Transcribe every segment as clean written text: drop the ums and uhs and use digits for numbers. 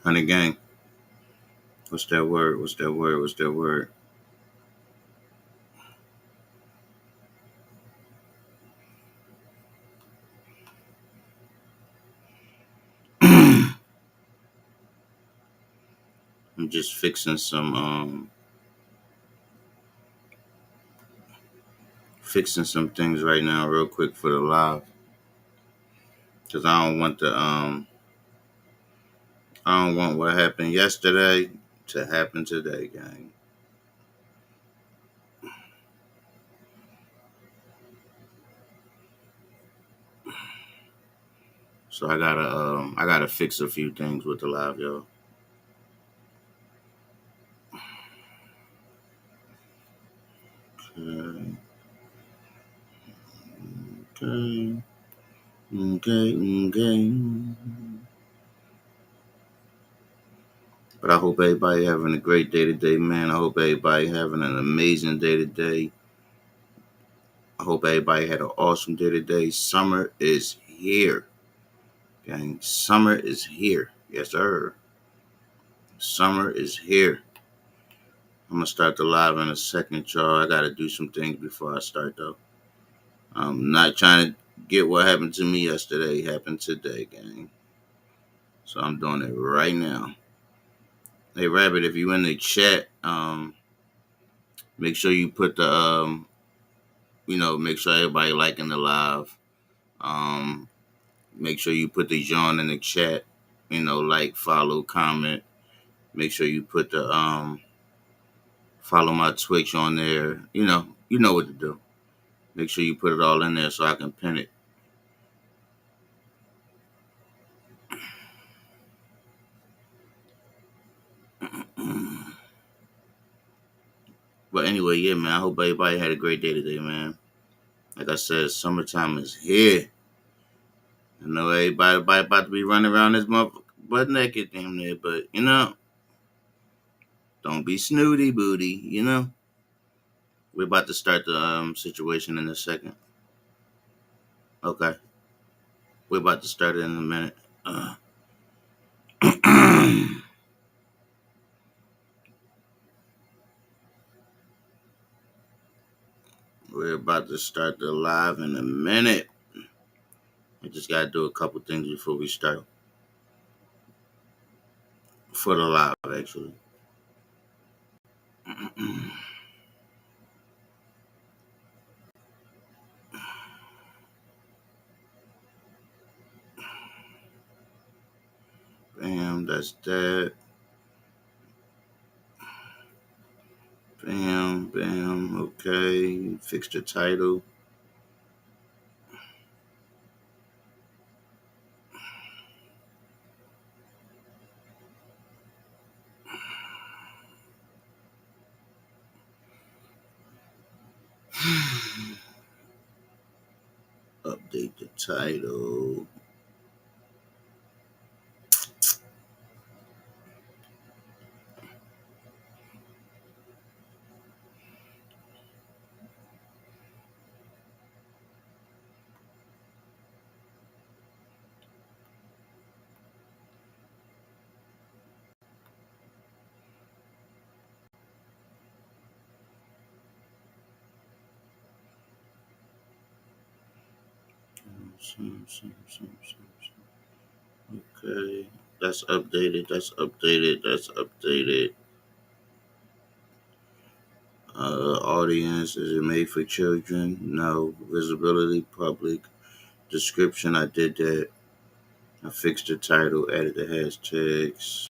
Honey gang, what's that word? What's that word? What's that word? I'm just fixing some things right now real quick for the live. Cause I don't want what happened yesterday to happen today, gang. So I gotta fix a few things with the live, yo. Okay, okay, okay, okay. But I hope everybody having a great day today, man. I hope everybody having an amazing day today. I hope everybody had an awesome day today. Summer is here, gang. Summer is here. Yes, sir. Summer is here. I'm gonna start the live in a second, y'all. I gotta do some things before I start, though. I'm not trying to get what happened to me yesterday happen today, gang. So I'm doing it right now. Hey, Rabbit, if you in the chat, make sure you put make sure everybody liking the live. Um, Make sure you put the John in the chat. Like, follow, comment. Make sure you put the follow my Twitch on there. You know what to do. Make sure you put it all in there so I can pin it. But anyway, yeah, man. I hope everybody had a great day today, man. Like I said, summertime is here. I know everybody about to be running around this motherfucker butt naked, damn near. But don't be snooty booty. We're about to start the situation in a second. Okay, we're about to start it in a minute. Uh, we're about to start the live in a minute. I just gotta do a couple things before we start for the live, actually. Bam, that's that. Bam, bam. Okay, fix the title. Update the title. Okay, that's updated. That's updated. That's updated. Audience, is it made for children? No. Visibility, public. Description, I did that. I fixed the title, added the hashtags.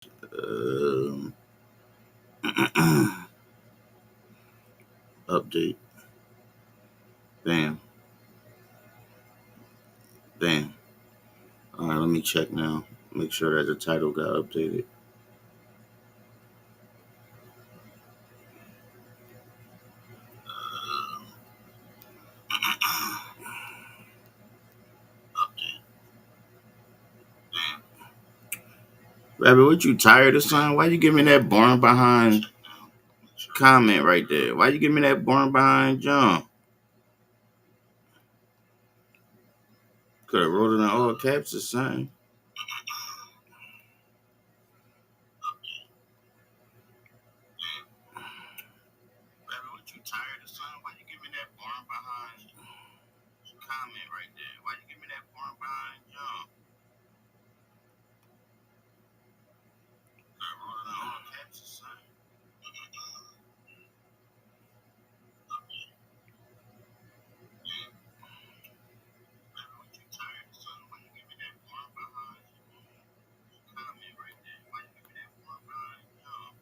Update. Bam. Bam. All right, let me check now. Make sure that the title got updated. Rabbit, what you tired of, son? Why you give me that boring behind comment right there? Why you give me that boring behind John? Could have wrote it in all caps or something. Comment right there. Why you give me that form behind John? I wrote it on all caps of son. What you tired, son? Why you give me that form behind comment right there? Why you give me that form behind John?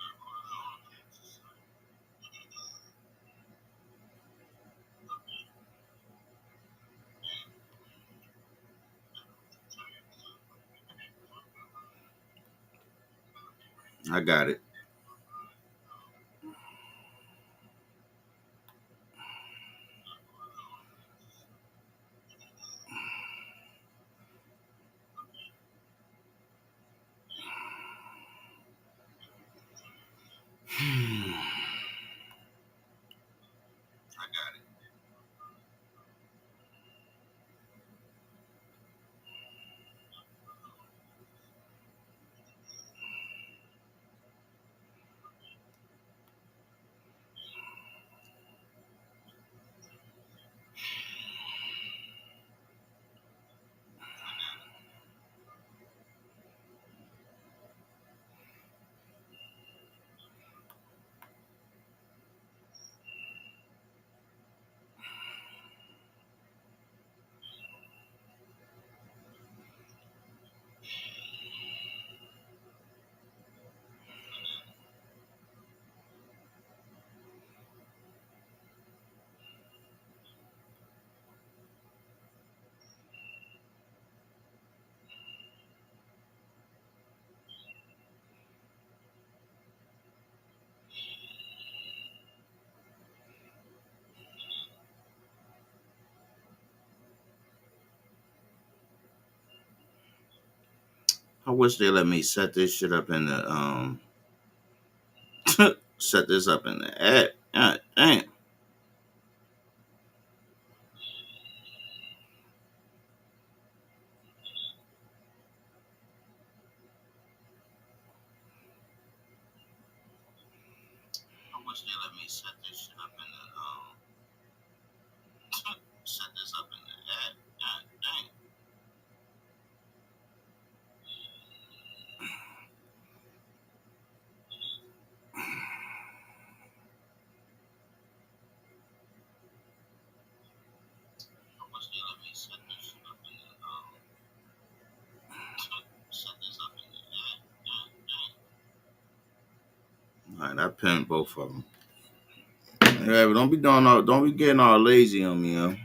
I wrote it on all caps of son. I got it. I got it. I wish they let me set this shit up in the set this up in the app. God damn. I wish they let me set this shit up in the set this up in the app. God damn. I wish they let me set this shit up in the set this up in the app. God damn. Alright, I pinned both of them. Yeah, but don't be getting all lazy on me, yo.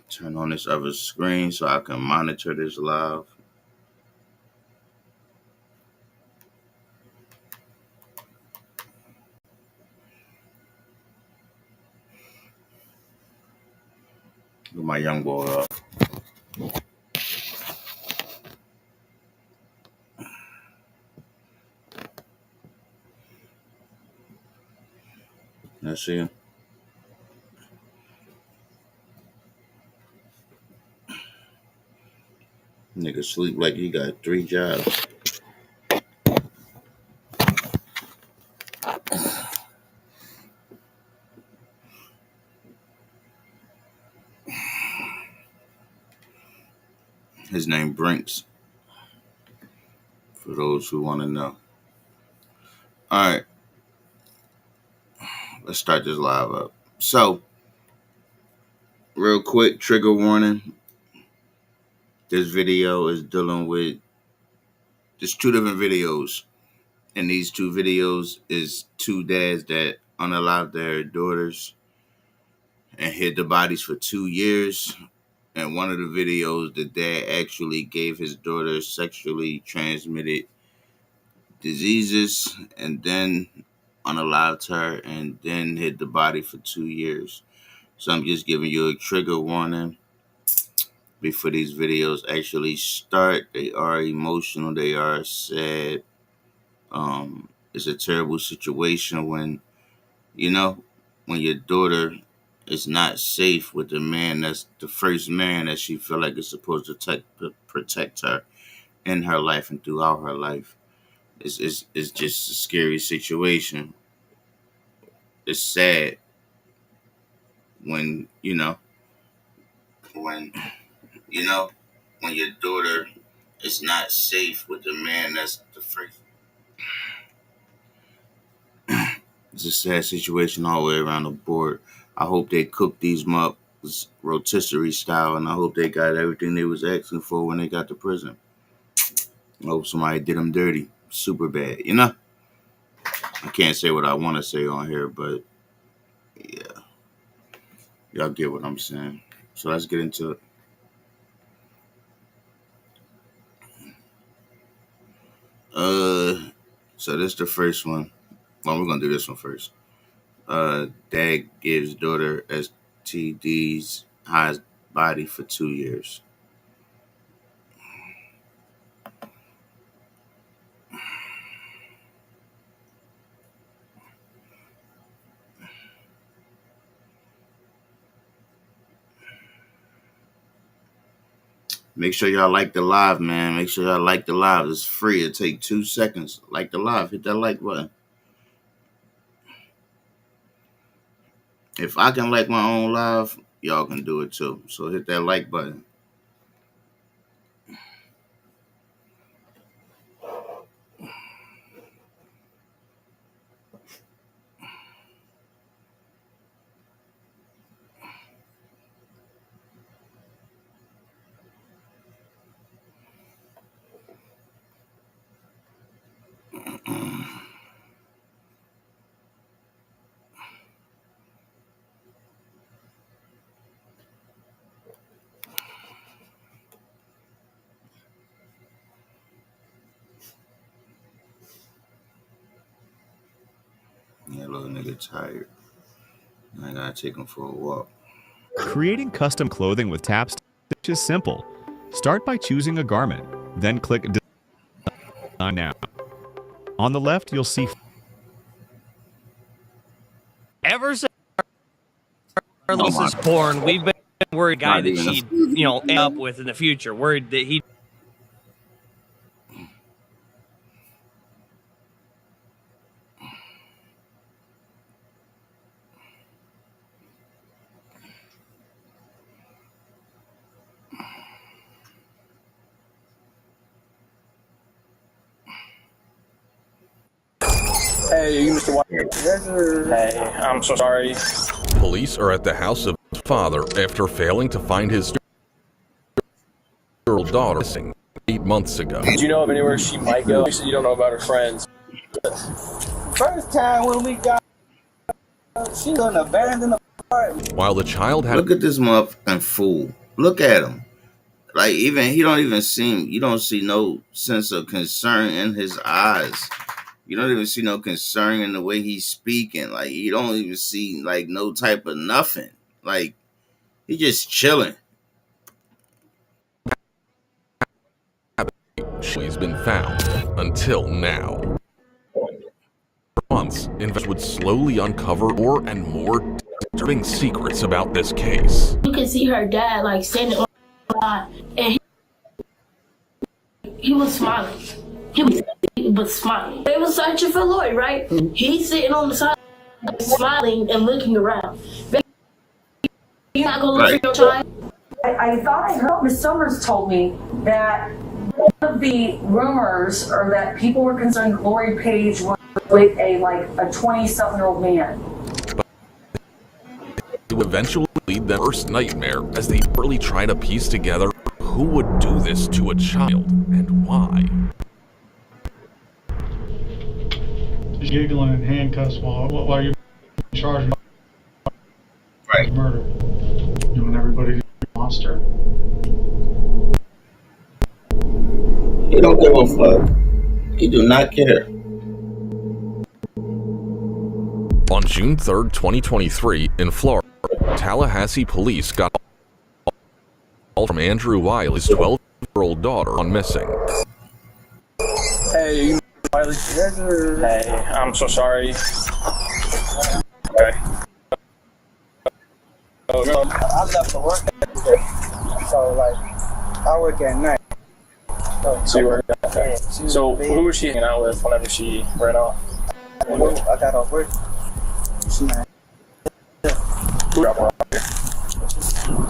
Turn on this other screen so I can monitor this live. Get my young boy up. Let's see. Nigga sleep like he got 3 jobs. His name Brinks, for those who want to know. All right, let's start this live up. So, real quick, trigger warning. This video is dealing with, there's 2 different videos. And these 2 videos is 2 dads that unalived their daughters and hid the bodies for 2 years. And one of the videos, the dad actually gave his daughter sexually transmitted diseases and then unalived her and then hid the body for 2 years. So I'm just giving you a trigger warning before these videos actually start. They are emotional. They are sad. It's a terrible situation when, you know, when your daughter is not safe with the man that's the first man that she feel like is supposed to protect her in her life and throughout her life. It's just a scary situation. It's sad when when you know when your daughter is not safe with the man that's the first. It's a sad situation all the way around the board. I hope they cook these mugs rotisserie style, and I hope they got everything they was asking for when they got to prison. I hope somebody did them dirty, super bad. I can't say what I want to say on here, but yeah, y'all get what I'm saying. So let's get into it. So this is the first one. Well, we're gonna do this one first. Dad gives daughter STDs hides body for 2 years. Make sure y'all like the live, man. Make sure y'all like the live. It's free. It take 2 seconds. Like the live. Hit that like button. If I can like my own live, y'all can do it too. So hit that like button. Yeah, little nigga tired. I gotta take him for a walk. Creating custom clothing with Tap Stitch is simple. Start by choosing a garment, then click Design Now. On the left, you'll see. Ever since Carlos was born, we've been worried guy that she'd, end up with in the future. Worried that he. Hey, Mr. White. Hey, I'm so sorry. Police are at the house of his father after failing to find his girl daughter missing 8 months ago. Do you know of anywhere she might go? You said you don't know about her friends. First time when we got she gonna abandon the apartment. While the child had Look at this motherfucking fool. Look at him. Like you don't see no sense of concern in his eyes. You don't even see no concern in the way he's speaking. Like you don't even see like no type of nothing. Like he just chilling. she's been found until now. For months, investors would slowly uncover more and more disturbing secrets about this case. You can see her dad like standing on the line, and he was smiling. He was smiling. They was searching for Lloyd, right? He's sitting on the side, smiling and looking around. You're not gonna look for your child? I thought I heard Ms. Summers told me that one of the rumors or that people were concerned Lori Page was with a 20-something-year-old man. It would eventually lead their worst nightmare as they really try to piece together who would do this to a child and why. Just giggling in handcuffs while you're charged with murder. Doing everybody a monster. He don't give a fuck. He do not care. On June 3rd, 2023, in Florida, Tallahassee police got a call from Andrew Wiley's 12-year-old daughter on missing. Hey, Wiley. Hey, I'm so sorry. Okay. So I left for work today. So, like, I work at night. So you were okay. So who was she hanging out with whenever she ran off? I got off work.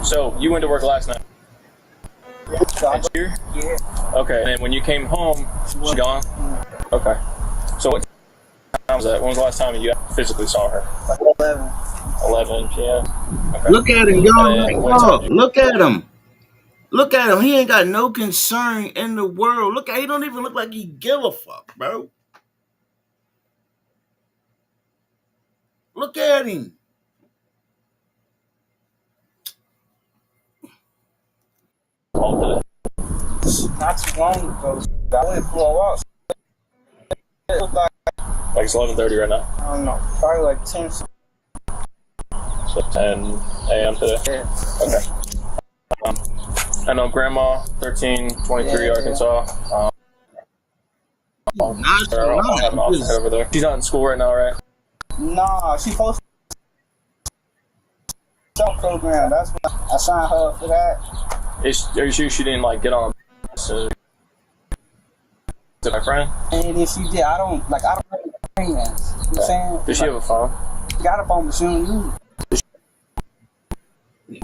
So you went to work last night? Yeah. Okay, and when you came home, she gone? Okay. So what time was that? When was the last time you physically saw her? 11 p.m. Okay. Look at him, y'all. And Look at him. Look at him. He ain't got no concern in the world. Look at, he don't even look like he give a fuck, bro. Look at him. Not too long ago. I went for a walk. It was like it's 11:30 right now. I don't know, probably like 10. So 10 a.m. today. Yeah. Okay. I know Grandma, 1323 Arkansas. I'll have an officer over there. She's not in school right now, right? Nah, she posted a program. That's what I signed her up for that. Are you sure she didn't like get on a bus to my friend? And if she did, I don't have friends. You know what I'm saying? Does she have a phone? She got a phone, but she don't use it.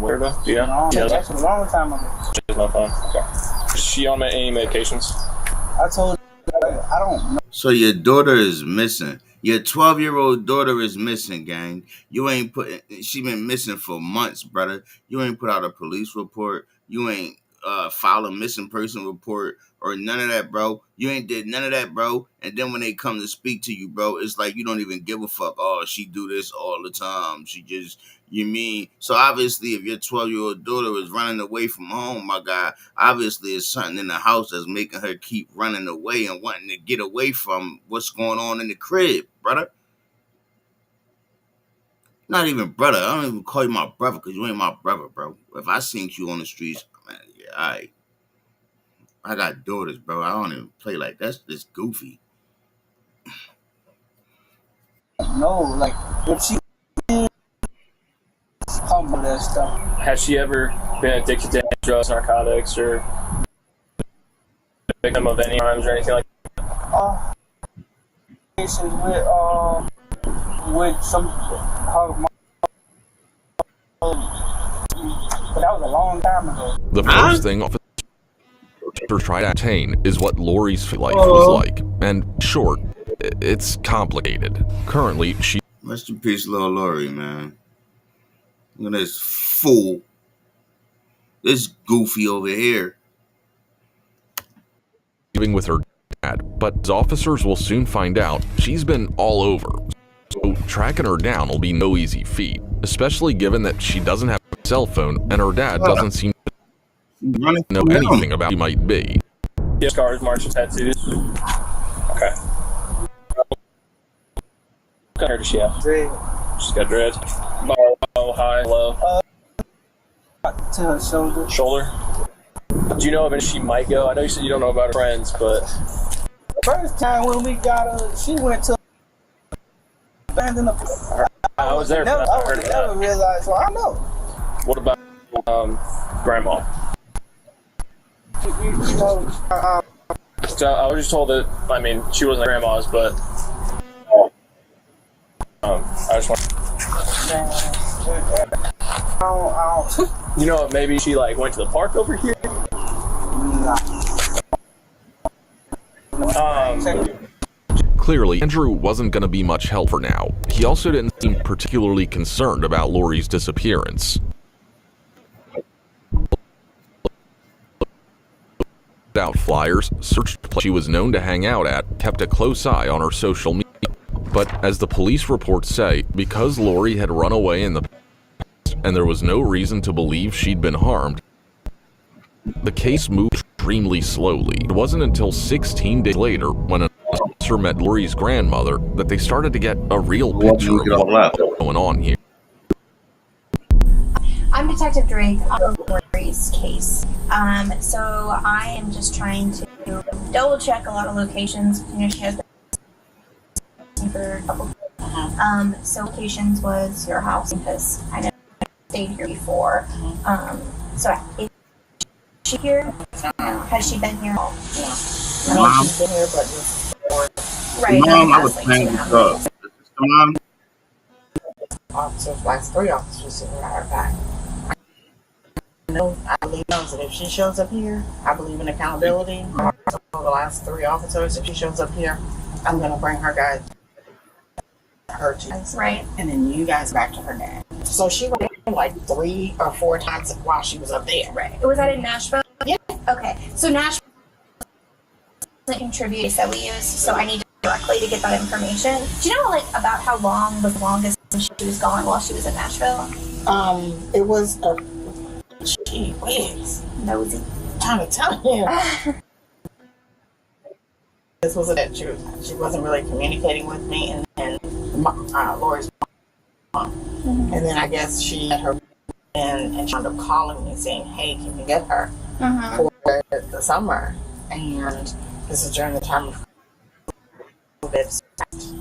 Where though? Yeah. No, She that's a long time ago. She has no phone. Okay. Is she on any medications? I told her, I don't know. So your daughter is missing. Your 12-year-old daughter is missing, gang. You ain't put. She been missing for months, brother. You ain't put out a police report. You ain't filed a missing person report or none of that, bro. You ain't did none of that, bro. And then when they come to speak to you, bro, it's like you don't even give a fuck. Oh, she do this all the time. She just, you mean. So obviously, if your 12-year-old daughter is running away from home, my guy, obviously it's something in the house that's making her keep running away and wanting to get away from what's going on in the crib, brother. Not even brother. I don't even call you my brother because you ain't my brother, bro. If I seen you on the streets, man, yeah, I got daughters, bro. I don't even play like that. That's just goofy. No, like, if she humble that stuff. Has she ever been addicted to drugs, narcotics, or victim of any crimes or anything like that? With some her but that was a long time ago. The first thing officers try to attain is what Lori's life was like. And short, it's complicated. Currently, she... Rest in peace, little Lori, man. Look at this fool. This goofy over here. living with her dad, but as officers will soon find out, she's been all over. So tracking her down will be no easy feat, especially given that she doesn't have a cell phone and her dad doesn't seem to know anything about who she might be. Yeah, scars, marks, and tattoos. Okay. What color does she have? Dread. She's got dreads. Low, high, low. To her shoulder. Shoulder. Do you know if she might go? I know you said you don't know about her friends, but First time when we got her, she went to abandoned. I was there. I never realized. So I know. What about grandma? You know, So I was just told that. I mean, she wasn't grandma's, but I just want. You know, maybe she like went to the park over here. Clearly, Andrew wasn't going to be much help for now. He also didn't seem particularly concerned about Lori's disappearance. Out flyers, searched the place she was known to hang out at, kept a close eye on her social media. But as the police reports say, because Lori had run away in the past and there was no reason to believe she'd been harmed, the case moved extremely slowly. It wasn't until 16 days later, when an officer met Lori's grandmother, that they started to get a real picture of what's going on here. I'm Detective Drake on Lori's case. So I am just trying to double check a lot of locations. You know, she has been for a couple. So locations was your house because I know stayed here before. So is she here? Has she been here? No. I mean, she's been here, but this before. Right. Mom, I was playing with stuff. This is Mom. Officers, last 3 officers sitting right her back. I believe that if she shows up here, I believe in accountability. So the last 3 officers, if she shows up here, I'm gonna bring her guys, her to, Right. and then you guys back to her dad. So she went like 3 or 4 times while she was up there. Right. Was that in Nashville? Yeah. Okay. So Nashville doesn't contribute that we use, so I need directly to get that information. Do you know like about how long was the longest she was gone while she was in Nashville? It was a gee whiz. Nosy. I'm trying to tell him. This was that she wasn't really communicating with me, and Lori's mom. And then I guess she had her in, and she ended up calling me saying, "Hey, can you get her for the summer?" And this is during the time of COVID.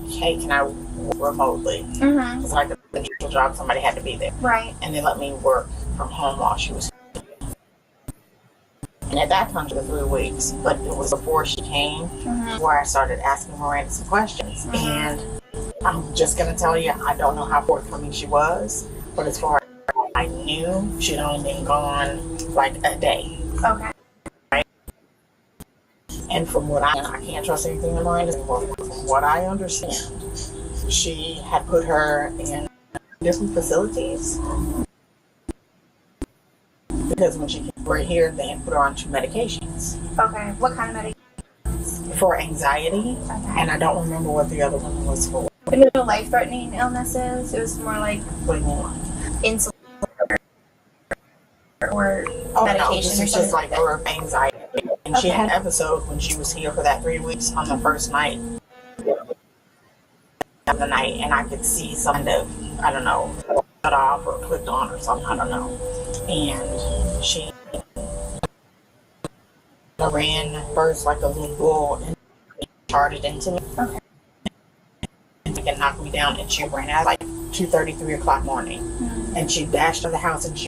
Hey, can I work remotely? Because like a potential job, somebody had to be there. Right. And they let me work from home while she was. And at that time, it was 3 weeks, but it was before she came where I started asking Miranda some questions. And I'm just going to tell you, I don't know how forthcoming she was, but as far as I knew, she'd only been gone like a day. Okay. Right? And from what I can't trust anything in Miranda, but from what I understand, she had put her in different facilities. Because when she came over here, they had put her on 2 medications. Okay. What kind of medication? For anxiety, Okay. and I don't remember what the other one was for. No life-threatening illnesses. It was more like What do you mean? insulin or Oh medication no, this or is something just like that. for anxiety. And she had an episode when she was here for that 3 weeks on the first night of the night, and I could see some kind of, I don't know, cut off or clicked on or something, I don't know. And she ran first like a little bull and charged into me. Okay. And it knocked me down, and she ran out like 2:30, 3 o'clock morning. And she dashed to the house, and she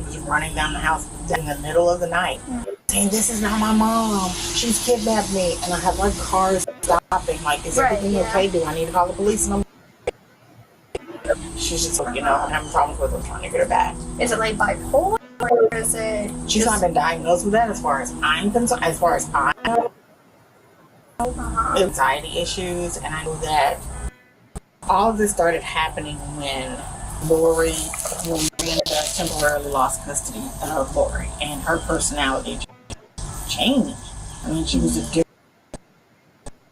was running down the house in the middle of the night, saying, "This is not my mom. She's kidnapped me." And I have like cars stopping, like, "Is everything okay? Do I need to call the police?" And she's just like, I'm having problems with her, trying to get her back. Is it like bipolar or is it? She's not been diagnosed with that as far as I'm concerned. As far as I know, anxiety issues, and I know that all of this started happening when Miranda temporarily lost custody of Lori, and her personality changed. I mean, she was a different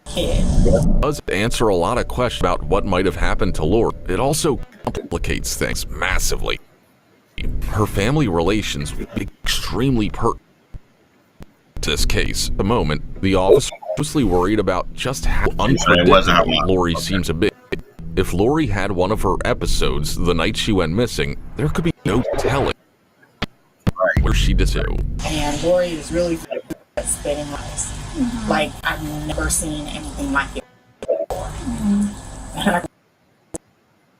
kid. It does answer a lot of questions about what might have happened to Lori. It also complicates things massively. Her family relations would be extremely pertinent to this case. At the moment, the officer was mostly worried about just how unpredictable Lori seems a bit. If Lori had one of her episodes the night she went missing, there could be no telling where she did so. And Lori is really good at spitting lies. Like, I've never seen anything like it before. And I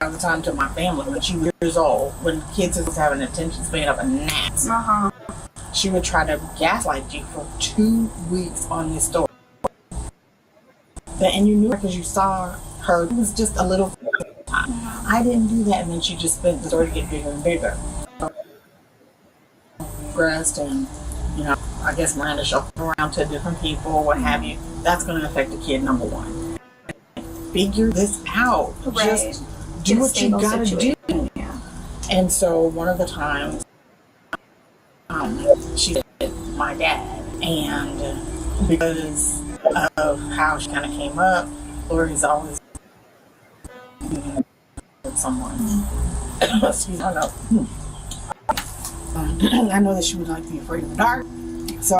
all the time to my family when she was years old, when kids was having an attention span of a gnat. She would try to gaslight you for 2 weeks on this story. And you knew her because you saw her. It was just a little time. I didn't do that, and then she just spent the story to get bigger and bigger. Progressed, and I guess Miranda shuffled around to different people, what have you. That's going to affect the kid, number one. Figure this out. Right. Just do what you gotta do. Yeah. And so one of the times, she said my dad, and because of how she kind of came up, Lori's always with someone. Excuse me, I know. I know that she would like to be afraid of the dark. So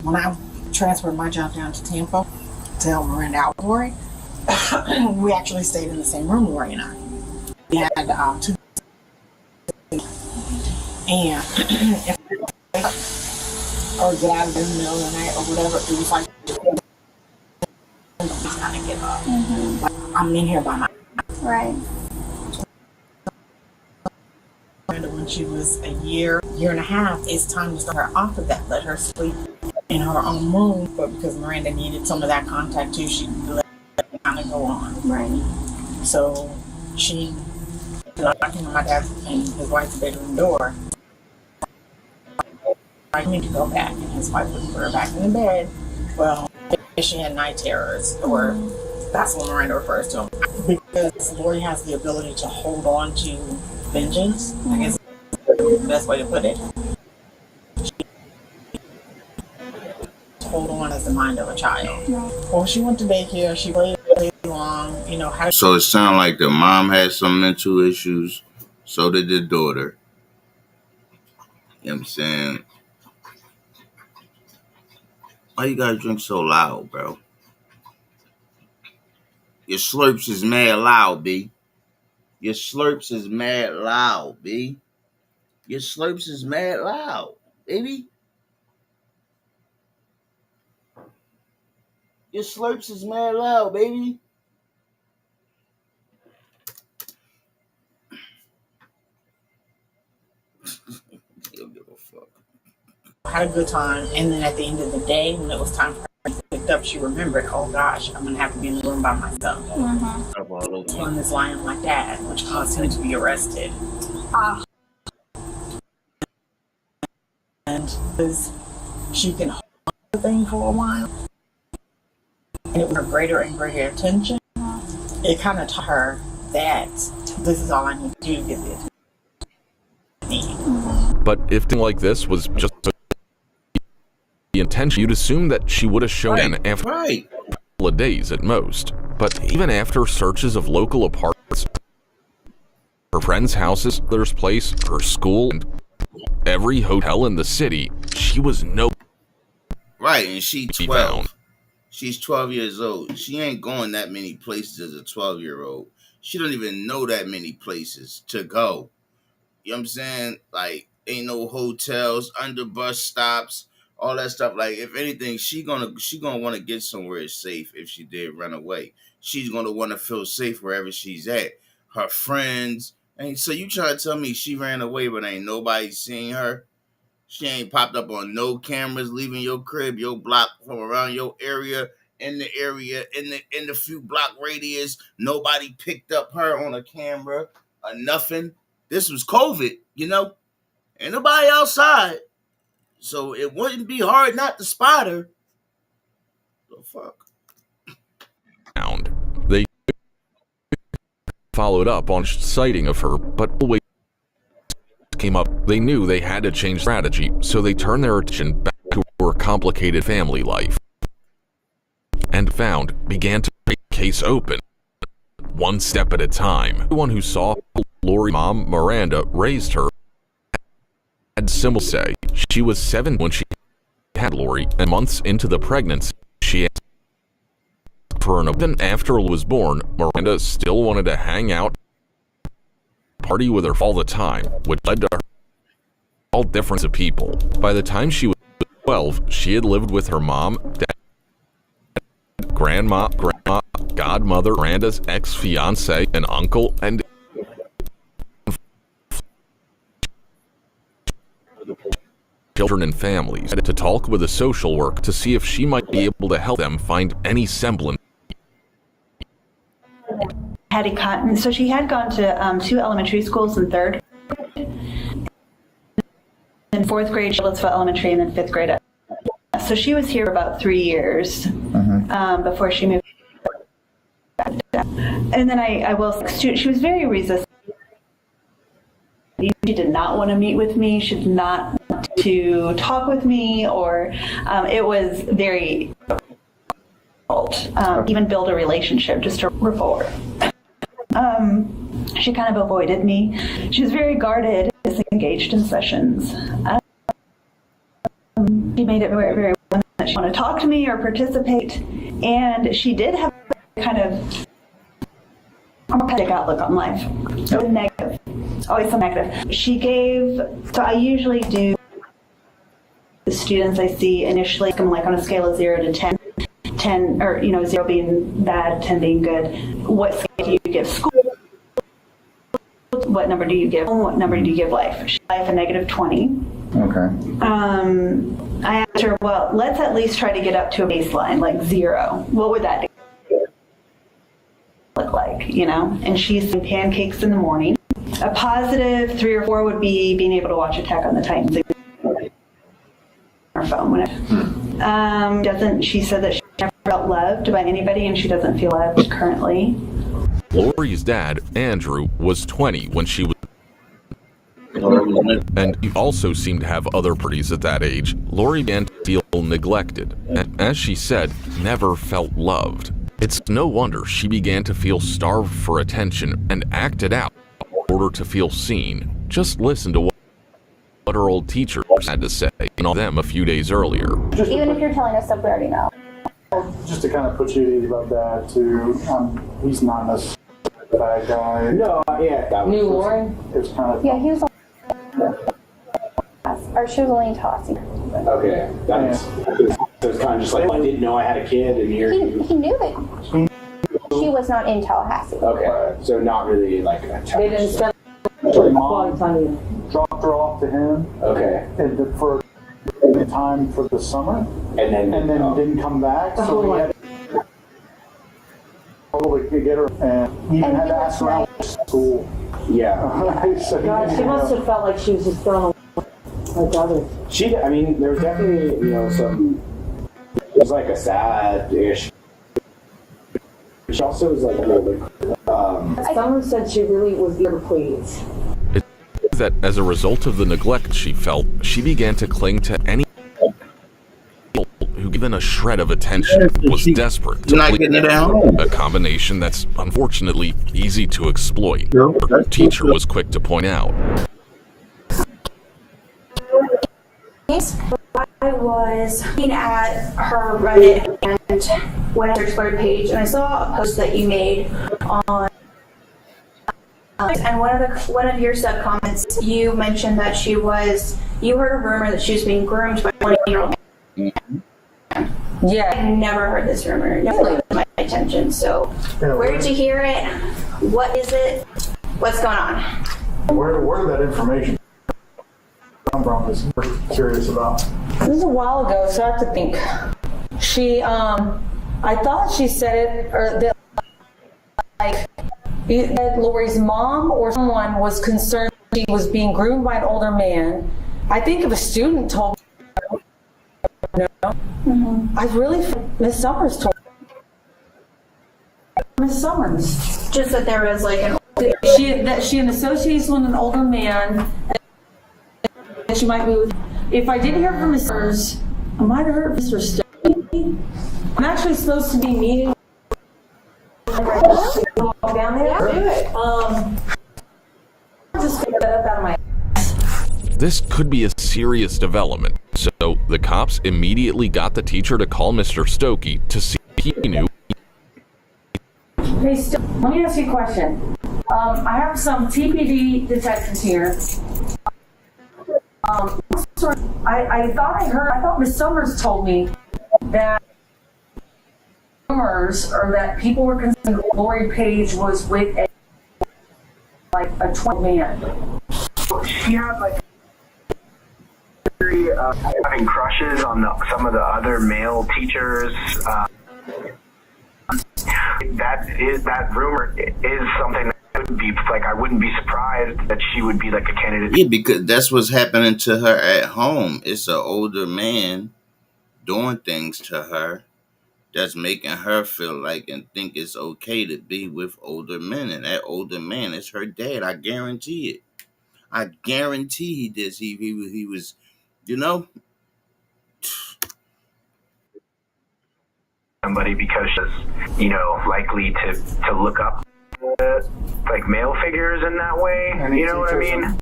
when I transferred my job down to Tampa to help Miranda out with Lori, we actually stayed in the same room, Lori and I. We had 2, and if or get out of the middle of the night or whatever, it was like kind of get up. Like, I'm in here by myself. Right. when she was a year and a half, it's time to start her off of that. Let her sleep in her own room. But because Miranda needed some of that contact too, she let it kind of go on. Right. So she knocking on my dad's and his wife's bedroom door. I need to go back, and his wife would put her back in the bed. Well, she had night terrors, or that's what Miranda refers to them. Because Lori has the ability to hold on to vengeance, I guess that's the best way to put it. She hold on as the mind of a child. Well, she went to daycare, she played long, you know. So it sounded like the mom had some mental issues, so did the daughter. You know what I'm saying? Why you gotta drink so loud, bro? Your slurps is mad loud, B. Your slurps is mad loud, B. Your slurps is mad loud, baby. Your slurps is mad loud, baby. Don't give a fuck. Had a good time, and then at the end of the day, when it was time for her to be picked up, she remembered, oh gosh, I'm gonna have to be in the room by myself. On this lying on my dad, which caused him to be arrested. And she can hold the thing for a while, and it was her greater and greater attention. It kind of taught her that this is all I need to do to get this. But if thing like this was just the intention, you'd assume that she would have shown in after a couple of days at most. But even after searches of local apartments, her friends' houses, their place, her school, and every hotel in the city, she was no. Right, and she's 12. She's 12 years old. She ain't going that many places as a 12-year-old. She don't even know that many places to go. You know what I'm saying? Like, ain't no hotels, under bus stops, all that stuff. Like, if anything, she gonna want to get somewhere safe if she did run away. She's gonna want to feel safe wherever she's at. Her friends. And so you try to tell me she ran away, but ain't nobody seen her? She ain't popped up on no cameras leaving your crib, your block, from around your area, in the few block radius. Nobody picked up her on a camera or nothing. This was COVID, you know? Ain't nobody outside. So it wouldn't be hard not to spot her. The fuck? They followed up on sighting of her, but always came up. They knew they had to change strategy, so they turned their attention back to her complicated family life. And began to break the case open, one step at a time. Everyone who saw Lori's mom, Miranda, raised her had similar say. She was 7 when she had Lori, and months into the pregnancy, she asked for an even after Lori was born. Miranda still wanted to hang out, party with her all the time, which led to her all different of people. By the time she was 12, she had lived with her mom, dad, grandma, godmother, Miranda's ex-fiance, an uncle, and children and families to talk with a social worker to see if she might be able to help them find any semblance. Hattie Cotton. So she had gone to 2 elementary schools in 3rd. In 4th grade, Charlottesville Elementary, and then 5th grade. So she was here about 3 years before she moved back. And then I will say, she was very resistant. She did not want to meet with me. She did not want to talk with me, or it was very difficult. Even build a relationship, just a rapport. She kind of avoided me. She was very guarded, disengaged in sessions. She made it very, very well that she wanted to talk to me or participate, and she did have a kind of negative outlook on life. It was negative, always so negative. She gave, so I usually do the students I see initially, I'm like on a scale of 0 to 10, 10 or 0 being bad, 10 being good. What scale do you give school? what number do you give? What number do you give life? She gave life a negative 20. Okay. I asked her, well, let's at least try to get up to a baseline, like 0. What would that look like, you know? And she's eating pancakes in the morning. A positive 3 or 4 would be being able to watch Attack on the Titans on her phone. She said that she never felt loved by anybody, and she doesn't feel loved currently. Lori's dad, Andrew, was 20 when she was, and he also seemed to have other properties at that age. Lori began to feel neglected, and as she said, never felt loved. It's no wonder she began to feel starved for attention and acted out in order to feel seen. Just listen to what her old teachers had to say on them a few days earlier. Even if you're telling us stuff we already know. Just to kind of put you at ease about that, too, he's not necessarily a bad guy. No, yeah. New Lauren? It's kind of... Yeah, he was or she was only tossing. Okay, that's so it's kind of just like, I didn't know I had a kid, and here he knew that she was not in Tallahassee. Okay, so not really like a They didn't spend Mom dropped her off to him. Okay. And for the time for the summer, and then didn't come back. So we had to get her, and even had to ask her out to school. Yeah. So God, she must have felt like she was just thrown away like others. I mean, there was definitely, some, it was like a sad-ish. She also was like a little bit, Someone said she really was eager to please. It's that as a result of the neglect she felt, she began to cling to any who, given a shred of attention, was desperate to please. A combination that's unfortunately easy to exploit. Her teacher was quick to point out. I was looking at her Reddit and went on her Twitter page, and I saw a post that you made on. And one of your sub comments, you mentioned that you heard a rumor that she was being groomed by a 20-year-old man. Yeah. I never heard this rumor. It never came to my attention. So, where did you hear it? What is it? What's going on? Where did that information come from? Is we're curious about. This was a while ago, so I have to think. She, I thought she said it, or that, like, that Lori's mom or someone was concerned she was being groomed by an older man. I think if a student told me, no. Mm-hmm. I really think Miss Summers told me. Miss Summers. Just that there was like an that she had associates with an older man, and she might be with. If I didn't hear from Miss Summers, I might have heard Mr. Stokey. I'm actually supposed to be meeting down there. Yeah, do it. Just get that up out of my. This could be a serious development, so the cops immediately got the teacher to call Mr. Stokey to see if he knew. Hey, let me ask you a question. I have some TPD detectives here. I thought Miss Summers told me that rumors or that people were concerned Lori Page was with a 20 man. She had like having crushes on some of the other male teachers. That rumor is something that would be like, I wouldn't be surprised that she would be like a candidate. Yeah, because that's what's happening to her at home. It's an older man doing things to her that's making her feel like and think it's okay to be with older men. And that older man is her dad. I guarantee it. I guarantee he did. He was, somebody because she's, likely to look up like male figures in that way. You know what I mean?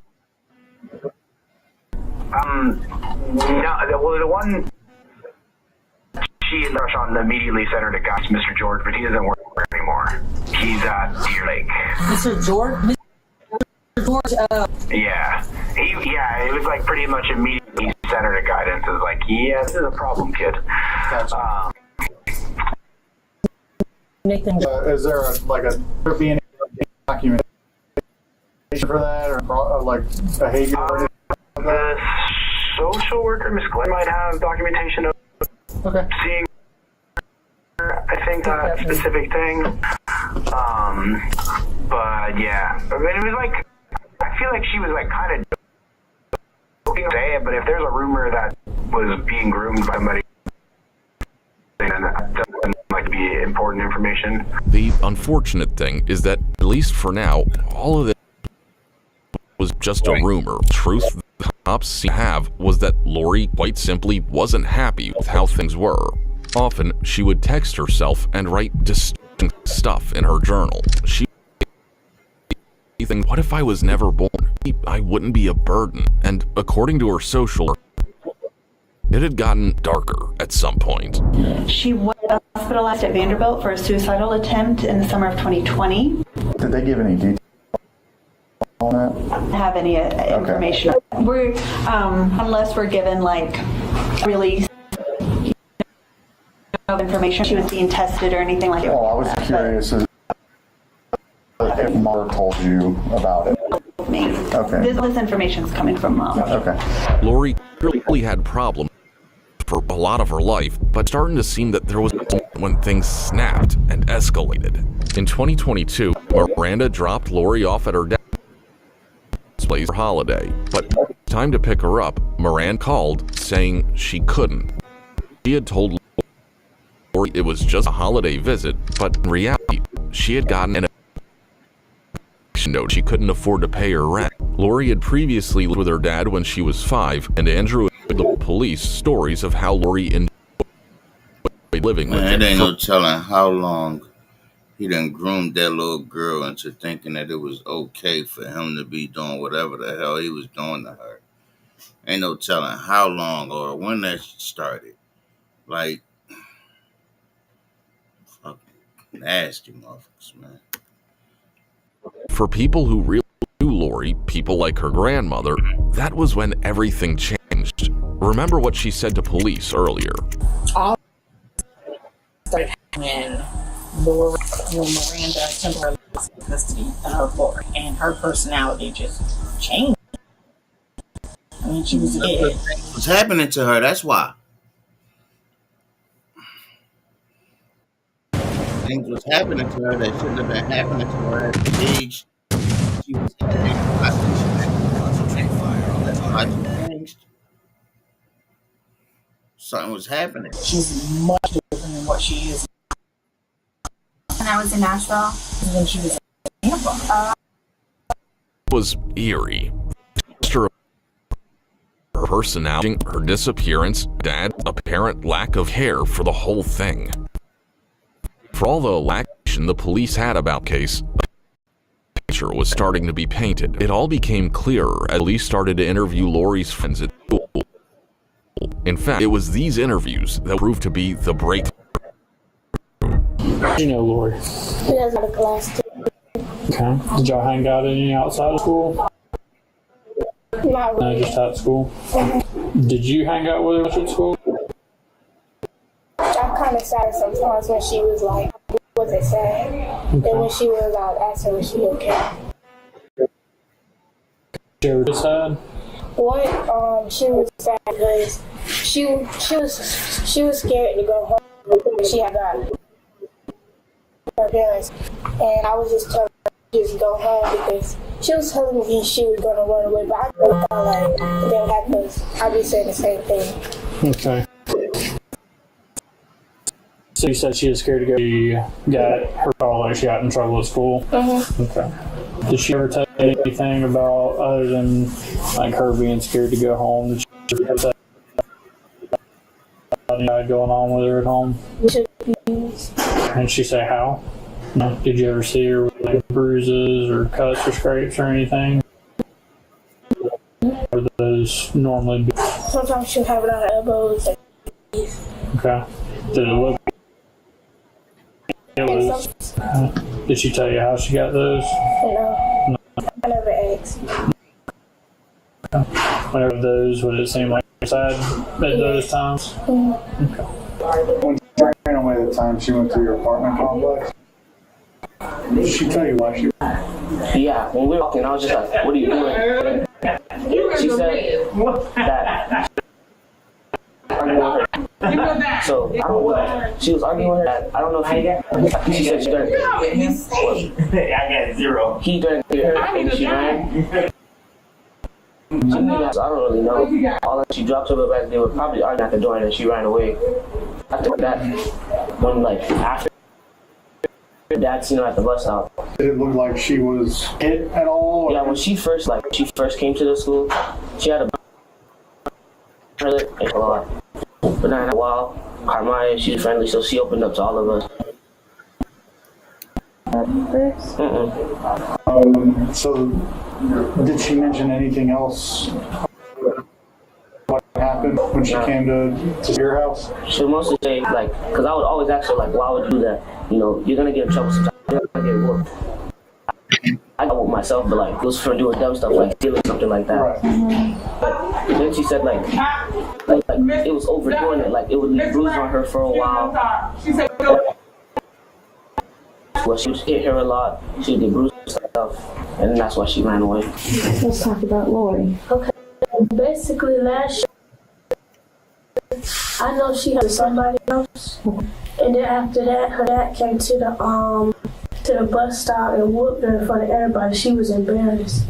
The one she had crush on immediately sent her to guys, Mr. George, but he doesn't work anymore. He's at Deer Lake. Mr. George? Mr. George, Yeah. It was like pretty much immediately sent her to guidance. It was like, yeah, this is a problem, kid. Is there a document for that, or like behavior? The social worker, Miss Glenn, might have documentation of seeing, I think, that specific thing. But yeah, I mean, it was like, I feel like she was like kind of joking to say it, but if there's a rumor that was being groomed by somebody, then that doesn't like be important information. The unfortunate thing is that, at least for now, all of this was just a rumor. Truth the cops seem to have was that Lori quite simply wasn't happy with how things were. Often, she would text herself and write distinct stuff in her journal. She would think, what if I was never born? I wouldn't be a burden. And according to her social, it had gotten darker at some point. She was hospitalized at Vanderbilt for a suicidal attempt in the summer of 2020. Did they give any details on that? Have any information? We're unless we're given like release of information. She was being tested or anything like that. Oh, I was curious if Mara told you about it. Me. Okay. This information is coming from Mom. Okay. Lori really had problems for a lot of her life, but starting to seem that there was a moment when things snapped and escalated. In 2022, Miranda dropped Lori off at her dad's place for holiday, but time to pick her up, Miranda called saying she couldn't. She had told Lori it was just a holiday visit, but in reality, she had gotten an eviction note. She couldn't afford to pay her rent. Lori had previously lived with her dad when she was 5, and Andrew told the police stories of how Lori enjoyed living with him. It ain't no telling how long he done groomed that little girl into thinking that it was okay for him to be doing whatever the hell he was doing to her. Ain't no telling how long or when that started. Like, fucking nasty motherfuckers, man. For people who really knew Lori, people like her grandmother, that was when everything changed. Remember what she said to police earlier. All started when Miranda temporarily lost custody of Lori, and her personality just changed. I mean, she was a kid. What's happening to her? That's why. Things was happening to her that shouldn't have been happening to her at the age she was at. I think she had to concentrate fire on that. Why she changed. Something was happening. She's much different than what she is. When I was in Nashville. When she was in Tampa. It was eerie. Her personality, her disappearance, Dad's apparent lack of care for the whole thing. For all the laxation the police had about the case, a picture was starting to be painted. It all became clearer as police started to interview Lori's friends at school. In fact, it was these interviews that proved to be the breakthrough. You know Lori. She doesn't have a class too. Okay. Did y'all hang out any outside of school? Not really. No, just at school. Did you hang out with her at school? I'm kind of sad sometimes when she was like, wasn't sad. Okay. And when she was, I would ask her was she okay. She ever get sad? What? She was sad because she was scared to go home. She had got her parents, and I was just telling her to just go home because she was telling me she was gonna run away, but I really thought like it didn't happen because I'd be saying the same thing. Okay. So you said she was scared to go. She got her call, like she got in trouble at school. Okay. Did she ever tell you anything about other than like her being scared to go home? Did she ever tell you anything going on with her at home? And she say how? No. Did you ever see her with like bruises or cuts or scrapes or anything? Or those normally? Sometimes she'll have it on her elbows. Okay. Did it look? It was, did she tell you how she got those? No. I never asked. Whenever those, would it seem like sad at those times? Okay. When she ran away the time she went to your apartment complex, did she tell you why she Yeah, when we were walking, I was just like, what are you doing? She said that so I don't know. She was arguing with her dad. I don't know if she said she didn't. I got 0. He didn't hear her and she ran. I don't really know. All that she dropped her back, they were probably arguing at the door and then she ran away. After that, when after dad seen her at the bus stop. Did it look like she was hit at all? Yeah, when she first came to the school, she had a lot. But then after a while, Carmaya, she's friendly, so she opened up to all of us. So, did she mention anything else? What happened when she came to your house? She would mostly say, because I would always ask her, why would you do that? You know, you're going to get in trouble sometimes. You're going to get whooped. I got whooped myself, but, it was for doing dumb stuff, like stealing something like that. Right. But then she said, it was overdoing it. It would leave bruises on her for a while. Well, she would hit her a lot. She would get bruised and stuff. And that's why she ran away. Let's talk about Lori. Okay. Basically, last year, I know she had somebody else. And then after that, her dad came to the bus stop and whooped her in front of everybody. She was embarrassed.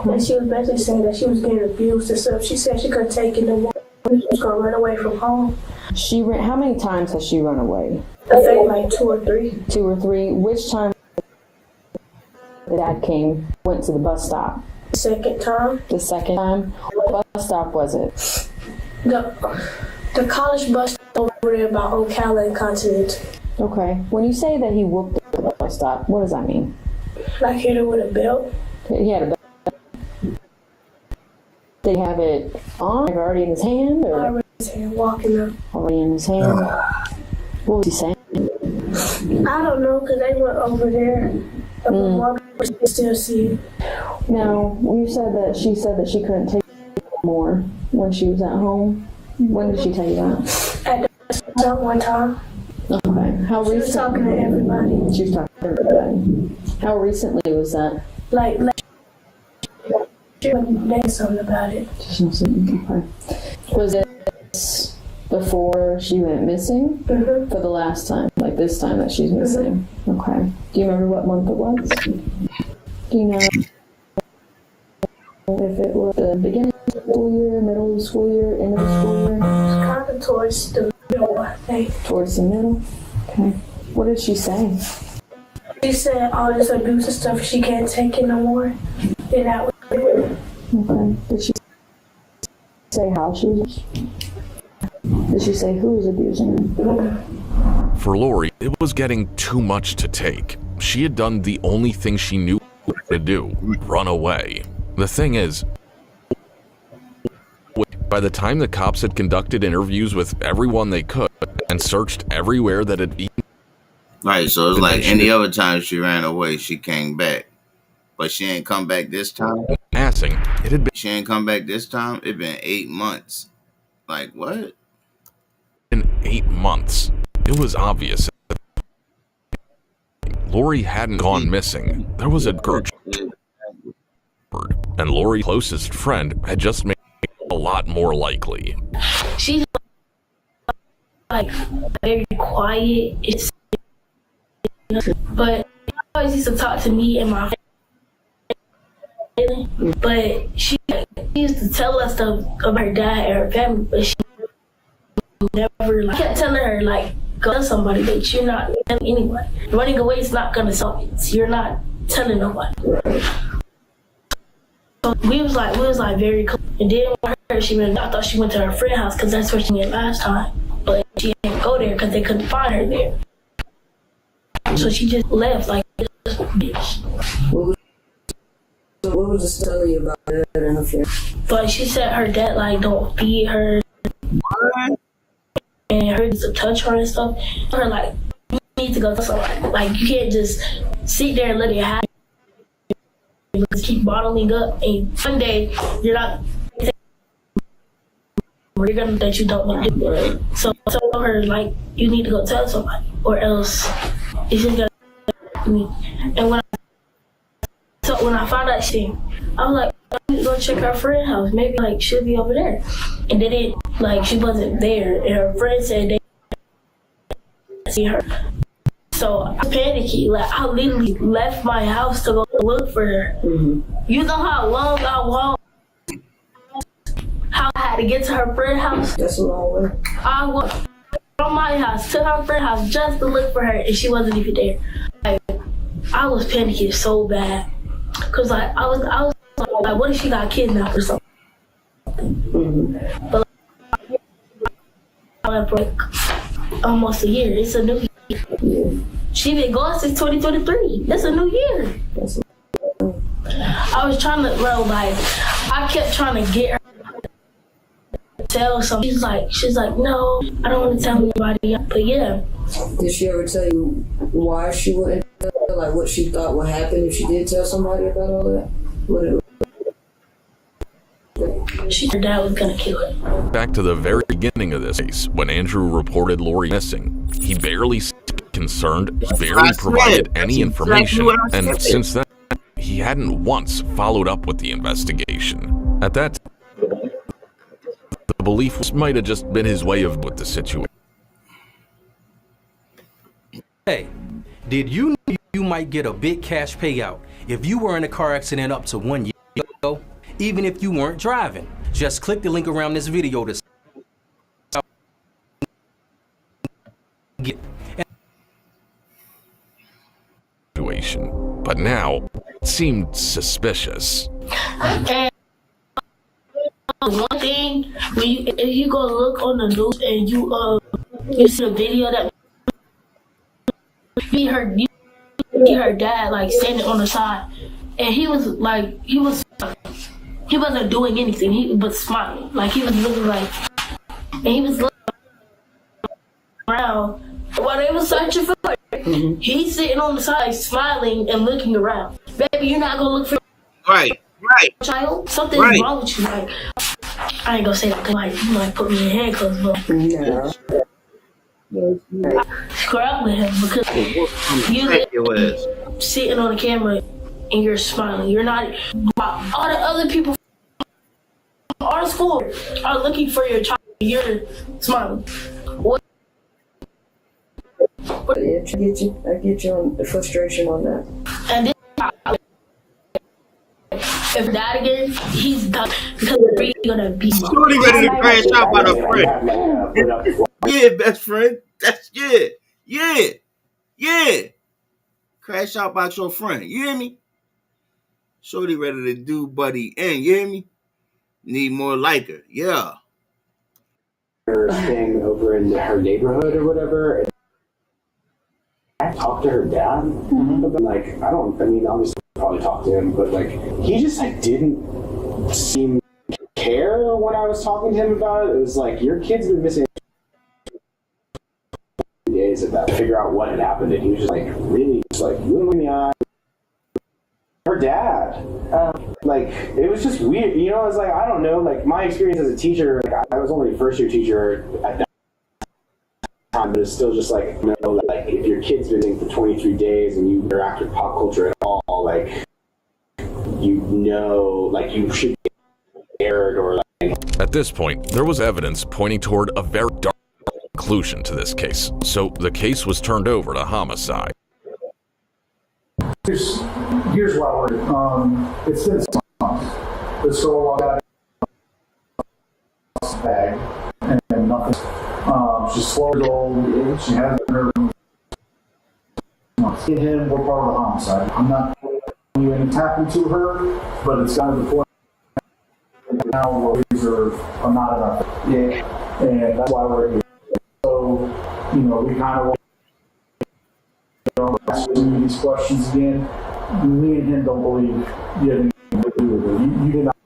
And she was basically saying that she was getting abused and stuff. She said she couldn't take it no more. She was going to run away from home. How many times has she run away? I think 2 or 3. 2 or 3. Which time the dad went to the bus stop? Second time. The second time? What bus stop was it? The college bus over there by Ocala and Continental. Okay. When you say that he whooped the bus stop, what does that mean? Hit her with a belt. He had a belt. Did he have it on, already in his hand? Or? Already in his hand, walking up. Already in his hand? What was he saying? I don't know, because they went over there. And the mom still see it. Now, when you said that she couldn't take more when she was at home, when did she tell you that? At the stop one time. Okay. How recently? She was talking to everybody. She was talking to everybody. How recently was that? She wouldn't say something about it. Okay. Was it before she went missing? Mm-hmm. For the last time? Like this time that she's missing? Mm-hmm. Okay. Do you remember what month it was? Do you know if it was the beginning of the school year, middle of the school year, end of the school year? It's kind of towards the middle, I think. Towards the middle? Okay. What did she say? She said all this abuse and stuff, she can't take it no more. And that was it. Okay. Did she say how she was? Did she say who was abusing her? For Lori, it was getting too much to take. She had done the only thing she knew to do, run away. The thing is, by the time the cops had conducted interviews with everyone they could and searched everywhere that had eaten. Right, so it's like any other time she ran away, she came back. But she ain't come back this time? She ain't come back this time? It been 8 months. Like, what? In 8 months. It was obvious that Lori hadn't gone missing. There was a gurge. And Lori's closest friend had just made it a lot more likely. She's very quiet, but she always used to talk to me and my family. But she used to tell us stuff about her dad and her family, but she never kept telling her go tell somebody, but you're not telling anyone. Running away is not gonna solve it. So you're not telling nobody. So we was very close. And then when I thought she went to her friend's house because that's where she went last time. But she didn't go there because they couldn't find her there. So she just left like this bitch. What was the story about her and her family? But she said her dad don't feed her. And her to touch her and stuff. Her you need to go tell somebody. You can't just sit there and let it happen. You just keep bottling up, and one day you're not. You're gonna that you don't want to do it. So I told her you need to go tell somebody, or else it's just gonna me. And when I found out I was like, I need to go check her friend's house. Maybe like she'll be over there. And then she wasn't there. And her friend said they didn't see her. So I panicky. Like I literally left my house to go look for her. You know how long I walked? How I had to get to her friend's house? That's a long way. I walked from my house to her friend's house just to look for her, and she wasn't even there. Like, I was panicking so bad. Cause like I was like, what if she got kidnapped or something? But like, for like almost a year. It's a new year. She been gone since 2023. That's a new year. I was trying to, bro, like I kept trying to get her to tell something. She's like, no, I don't want to tell anybody. But yeah. Did she ever tell you why she wouldn't tell? Like what she thought would happen if she did tell somebody about all that? Her dad was gonna kill her. Back to the very beginning of this case, when Andrew reported Lori missing, he barely seemed concerned, he barely provided any information, and since then, he hadn't once followed up with the investigation. At that time, the belief might have just been his way of with the situation. Hey, did you know you might get a big cash payout if you were in a car accident up to 1 year ago, even if you weren't driving? Just click the link around this video to get situation. But now, it seemed suspicious. And one thing, if you go look on the news and you see a video that you see her dad like standing on the side, and he wasn't doing anything. He was smiling, like he was looking like, and he was looking around while they was searching for her. He's sitting on the side, smiling and looking around. Baby, you're not gonna look for right, child. Something's wrong with you. Like, I ain't gonna say that because you might put me in handcuffs, but scrap with him because you sitting on the camera and you're smiling. You're not. All the other people from our school are looking for your child. You're smiling. What? Yeah, I get you on the frustration on that. And then, if that again, he's done because we're gonna be. Shorty ready to crash out by her friend. Yeah, best friend. That's yeah. Crash out by your friend. You hear me? Shorty ready to do buddy in. You hear me? Need more like her. Yeah. Her thing over in her neighborhood or whatever. I talked to her dad. Like, I mean, obviously probably talked to him, but like, he just like didn't seem to care when I was talking to him about it. It was like, your kid's been missing days about to figure out what had happened, and he was just like, really, just like, looking in the eye. Her dad. Like, it was just weird. You know, I was like, I don't know, like, my experience as a teacher, like, I was only a first-year teacher at that time, but it's still just like, you know, like, if your kid's been in for 23 days and you interact with pop culture at all, like, you know, like, you should be scared or like. At this point, there was evidence pointing toward a very dark conclusion to this case, so the case was turned over to homicide. Here's why we're it's been 6 months. This girl got a bag and nothing. She's 12 years old. She had her months. Me and him were part of the homicide. I'm not telling you anything happened to her, but it's gotten to the point now where these are not enough. Yeah. And that's why we're here. So, you know, we kind of asking these questions again. Me and him don't believe you had anything to do with it. You did not,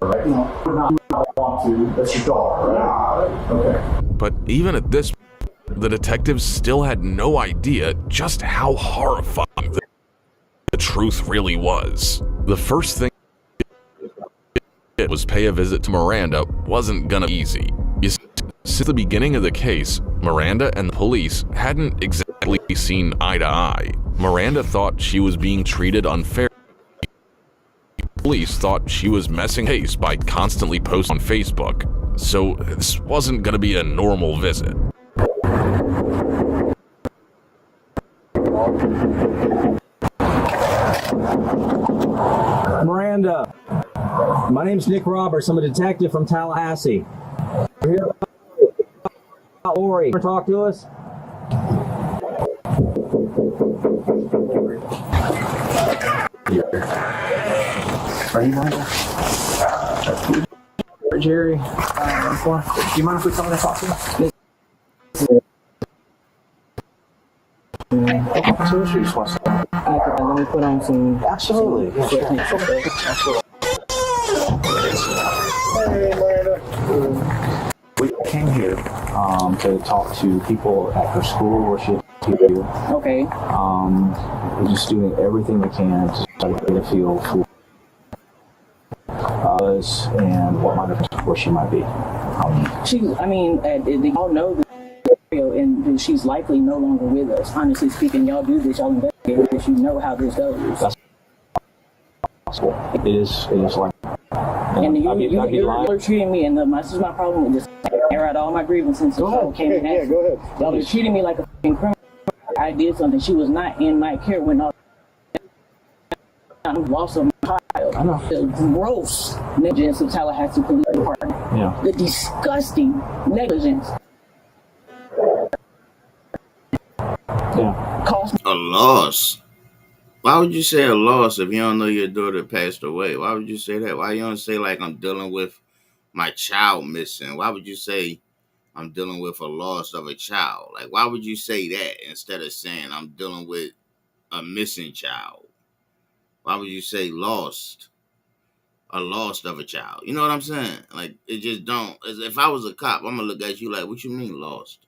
right? No, you don't want to. That's your daughter, right? Okay. But even at this, the detectives still had no idea just how horrifying the truth really was. The first thing it was pay a visit to Miranda wasn't gonna be easy. You see, since the beginning of the case, Miranda and the police hadn't exactly seen eye to eye. Miranda thought she was being treated unfairly. Police thought she was messing case by constantly posting on Facebook, so this wasn't going to be a normal visit. Miranda, my name's Nick Roberts. I'm a detective from Tallahassee. We're here about Lori. Want to talk to us? Are you Miranda? Jerry? Do you mind if we come in and talk to you? Let me put on some. Absolutely. Hey, Miranda. We came here to talk to people at her school where she here. Okay. We're just doing everything we can to try to get a feel for us and what might have where she might be. They all know the scenario, and she's likely no longer with us. Honestly speaking, y'all do this, y'all investigate this, you know how this goes. That's possible. It is like. And you're treating me, and this is my problem with this. Air out all my grievances. Go ahead. Go ahead. Y'all are treating me like a fucking criminal. I did something. She was not in my care when all loss of my child. I know. The gross negligence of Tallahassee Police Department. Yeah. The disgusting negligence. Yeah. A loss. Why would you say a loss if you don't know your daughter passed away? Why would you say that? Why you don't say like I'm dealing with my child missing? Why would you say I'm dealing with a loss of a child? Like, why would you say that instead of saying I'm dealing with a missing child? Why would you say lost? A loss of a child. You know what I'm saying? Like, it just don't. If I was a cop, I'm gonna look at you like, what you mean lost?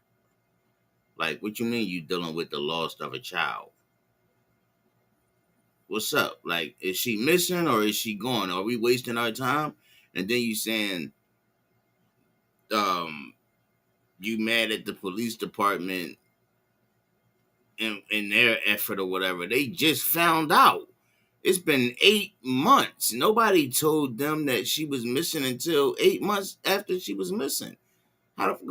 Like, what you mean you dealing with the loss of a child? What's up? Like, is she missing or is she gone? Are we wasting our time? And then you saying, you mad at the police department in their effort or whatever. They just found out. It's been 8 months. Nobody told them that she was missing until 8 months after she was missing.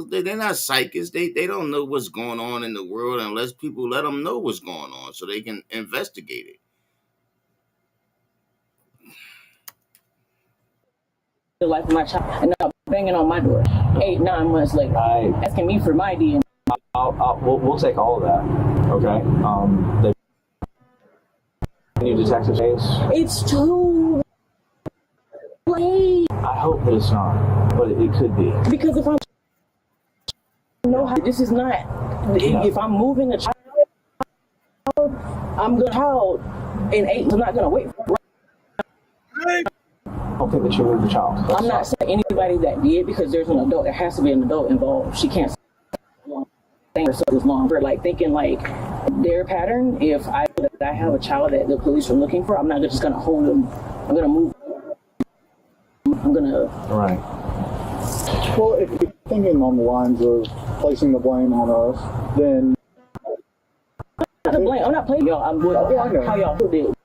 They're not psychics. They don't know what's going on in the world unless people let them know what's going on so they can investigate it. The life of my child, and now banging on my door 8-9 months later, asking me for my DNA. We'll take all of that. Okay. New detective case. It's too late. I hope that it's not, but it could be. Because if I'm this is not. If I'm moving a child, I'm gonna child in 8. I'm not gonna wait for. I don't think that you moved the child. I'm not saying anybody that did, because there's an adult. There has to be an adult involved. She can't stay for so long. We're like thinking like their pattern. If I have a child that the police are looking for, I'm not just gonna hold them. I'm gonna move. I'm gonna. Right. Well, if you're thinking on the lines of placing the blame on us, then I'm not playing y'all. I'm how y'all did.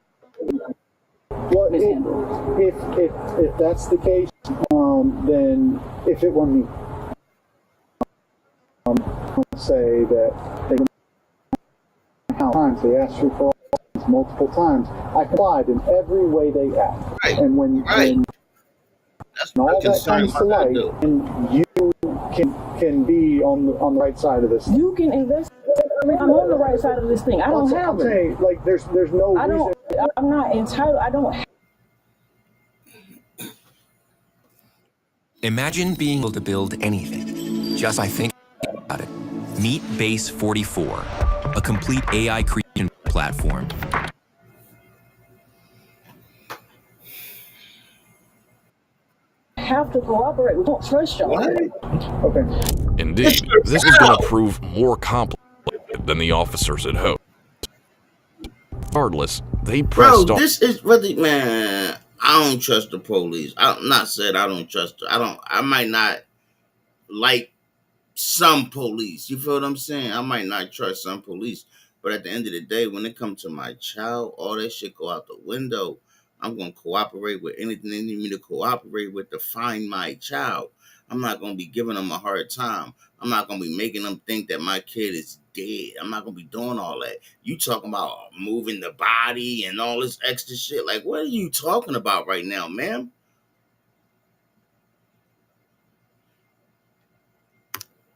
Well, if that's the case, then if it were me, say that how times they asked you for multiple times, I complied in every way they asked, and when all that comes to light, and you can be on the right side of this. You can invest. I'm on the right side of this thing. I don't have it. Like there's no. I don't. I'm not entitled. I don't. Imagine being able to build anything just by thinking about it. Meet Base 44, a complete AI creation platform. Have to cooperate. We don't trust y'all. Okay. Indeed, this was going to prove more complicated than the officers had hoped. Regardless, they pressed on. This is really, man. I don't trust the police. I'm not said I don't trust. I might not like some police. You feel what I'm saying? I might not trust some police, But at the end of the day, when it comes to my child, all that shit go out the window. I'm gonna cooperate with anything they need me to cooperate with to find my child. I'm not gonna be giving them a hard time. I'm not gonna be making them think that my kid is dead. I'm not gonna be doing all that. You talking about moving the body and all this extra shit? Like, what are you talking about right now, ma'am?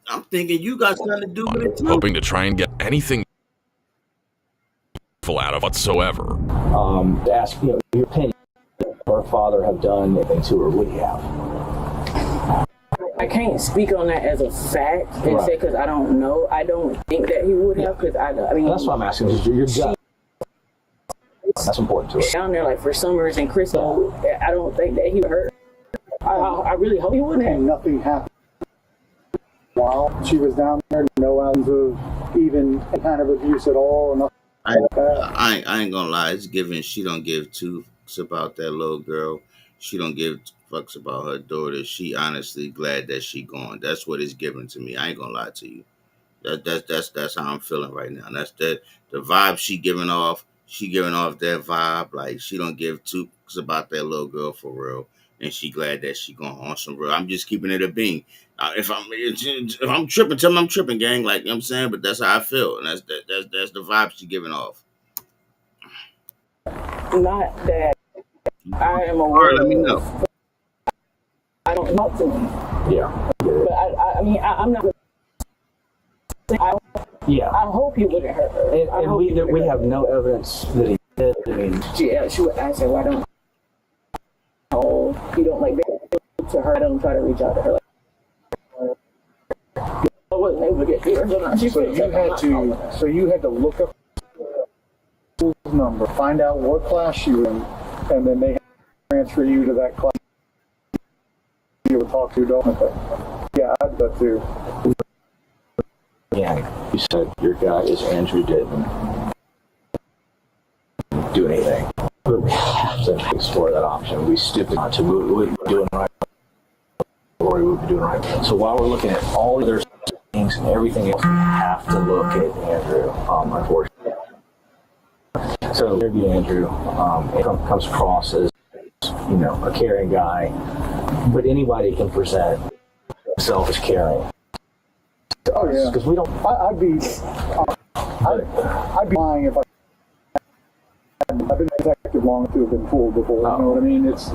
I'm thinking you got something to do with it too. Hoping to try and get anything out of whatsoever. To ask your opinion, her father have done anything to her? Would he have? I can't speak on that as a fact and say because I don't know. I don't think that he would have because I mean. That's what I'm asking. Is your gut? That's important to us. Down there, like for Summers and Chris, I don't think that he would hurt. I really hope he wouldn't have. And nothing happened while she was down there. No evidence of even any kind of abuse at all. Or nothing. I ain't gonna lie. It's given she don't give two fucks about that little girl. She don't give fucks about her daughter. She honestly glad that she gone. That's what it's given to me. I ain't gonna lie to you. That's how I'm feeling right now. That's the vibe she giving off. She giving off that vibe like she don't give two fucks about that little girl for real, and she glad that she gone on some real. I'm just keeping it a bean. If I'm tripping, tell me I'm tripping, gang. Like, you know what I'm saying, but that's how I feel, and that's the vibe she giving off. Not that I am aware. Let me know. I don't talk to him. Yeah. But I mean, I'm not. I hope he wouldn't hurt her. And we have no evidence that he did. I mean, she would ask her, why don't you don't like to her? I don't try to reach out to her. I wasn't able to get to her. So you had to look up his number, find out what class you were in, and then they transfer you to that class. You would talk to your daughter. Yeah, I did that too. Yeah, you said your guy is Andrew didn't do anything. But we have to explore that option. We stupid not to move. We'd be doing right. Or we would be doing right. So while we're looking at all the other things and everything else, we have to look at Andrew, unfortunately. So interview Andrew, it comes across as, a caring guy, but anybody can present himself as caring. Oh yeah, because we don't. I'd be lying if I've been detected long enough to have been fooled before. You know what I mean? It's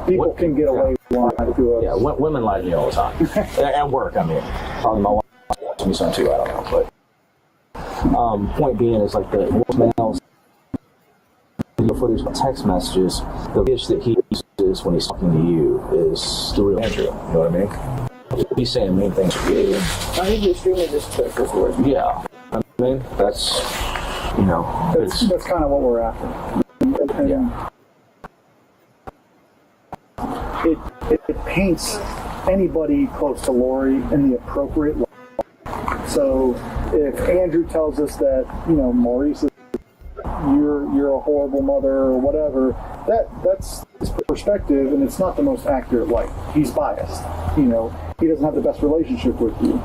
people can get away with lying to us. Yeah, women lie to me all the time. At work, I mean, probably my wife to me some too. I don't know, but point being is like the voicemails, video footage, text messages. The bitch that he uses when he's talking to you is the real Andrew. You know what I mean? He's saying mean things to you. He's extremely disrespectful for us. Yeah, I mean that's that's kind of what we're after. And yeah. It paints anybody close to Lori in the appropriate light. So if Andrew tells us that Maurice is you're a horrible mother or whatever, that's his perspective, and it's not the most accurate light. He's biased. He doesn't have the best relationship with you.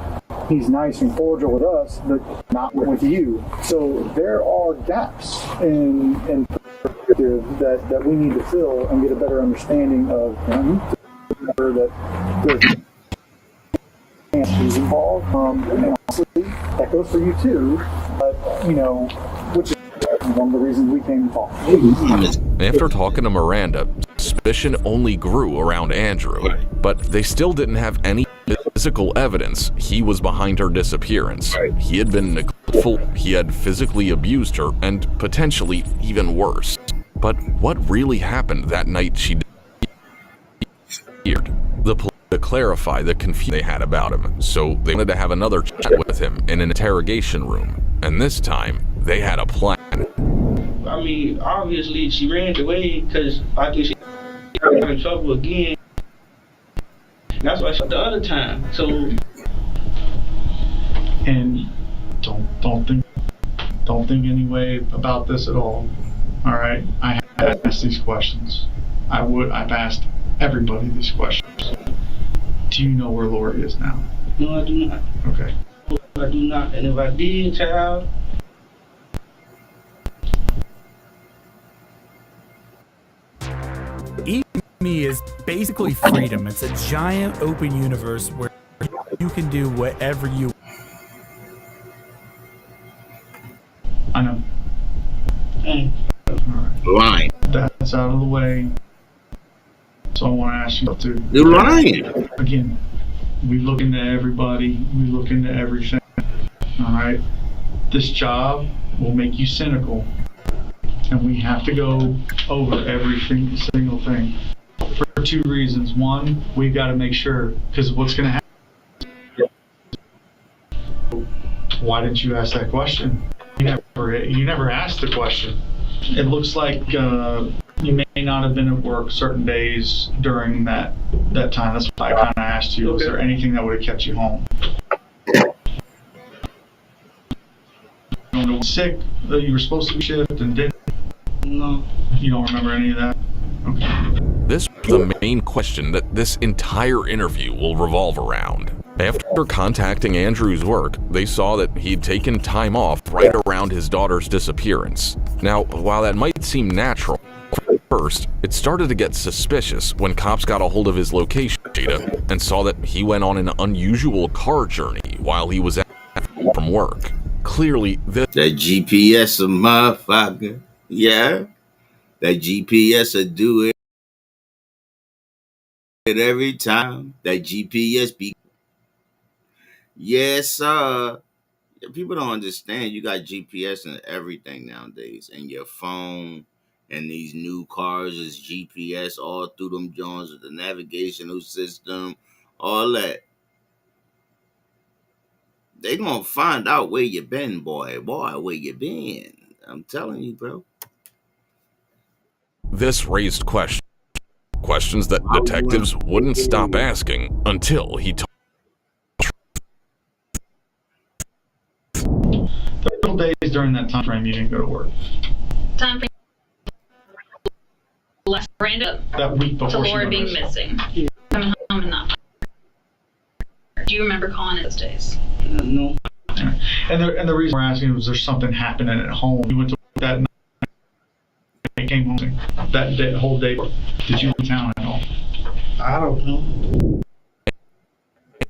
He's nice and cordial with us, but not with you. So there are gaps in perspective that we need to fill and get a better understanding of him. That there's involved, and honestly, that goes for you too. But which is one of the reasons we came to talk. After talking to Miranda, suspicion only grew around Andrew, but they still didn't have any physical evidence he was behind her disappearance. He had been neglectful, he had physically abused her, and potentially even worse. But what really happened that night she disappeared? The police to clarify the confusion they had about him, so they wanted to have another chat with him in an interrogation room, and this time they had a plan. I mean, obviously she ran away because I think she got in trouble again. That's why she shot the other time. So, and don't think any way about this at all. All right, I have asked these questions. I've asked everybody these questions. Do you know where Lori is now? No, I do not. Okay. I do not. And if I did, child, me is basically freedom. It's a giant open universe where you can do whatever you. I know. Lying. That's out of the way. So I want to ask you to. You're lying. Again, we look into everybody. We look into everything. All right. This job will make you cynical, and we have to go over every single thing for two reasons. One, we've got to make sure, because what's going to happen. Why didn't you ask that question? You never asked the question. It looks like you may not have been at work certain days during that time. That's why I kind of asked you. Okay. Was there anything that would have kept you home? You were sick. You were supposed to be shift and didn't. No. You don't remember any of that? Okay. This is the main question that this entire interview will revolve around. After contacting Andrew's work, they saw that he'd taken time off right around his daughter's disappearance. Now, while that might seem natural, first, it started to get suspicious when cops got a hold of his location data and saw that he went on an unusual car journey while he was from work. Clearly, that GPS a motherfucker. Yeah. That GPS will do it every time. That GPS be. Yes, sir. People don't understand. You got GPS in everything nowadays. And your phone and these new cars is GPS all through them joints with the navigational system, all that. They gonna find out where you been, boy, where you been. I'm telling you, bro. This raised questions that detectives wouldn't stop asking until he told. Several days during that time frame, you didn't go to work. Time frame last Miranda that week before to Laura being missing. Yeah. Coming home and not. Do you remember calling it those days? No. And the reason we're asking was there something happening at home. You went to work that night. And came home that whole day. Did you in town at all? I don't know.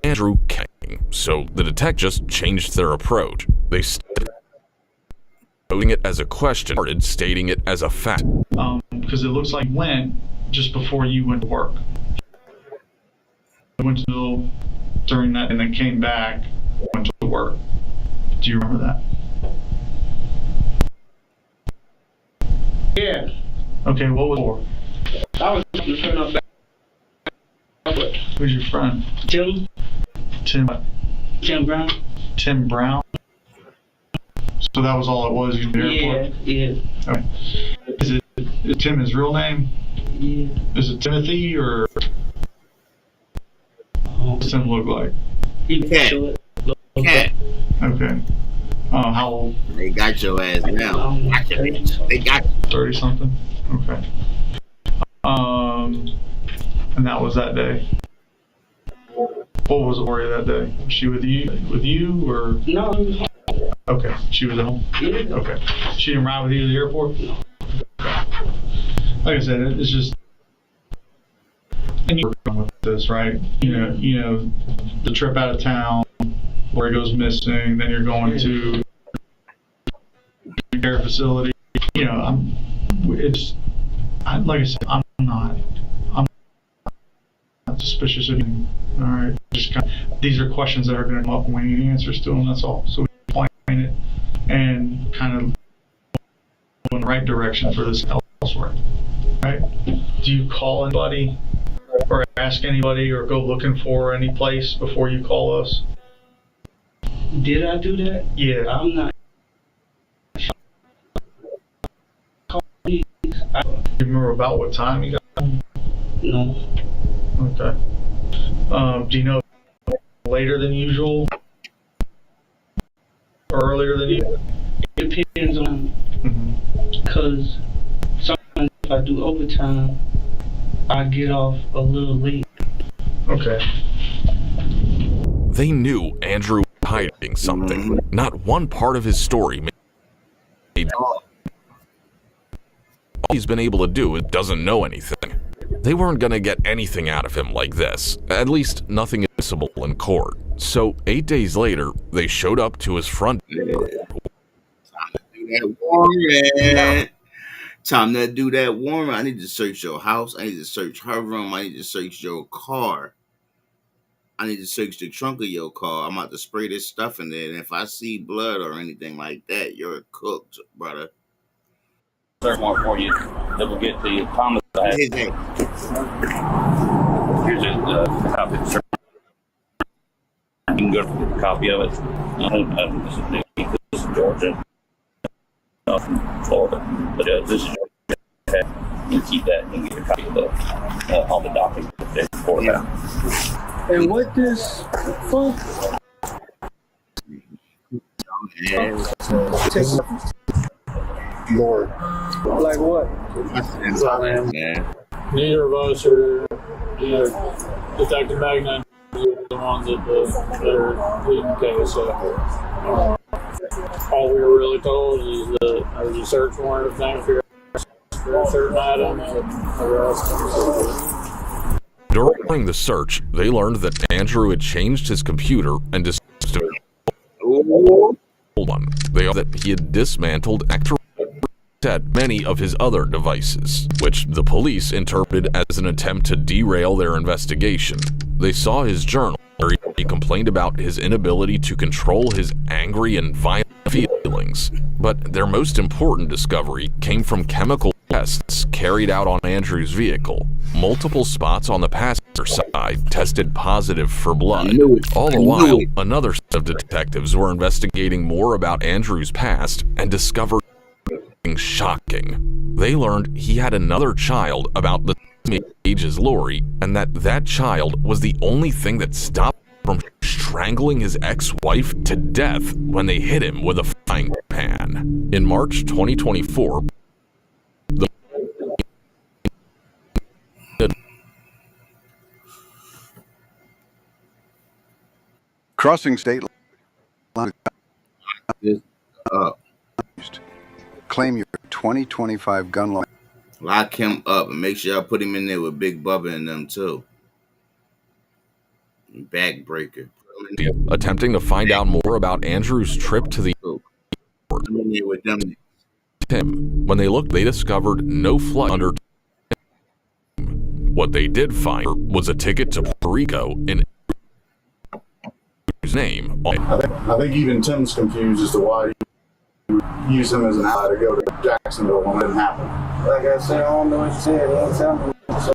Andrew came, so the detectives just changed their approach. They started posing it as a question, started stating it as a fact. Because it looks like you went just before you went to work. I went to during that and then came back, went to work. Do you remember that? Yeah. Okay, what was it for? I was just turn off back. Who's your friend? Tim. Tim what? Tim Brown. Tim Brown? So that was all it was? You were Yeah, yeah. Okay. Is Tim his real name? Yeah. Is it Timothy or what does Tim look like? He can. Cat. Okay. How old? They got your ass now. Watch it, bitch. They got you. 30 something? Okay. And that was that day. What was Lori that day? Was she with you or? No. Okay. She was at home? Yeah. Okay. She didn't ride with you to the airport? No. Okay. Like I said, it's just, and you're going with this, right? You know, the trip out of town, where he goes missing, then you're going to the care facility. You know, like I said, I'm not suspicious of anything. All right, just these are questions that are going to come up, and we need answers to them. That's all. So we plan it and kind of go in the right direction for this elsewhere. Right? Do you call anybody or ask anybody or go looking for any place before you call us? Did I do that? Yeah. I'm not. You remember about what time you got home? No. Okay. Do you know later than usual? Or earlier than usual? It depends on, because sometimes if I do overtime, I get off a little late. Okay. They knew Andrew was hiding something. Not one part of his story made. All he's been able to do is doesn't know anything. They weren't going to get anything out of him like this, at least nothing admissible in court. So 8 days later, they showed up to his front door. Time to do that warrant. I need to search your house. I need to search her room. I need to search your car. I need to search the trunk of your car. I'm about to spray this stuff in there. And if I see blood or anything like that, you're cooked, brother. Search warrant for you that will get the homicide. Here's a copy of the search. You can go get a copy of it. This is Georgia. From Florida. But this is Georgia. You keep that and get a copy of all the documents for that. And what this fuck? Lord. Like what? Neither of us are Detective Magnet the ones that are leading the case. So, all we were really told is that there was a search warrant of thing for a certain item and the rest. During the search, they learned that Andrew had changed his computer and dismantled one. They that he had dismantled many of his other devices, which the police interpreted as an attempt to derail their investigation. They saw his journal where he complained about his inability to control his angry and violent feelings. But their most important discovery came from chemical tests carried out on Andrew's vehicle. Multiple spots on the passenger side tested positive for blood. All the while, another set of detectives were investigating more about Andrew's past and discovered something shocking. They learned he had another child about the same age as Lori, and that child was the only thing that stopped him from strangling his ex-wife to death when they hit him with a frying pan. In March 2024, crossing state lines. Claim your 2025 gun law. Lock him up and make sure I put him in there with Big Bubba and them too. Backbreaker. Attempting to find out more about Andrew's trip to the airport. With them. When they looked, they discovered no flight under. What they did find was a ticket to Puerto Rico in his name. I think even Tim's confused as to why you use him as an ally to go to Jacksonville when it didn't happen. Like I said, I don't know what you said. He ain't tell me. So,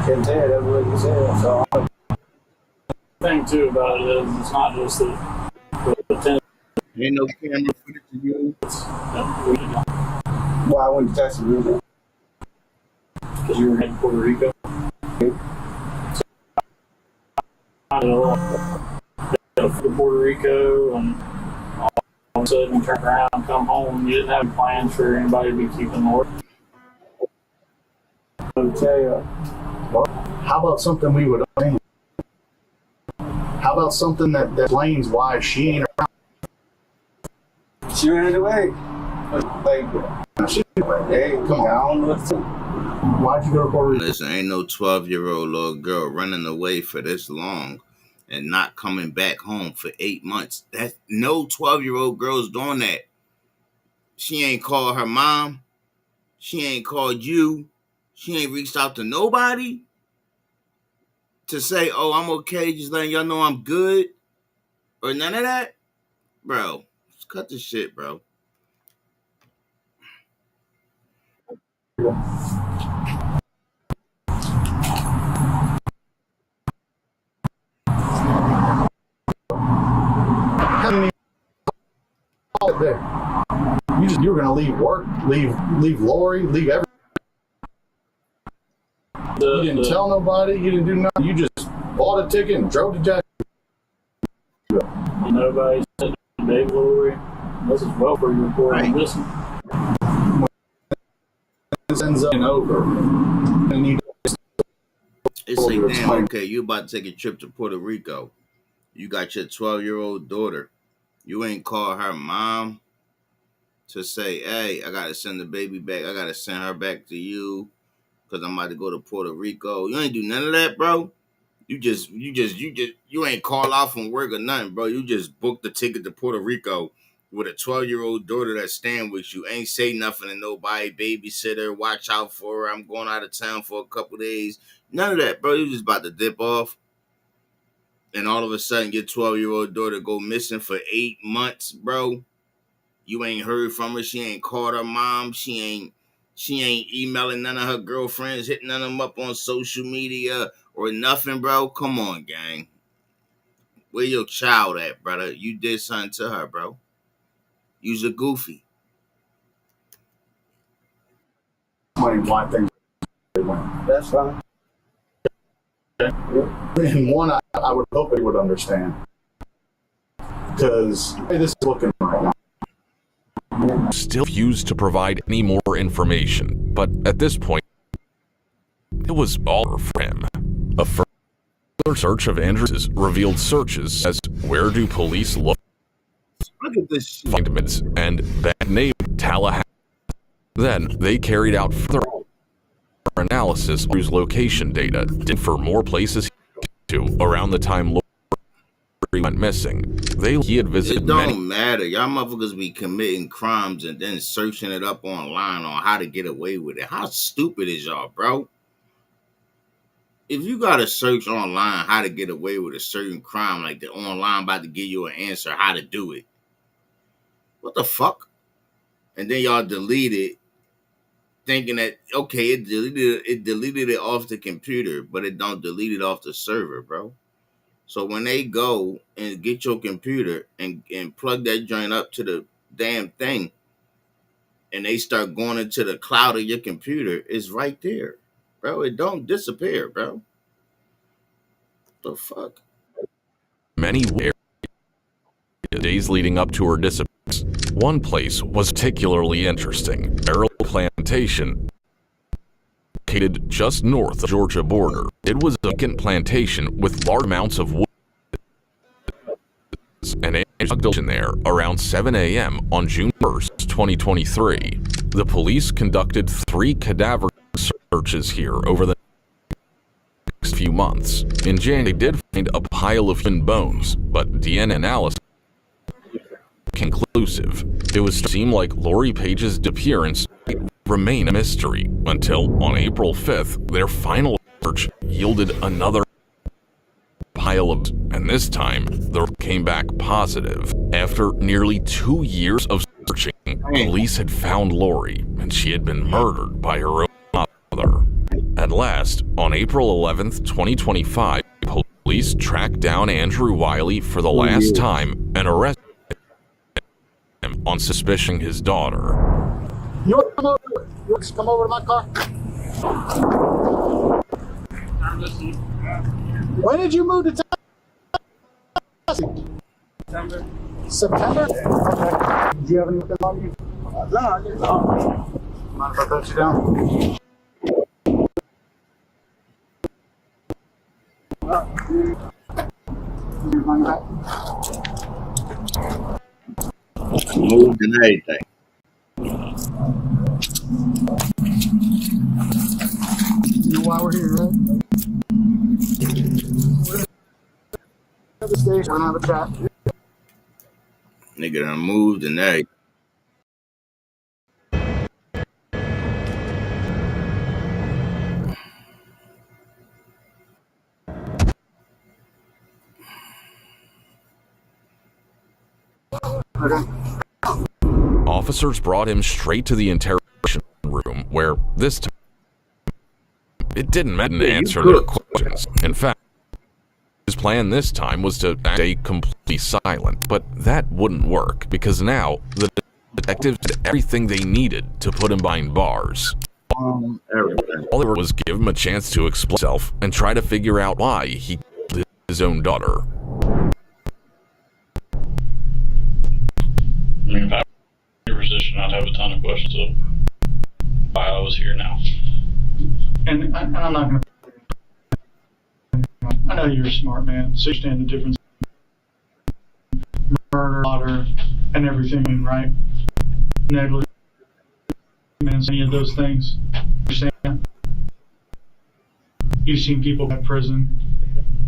can't tell. That's what you said. So, the thing too about it is it's not just the tennis. Ain't no camera footage of you. Why I went to Texas, really? Because you were in Puerto Rico. To Puerto Rico, and all of a sudden you turn around and come home. You didn't have plans for anybody to be keeping Lord. I'll tell you, well, how about something we would understand? How about something that explains why she ain't around? She ran away. Like, she ran away. Hey, come on. I don't know what to. Why'd you go to Puerto Rico? Listen, ain't no 12-year-old little girl running away for this long and not coming back home for 8 months. That no 12-year-old girl's doing that. She ain't called her mom. She ain't called you. She ain't reached out to nobody to say, oh, I'm okay, just letting y'all know I'm good. Or none of that. Bro, just cut the shit, bro. You were gonna leave work, leave Lori, leave everything. You didn't tell nobody. You didn't do nothing. You just bought a ticket and drove to Jacksonville. Nobody said Dave Lori. This is well for your report. Right. Listen. This ends up over. It's like, damn, okay, you about to take a trip to Puerto Rico. You got your 12-year-old daughter. You ain't called her mom. to say, hey, I gotta send the baby back. I gotta send her back to you because I'm about to go to Puerto Rico. You ain't do none of that, bro. You ain't call out from work or nothing, bro. You just booked the ticket to Puerto Rico with a 12-year-old daughter that's staying with you. Ain't say nothing to nobody, babysitter, watch out for her. I'm going out of town for a couple days. None of that, bro. You just about to dip off. And all of a sudden, your 12-year-old daughter go missing for 8 months, bro. You ain't heard from her. She ain't called her mom. She ain't emailing none of her girlfriends, hitting none of them up on social media or nothing, bro. Come on, gang. Where your child at, brother? You did something to her, bro. You's a goofy. Why things went. That's fine. And one, I would hope they would understand. Because this is looking right now. Still refused to provide any more information, but at this point, it was all for him. A further search of Andrews revealed searches as where do police look? Look at this shit. Vitamins and bad name Tallahassee. Then they carried out further analysis of his location data for more places to around the time Lori went missing. He had visited It don't many. matter. Y'all motherfuckers be committing crimes and then searching it up online on how to get away with it. How stupid is y'all, bro? If you gotta search online how to get away with a certain crime, like the online about to give you an answer how to do it, what the fuck? And then y'all delete it, thinking that okay, it deleted it off the computer, but it don't delete it off the server, bro. So when they go and get your computer and plug that joint up to the damn thing, and they start going into the cloud of your computer, it's right there, bro. It don't disappear, bro. The fuck? Many days leading up to her disappearance. One place was particularly interesting. Beryl Plantation, located just north of the Georgia border. It was a vacant plantation with large amounts of wood and in there around 7 a.m. on June 1st, 2023. The police conducted 3 cadaver searches here over the next few months. In January, they did find a pile of human bones, but DNA analysis conclusive. It would seem like Lori Page's disappearance remained a mystery until on April 5th, their final search yielded another pile of, and this time the came back positive. After nearly 2 years of searching, police had found Lori, and she had been murdered by her own mother. At last, on April 11th, 2025, police tracked down Andrew Wiley for the last time and arrested him on suspicion his daughter. You want to come over to my car? When did you move to Tennessee? September? Okay. Did you have anything on you? No, I didn't. Mind if I put you down? Moved and everything. You know why we're here, right? We're at the station, we're gonna have a chat. Nigga done moved and everything. Officers brought him straight to the interrogation room, where this time it didn't matter to answer their questions. In fact, his plan this time was to stay completely silent, but that wouldn't work because now the detectives did everything they needed to put him behind bars. All they were was give him a chance to explain himself and try to figure out why he killed his own daughter. I mean, if I were in your position, I'd have a ton of questions of why I was here now. And I'm not going to. I know you're a smart man, so you understand the difference between murder, slaughter, and everything, right? negligence, any of those things. Understand? You've seen people at prison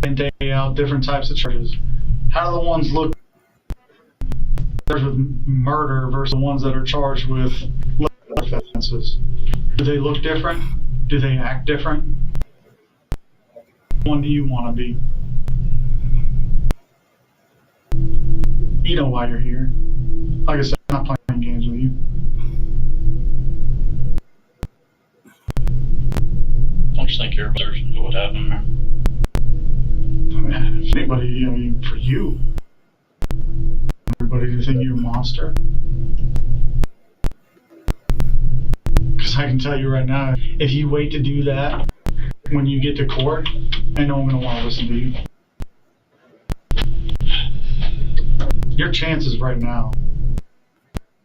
day in, day out, different types of charges. How do the ones look with murder versus the ones that are charged with lesser offenses? Do they look different? Do they act different? Which one do you want to be? You know why you're here. Like I said, I'm not playing games with you. I just think you're better than what happened there. If anybody, for you, everybody to think you're a monster. Because I can tell you right now, if you wait to do that when you get to court, I know I'm going to want to listen to you. Your chances right now,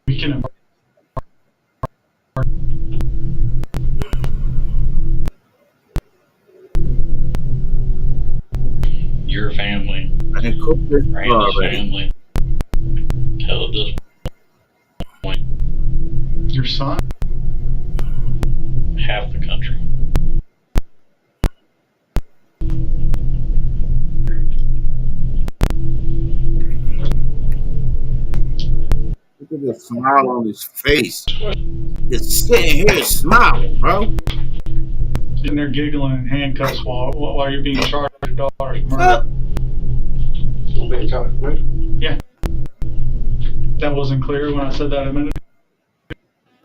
we can. Your family, Randy's family, till at this point, your son, half the country. Look at the smile on his face. Just sitting here smiling, bro. And they're giggling in handcuffs while you're being charged with your daughter's murder. I'm being charged with murder? Yeah. That wasn't clear when I said that a minute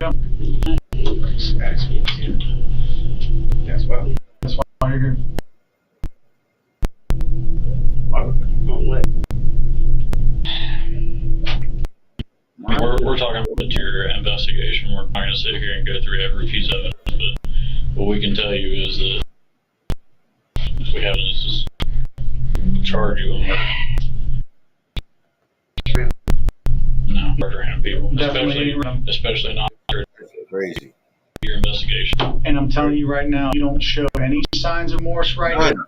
ago. That's why. That's why you're here. We're talking about your investigation. We're not going to sit here and go through every piece of it, but what we can tell you is that we have to charge you with murder. No, murdering people, especially not crazy. Your investigation. And I'm telling you right now, you don't show any signs of remorse right now.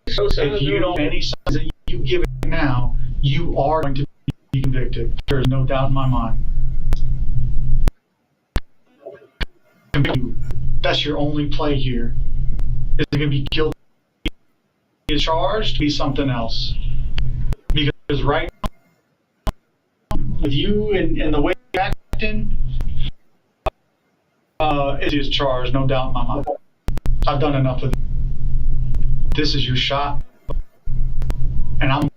If you don't any signs that you give it now, you are going to be convicted. There's no doubt in my mind. That's your only play here. Is it going to be guilty, is charged, be something else? Because right now, with you and the way you're acting, it is charged, no doubt in my mind. I've done enough of it. This is your shot, and I'm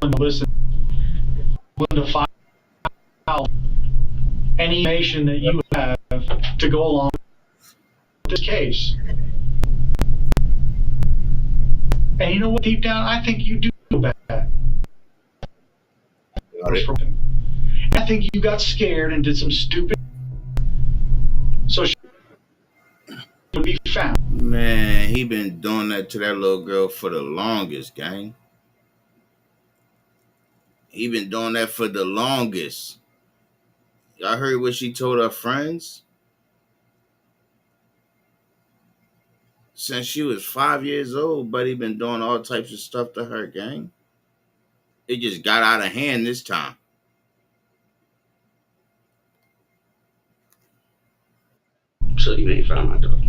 willing to listen, willing to find out any information that you have to go along with this case. And you know what, deep down, I think you do feel bad. I think you got scared and did some stupid, so she would be found. Man, he been doing that to that little girl for the longest, gang. He been doing that for the longest. Y'all heard what she told her friends? Since she was 5 years old, buddy been doing all types of stuff to her, gang. It just got out of hand this time. So you ain't found my daughter.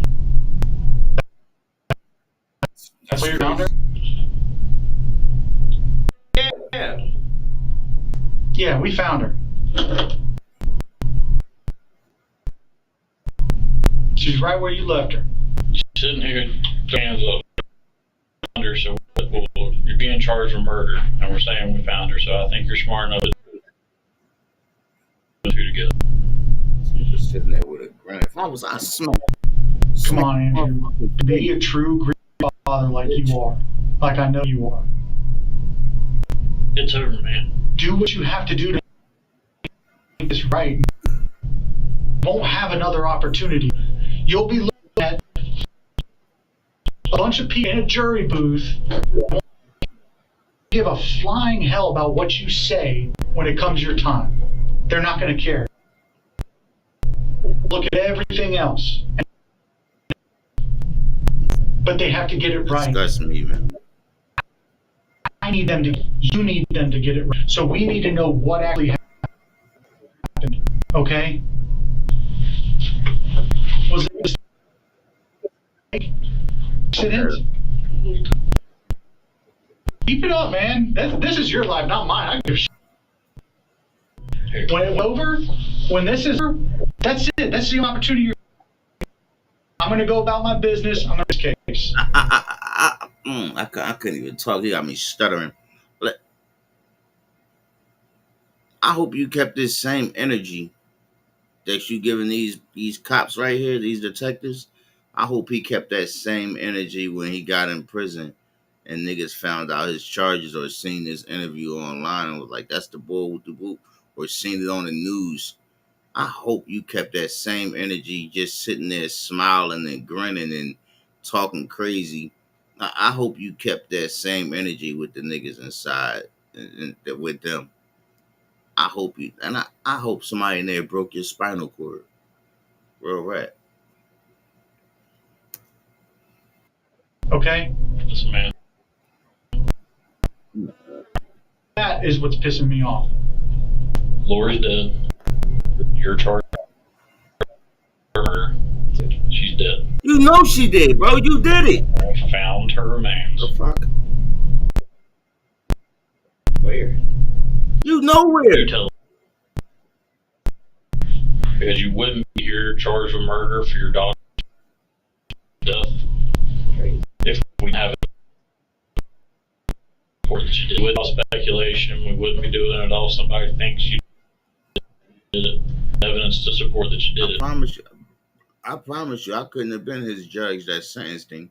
That's where you found her? Yeah. Yeah, we found her. She's right where you left her. Sitting here, hands up, under, so you're being charged with murder, and we're saying we found her. So I think you're smart enough to put two together. Just sitting there with a grin. If I was, I smoke. Come on, Andrew. Be a true Greek father like you are, like I know you are. It's over, man. Do what you have to do to make this right. Won't have another opportunity. You'll be looking at a bunch of people in a jury booth. Won't give a flying hell about what you say when it comes your time. They're not going to care. Look at everything else. But they have to get it right. Disgust me, man. You need them to get it right. So we need to know what actually happened. Okay? Was it a accident? Keep it up, man. This is your life, not mine. I don't give a shit. When it's over, when this is over, that's it. That's the opportunity. I'm going to go about my business. I'm going to this case. I couldn't even talk. He got me stuttering. I hope you kept this same energy that you giving these cops right here, these detectives. I hope he kept that same energy when he got in prison and niggas found out his charges or seen this interview online and was like, that's the bull with the boot, or seen it on the news. I hope you kept that same energy just sitting there smiling and grinning and talking crazy. I hope you kept that same energy with the niggas inside and with them. I hope you, and I hope somebody in there broke your spinal cord. Real rat. Okay? Listen, man. That is what's pissing me off. Lori's dead. You're charged for her. She's dead. You know she did, bro. You did it. I found her remains. The fuck? Where? You know where. You tell. Because you wouldn't be here charged with murder for your daughter's death. If we have it that you did. Without speculation, we wouldn't be doing it all. Somebody thinks you did it. Evidence to support that you did it. I promise you, I couldn't have been his judge that sentenced him.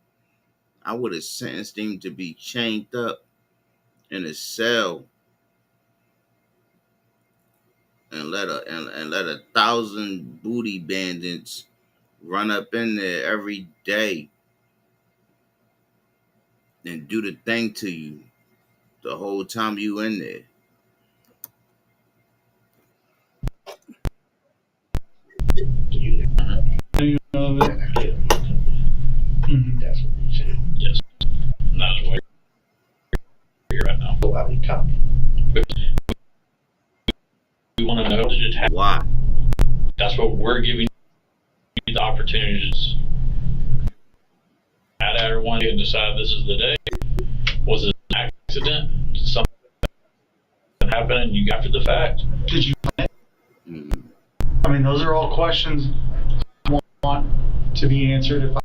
I would have sentenced him to be chained up in a cell and let 1,000 booty bandits run up in there every day and do the thing to you the whole time you in there. You know that? That's what you said. Yes. And that's why you're here right now. We want to know did it happen. Why? That's what we're giving you the opportunities. At her one day and decide this is the day. Was it an accident? Did something happen and you got after the fact? Did you? I mean, those are all questions I want to be answered.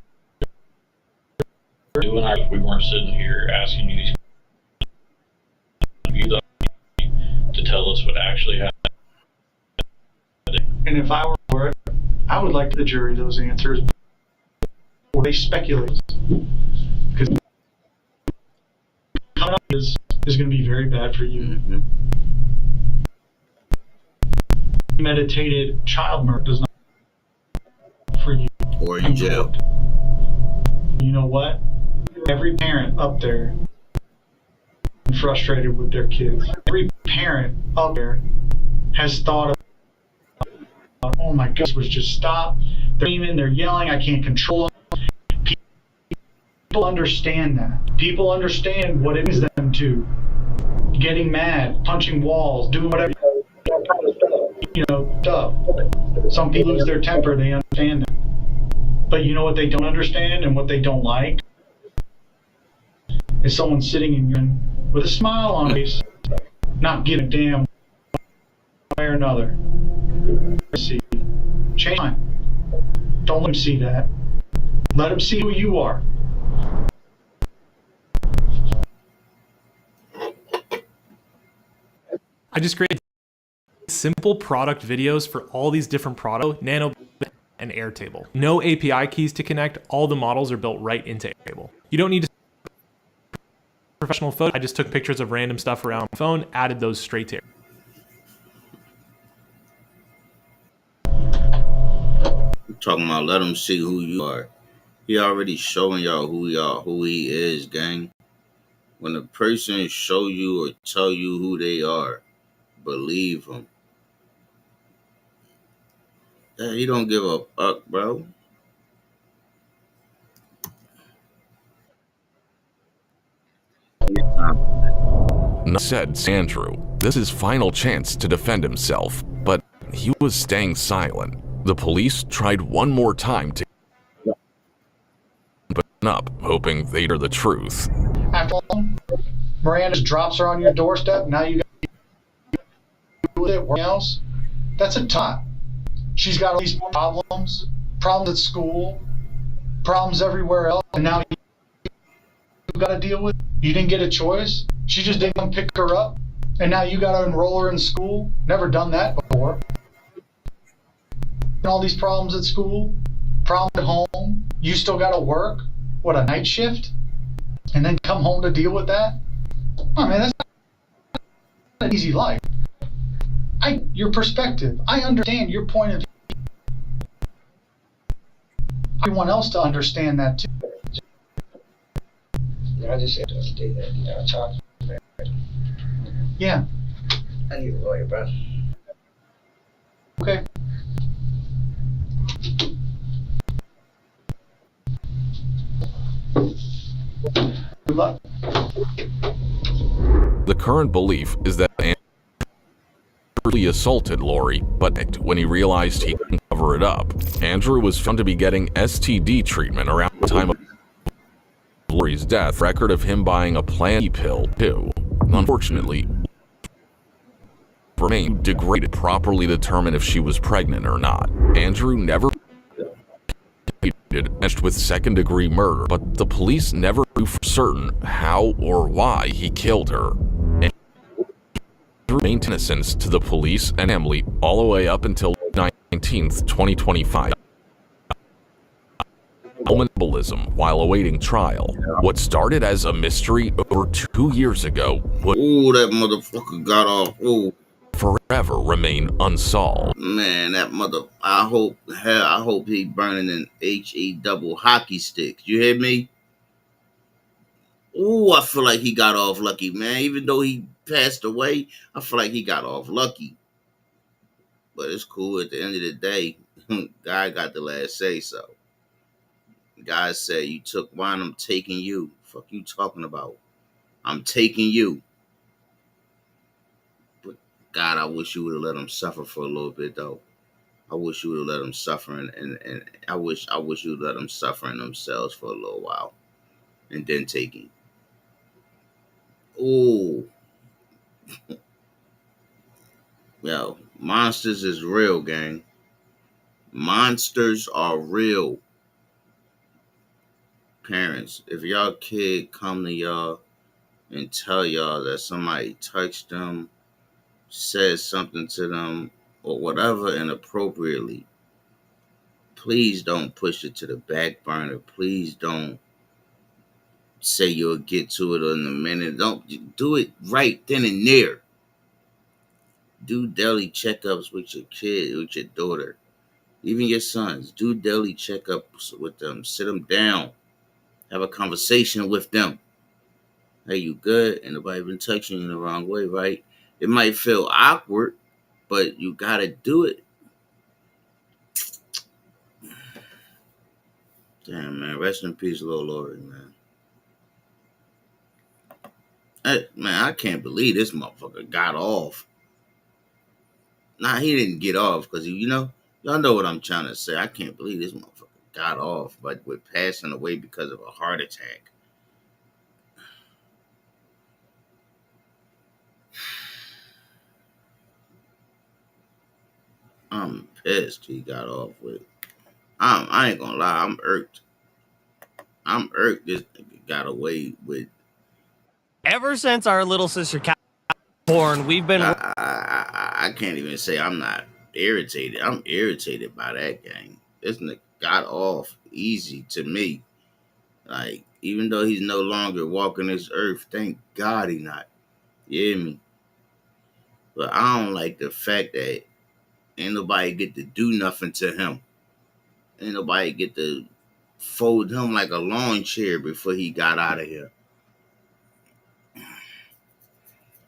If we weren't sitting here asking you these questions to tell us what actually happened. And if I were for it, I would like the jury those answers before they speculate. Because coming up is going to be very bad for you. Mm-hmm. Meditated child murder does not for you. Or in jail. You know what? Every parent up there is frustrated with their kids. Every parent up there has thought about, oh my gosh, was just stop. They're screaming, they're yelling, I can't control them. People understand that. People understand what it is them to. Getting mad, punching walls, doing whatever, stuff. Some people lose their temper, they understand that. But you know what they don't understand and what they don't like? Is someone sitting in your with a smile on their face, not giving a damn one way or another. See, change time. Don't let them see that. Let them see who you are. I just created simple product videos for all these different products, Nano and Airtable. No API keys to connect. All the models are built right into Airtable. You don't need to professional photo. I just took pictures of random stuff around my phone, added those straight to I'm talking about let him see who you are. He already showing y'all who he is, gang. When a person show you or tell you who they are, believe him. He don't give a fuck, bro. Said Sandrew, this is final chance to defend himself, but he was staying silent. The police tried one more time to open up, hoping they'd hear the truth. After all, Miranda just drops her on your doorstep. Now you got to deal with it. Where else? That's a tot. She's got all these problems at school, problems everywhere else, and now you got to deal with it. You didn't get a choice. She just didn't come pick her up, and now you got to enroll her in school. Never done that before. And all these problems at school, problems at home. You still got to work. What, a night shift? And then come home to deal with that? Oh man, that's not an easy life. Your perspective. I understand your point of view. Everyone else to understand that too. I just said to do that. I talked. Yeah. I need a lawyer, bro. Okay. Good luck. The current belief is that Andrew brutally assaulted Lori, but when he realized he couldn't cover it up, Andrew was found to be getting STD treatment around the time of Lori's death. Record of him buying a Plan B pill too. Unfortunately, remained degraded to properly determine if she was pregnant or not. Andrew never charged with second-degree murder, but the police never knew for certain how or why he killed her. Andrew remained innocent to the police and family all the way up until 19th, 2025. Embolism while awaiting trial. What started as a mystery over 2 years ago would that motherfucker got off. Ooh. Forever remain unsolved. Man, that mother. I hope he burning an HE double hockey stick. You hear me? Ooh, I feel like he got off lucky, man. Even though he passed away, I feel like he got off lucky. But it's cool. At the end of the day, God got the last say so. God said, "You took mine, I'm taking you." Fuck you talking about? I'm taking you. But God, I wish you would have let him suffer for a little bit though. I wish you would have let them suffer, and I wish you would let them suffer in themselves for a little while, and then take him. Ooh, yo, monsters is real, gang. Monsters are real. Parents, if y'all kid come to y'all and tell y'all that somebody touched them, said something to them, or whatever inappropriately, please don't push it to the back burner. Please don't say you'll get to it in a minute. Don't do it right then and there. Do daily checkups with your kid, with your daughter, even your sons. Do daily checkups with them. Sit them down. Have a conversation with them. Hey, you good? And nobody been touching you in the wrong way, right? It might feel awkward, but you gotta do it. Damn, man. Rest in peace, Lil Lori, man. Hey, man, I can't believe this motherfucker got off. Nah, he didn't get off because, y'all know what I'm trying to say. I can't believe this motherfucker got off, but with passing away because of a heart attack. I'm pissed he got off with. I ain't gonna lie, I'm irked. I'm irked this nigga got away with. Ever since our little sister cat born, we've been. I can't even say I'm not irritated. I'm irritated by that gang. This nigga got off easy to me. Like, even though he's no longer walking this earth, thank God he not. You hear me? But I don't like the fact that ain't nobody get to do nothing to him. Ain't nobody get to fold him like a lawn chair before he got out of here.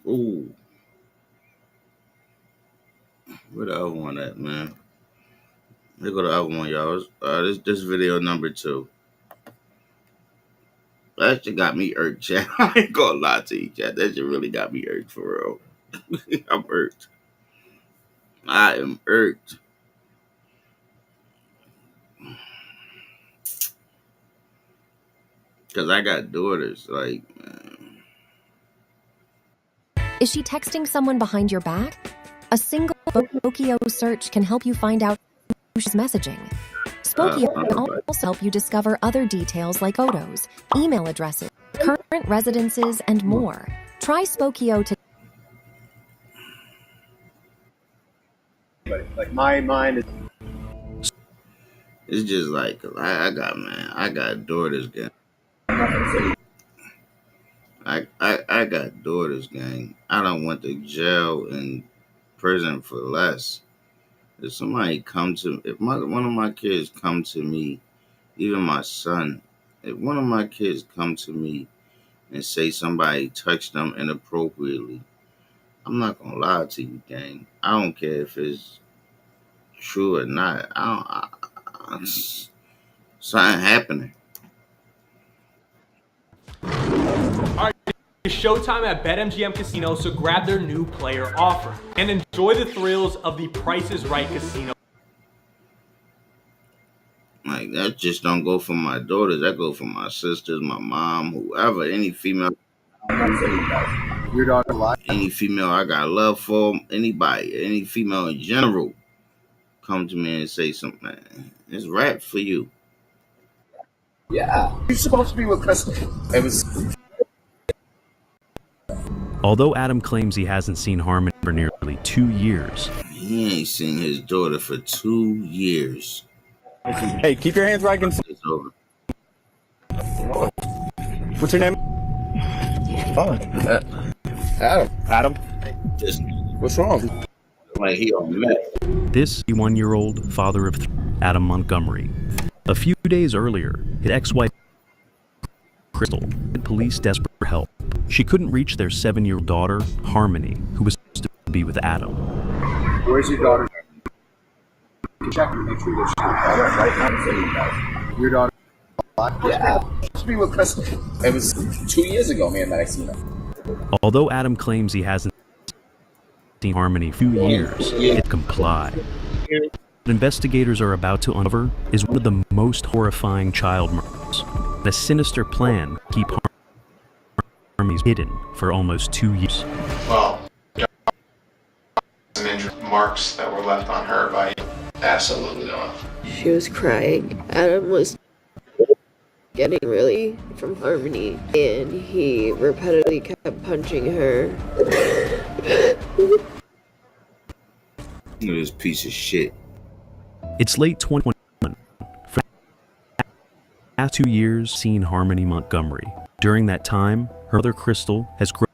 Ooh. Where the other one at, man? Here go the other one, y'all. This video number 2. That shit got me irked, chat. I ain't gonna lie to you, chat. That shit really got me irked for real. I'm irked. I am irked. Because I got daughters. Like, Is she texting someone behind your back? A single Spokio search can help you find out who she's messaging. Spokio can also help you discover other details like photos, email addresses, current residences, and more. Try Spokio to. Like my mind is. it's just like, I got daughters, gang. I got daughters, gang. I don't want to jail and prison for less. If somebody if one of my kids come to me, even my son, if one of my kids come to me and say somebody touched them inappropriately, I'm not gonna lie to you, gang. I don't care if it's true or not. Something happening. It's showtime at BetMGM Casino, so grab their new player offer and enjoy the thrills of the Price is Right casino. Like, that just don't go for my daughters. That go for my sisters, my mom, whoever, any female. Your daughter lied. Any female I got love for, anybody, any female in general, come to me and say something. Man, it's rap for you. Yeah. You're supposed to be with Crystal. It was. Although Adam claims he hasn't seen Harmony for nearly 2 years. He ain't seen his daughter for 2 years. Hey, keep your hands where I can see. It's over. What's your name? Adam. Adam. Just, what's wrong? Like he on meth. This 51-year-old father of 3, Adam Montgomery. A few days earlier, his ex-wife Crystal had police desperate for help. She couldn't reach their 7-year-old daughter, Harmony, who was supposed to be with Adam. Where's your daughter? Check and make sure that she's your daughter. Yeah. Supposed to be with Crystal. It was 2 years ago, man, that I seen her. Although Adam claims he hasn't seen Harmony for 2 years, it complied. What investigators are about to uncover is one of the most horrifying child murders. A sinister plan to keep Harmony hidden for almost 2 years. Well, some injured marks that were left on her by absolutely not. She was crying. Adam was getting really from Harmony, and he repeatedly kept punching her. Look at this piece of shit. It's late 2021. For the past 2 years, seen Harmony Montgomery. During that time, her mother Crystal has grown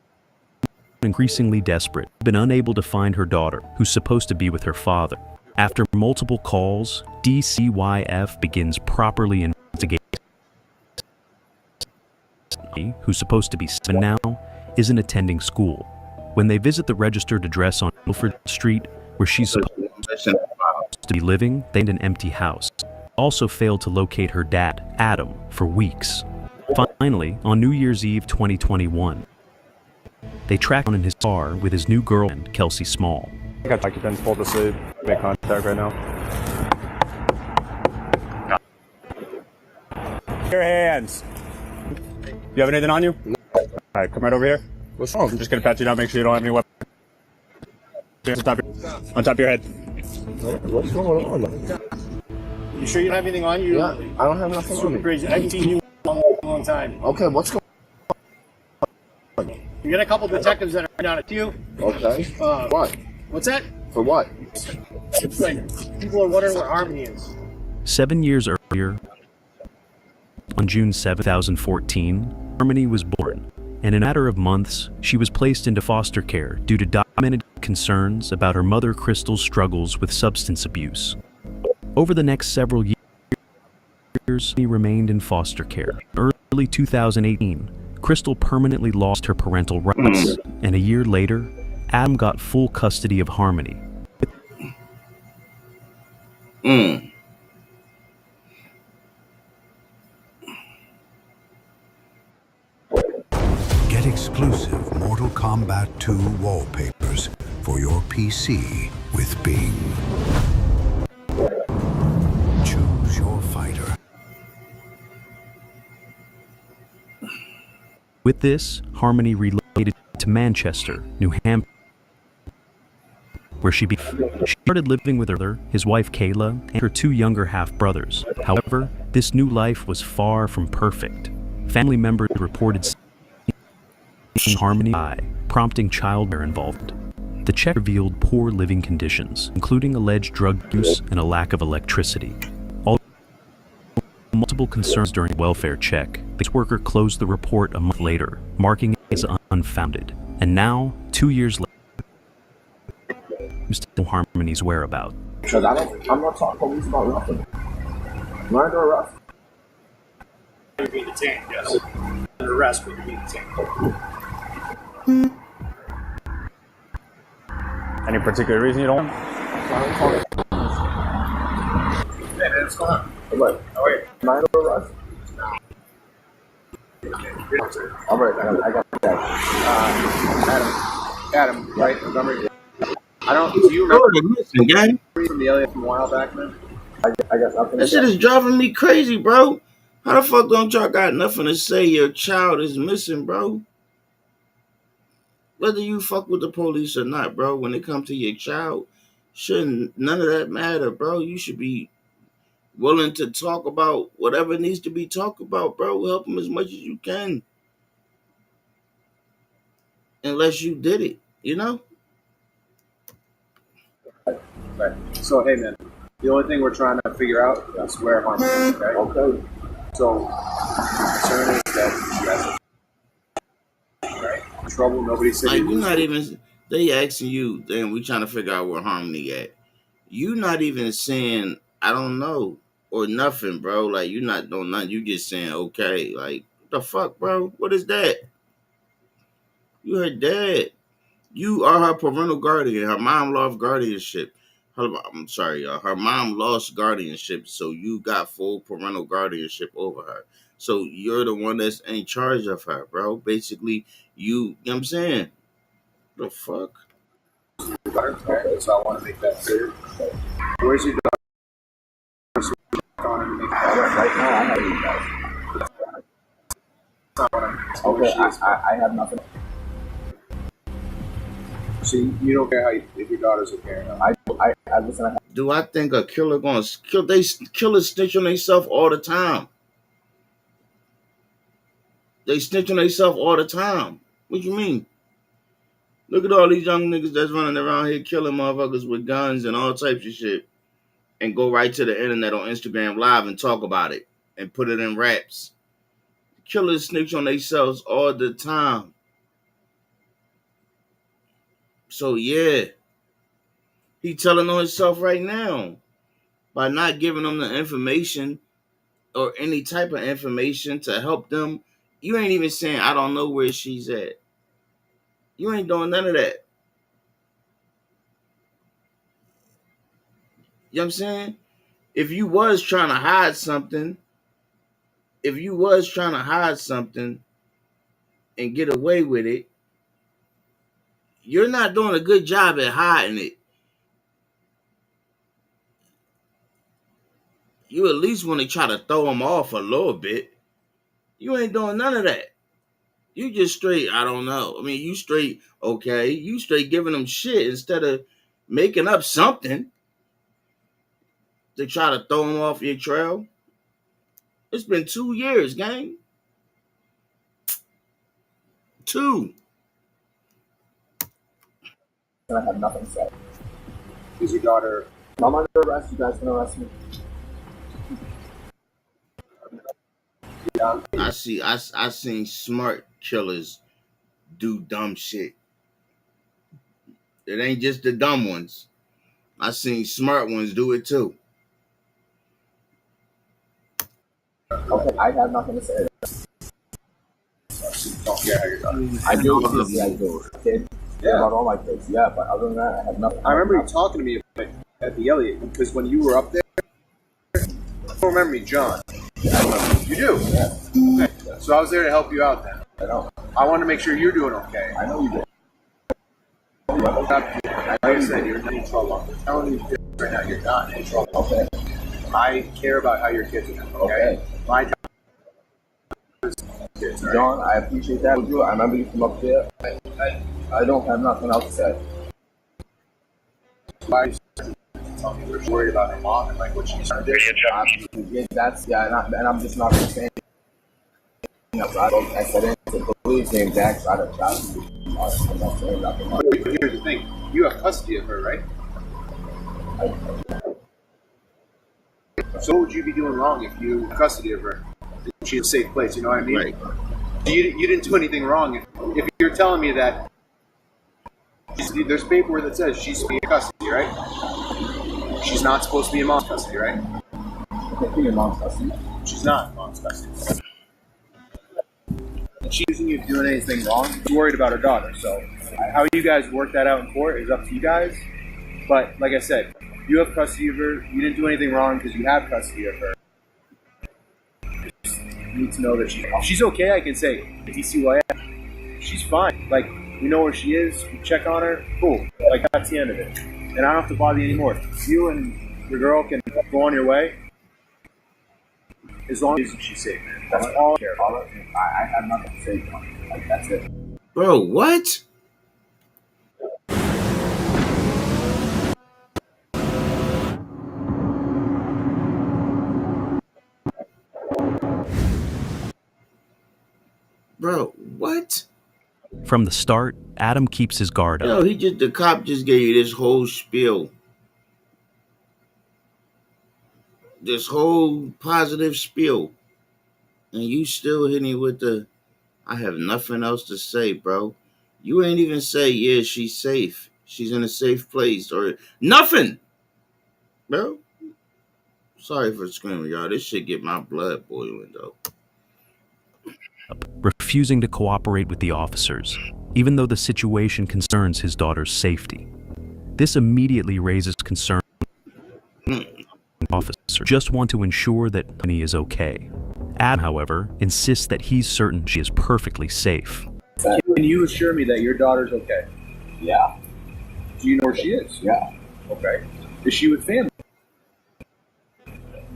increasingly desperate, been unable to find her daughter, who's supposed to be with her father. After multiple calls, DCYF begins properly investigating. Who's supposed to be 7 now, isn't attending school. When they visit the registered address on Milford Street, where she's supposed to be living, they find an empty house. Also failed to locate her dad, Adam, for weeks. Finally, on New Year's Eve 2021, they track down in his car with his new girlfriend, Kelsey Small. I got occupants pulled asleep. Make contact right now. Your hands. You have anything on you? No. All right, come right over here. What's wrong? I'm just gonna pat you down, make sure you don't have any weapons. On top of your head. What's going on? You sure you don't have anything on you? Yeah, I don't have nothing on me. Crazy. I haven't seen you in a long time. Okay, what's going on? You got a couple detectives that are down at you. Okay. What? What's that? For what? It's like people are wondering where Harmony is. 7 years earlier, on June 7, 2014, Harmony was born, and in a matter of months, she was placed into foster care due to documented concerns about her mother Crystal's struggles with substance abuse. Over the next several years, she remained in foster care. In early 2018, Crystal permanently lost her parental rights, and a year later, Adam got full custody of Harmony. Get exclusive Mortal Kombat 2 wallpapers for your PC with Bing. Choose your fighter. With this, Harmony relocated to Manchester, New Hampshire, where she started living with her mother, his wife Kayla, and her 2 younger half-brothers. However, this new life was far from perfect. Family members reported seeing Harmony die, prompting childcare involvement. The check revealed poor living conditions, including alleged drug use and a lack of electricity. Although multiple concerns during the welfare check, the caseworker closed the report a month later, marking it as unfounded. And now, 2 years later, still Harmony's whereabouts. Because I'm not talking police about nothing. Learn to arrest. You're being detained, yes. An arrest, but you're being detained. Any particular reason you don't? Hey, man, what's going on? What? How are you? Learn to arrest. All right, I got that. Adam, right? Montgomery. I don't. Do you remember from the Elliot from a while back, man? I guess that shit is driving me crazy, bro. How the fuck don't y'all got nothing to say your child is missing, bro? Whether you fuck with the police or not, bro, when it comes to your child, shouldn't none of that matter, bro. You should be willing to talk about whatever needs to be talked about, bro. Help them as much as you can. Unless you did it, you know? Right. So, hey, man, the only thing we're trying to figure out is where Harmony is, right? Okay. So, the concern is that she has trouble. Nobody said like, you're not even. They asking you, then we trying to figure out where Harmony at. You not even saying I don't know or nothing, bro. Like you not doing nothing. You just saying okay. Like what the fuck, bro? What is that? You her dad. You are her parental guardian. Her mom lost guardianship. I'm sorry, y'all. Her mom lost guardianship, so you got full parental guardianship over her. So you're the one that's in charge of her, bro. Basically, you know what I'm saying? The fuck? So I want to make that clear. Where's your daughter? Right now, I have you guys. Okay, I have nothing. So you don't care if your daughter's okay or not. I listen. Do I think a killer gonna kill? Killers snitch on themselves all the time. They snitch on themselves all the time. What you mean? Look at all these young niggas that's running around here killing motherfuckers with guns and all types of shit, and go right to the internet on Instagram Live and talk about it and put it in raps. Killers snitch on themselves all the time. So yeah, he telling on himself right now by not giving them the information or any type of information to help them. You ain't even saying I don't know where she's at. You ain't doing none of that. You know what I'm saying? If you was trying to hide something, and get away with it, you're not doing a good job at hiding it. You at least want to try to throw them off a little bit. You ain't doing none of that. You just straight, I don't know. I mean, you straight, okay. You straight giving them shit instead of making up something to try to throw them off your trail. It's been 2 years, gang. 2. I have nothing to say. Is your daughter? I'm under arrest. You guys can arrest me. I seen smart killers do dumb shit. It ain't just the dumb ones. I seen smart ones do it too. Okay, I have nothing to say. Don't care how you're done. I do. I do. Okay? Yeah. About all my kids. Yeah, but other than that, I have nothing. I remember you talking to me at the Elliott because when you were up there, you don't remember me, John. Yeah, I remember. You do? Yeah. Okay. So I was there to help you out then. I know. I want to make sure you're doing okay. I know you do. I I said, you're not in trouble. I'm telling you right now, you're not in trouble. Okay. I care about how your kids are doing. Okay. My job is kids, right? John, I appreciate that with you. I remember you from up there. I don't have nothing else to say. Why are you tell me we're worried about her mom and like what she's trying to do? And I'm just not going to say anything. I said it to the police named Jack. I'm not saying nothing. But here's the thing: you have custody of her, right? So what would you be doing wrong if you had custody of her? She's a safe place, you know what I mean? Right. You didn't do anything wrong. If you're telling me that there's paperwork that says she's in custody, right? She's not supposed to be in mom's custody, right? She's in mom's custody. She's not in mom's custody. She isn't you doing anything wrong. She's worried about her daughter. So how you guys work that out in court is up to you guys. But like I said, you have custody of her. You didn't do anything wrong because you have custody of her. You need to know that she's okay. I can say DCYF. She's fine. Like, we know where she is. We check on her. Cool. Like, that's the end of it. And I don't have to bother you anymore. You and your girl can go on your way as long as she's safe, man. That's all I care about. I have nothing to say, John. Like, that's it. Bro, what? Bro, what? From the start, Adam keeps his guard Yo, up. the cop just gave you this whole spiel. This whole positive spiel. And you still hitting me with the, I have nothing else to say, bro. You ain't even say, yeah, she's safe. She's in a safe place or nothing. Bro. Sorry for screaming, y'all. This shit get my blood boiling, though. Refusing to cooperate with the officers, even though the situation concerns his daughter's safety. This immediately raises concern. Officers just want to ensure that Penny is okay. Adam, however, insists that he's certain she is perfectly safe. Can you assure me that your daughter's okay? Yeah. Do you know where she is? Yeah. Okay. Is she with family?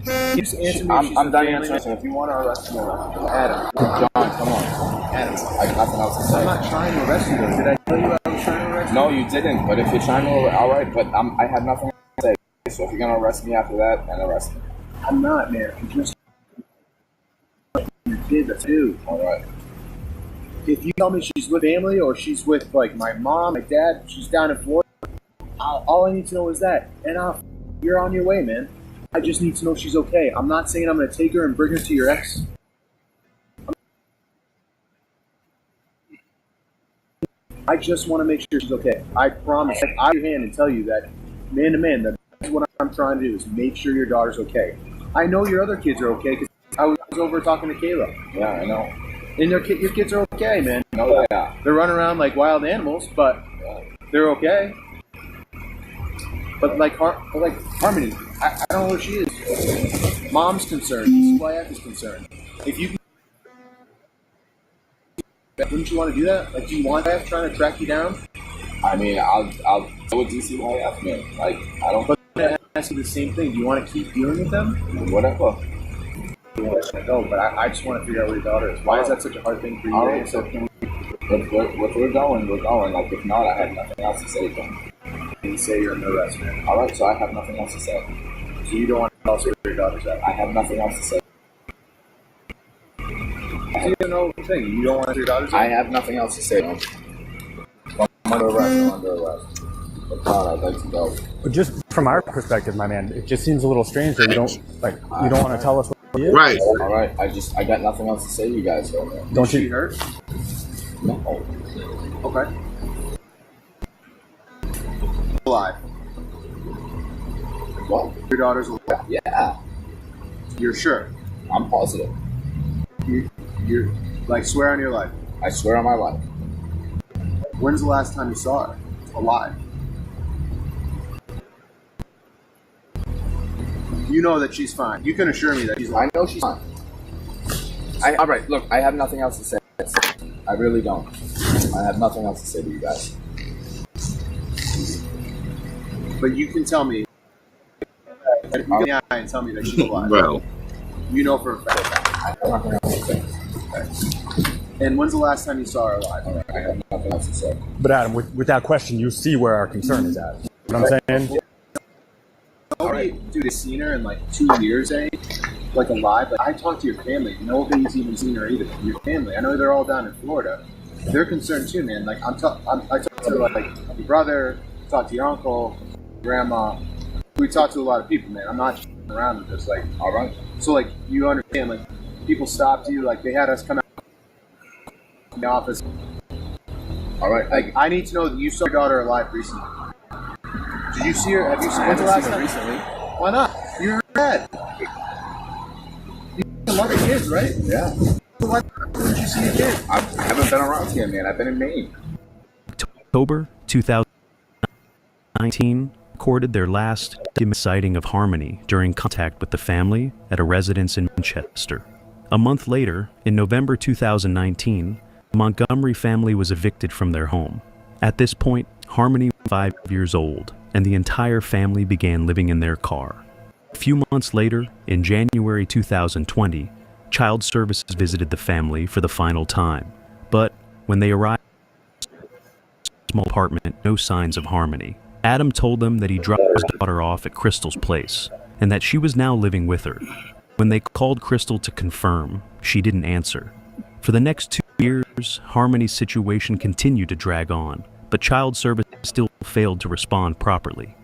Can you just answer me I'm done answering. If you want to arrest me, Adam. John, come on. Adam, I got nothing else to say. I'm not trying to arrest you, though. Did I tell you I was trying to arrest you? No, you didn't. But if you're trying to, all right. But I have nothing to say. So if you're gonna arrest me after that, then arrest me. I'm not, man. I'm just your kid. That's you. All right. If you tell me she's with family or she's with like my mom, my dad, she's down in Florida, all I need to know is that, and you're on your way, man. I just need to know she's okay. I'm not saying I'm going to take her and bring her to your ex. I just want to make sure she's okay. I promise. I'll your hand and tell you that, man to man, that's what I'm trying to do is make sure your daughter's okay. I know your other kids are okay because I was over talking to Kayla. Yeah, I know. And your kids are okay, man. No, yeah. They're running around like wild animals, but they're okay. But like Harmony, I don't know where she is. Mom's concerned. CYF is concerned. If you wouldn't you want to do that? Like, do you want that trying to track you down? I mean, I'll go with DCYF, man. Like, I don't. But I ask you the same thing. Do you want to keep dealing with them? Whatever. No, but I just want to figure out where your daughter is. Why is that such a hard thing for you? All right, so we're going. Like, if not, I have nothing else to say to them. And you say you're under arrest, man. All right, so I have nothing else to say. So you don't want to tell us where your daughter's at? I have nothing else to say. So you don't know the thing. You don't want to your daughter's at? I have nothing else to say. I'm under arrest. But I'd like to go. But just from our perspective, my man, it just seems a little strange that you don't want to tell us what it is. Right. All right. I got nothing else to say to you guys. So. Don't you hurt? No. Okay. Alive. What? Your daughter's alive? Yeah. You're sure? I'm positive. You're like, swear on your life? I swear on my life. When's the last time you saw her alive? You know that she's fine. You can assure me that she's alive. I know she's fine. All right, look, I have nothing else to say. I really don't. I have nothing else to say to you guys. But you can tell me, if you get in the eye and tell me that she's alive. Bro. You know for a fact. And when's the last time you saw her alive? All right, I have nothing else to say. But Adam, with that question, you see where our concern is at. You know what I'm saying? Nobody, dude, has seen her in like 2 years, like alive. Like, I talked to your family. Nobody's even seen her either. Your family. I know they're all down in Florida. They're concerned too, man. Like I talked to like your brother, talked to your uncle, grandma. We talked to a lot of people, man. I'm not just around with this. Like, all right. So like you understand, like people stopped you. Like they had us come out in the office. All right. Like I need to know that you saw your daughter alive recently. Did you see her? Have you seen her last time? Recently. Why not? You're dead. You love your kids, right? Yeah. So why didn't you see your kids? I haven't been around here, man. I've been in Maine. October 2019 recorded their last sighting of Harmony during contact with the family at a residence in Manchester. A month later, in November 2019, the Montgomery family was evicted from their home. At this point, Harmony was 5 years old, and the entire family began living in their car. A few months later, in January 2020, Child Services visited the family for the final time. But when they arrived at a small apartment, no signs of Harmony. Adam told them that he dropped his daughter off at Crystal's place, and that she was now living with her. When they called Crystal to confirm, she didn't answer. For the next 2 years, Harmony's situation continued to drag on, but Child Services still failed to respond properly.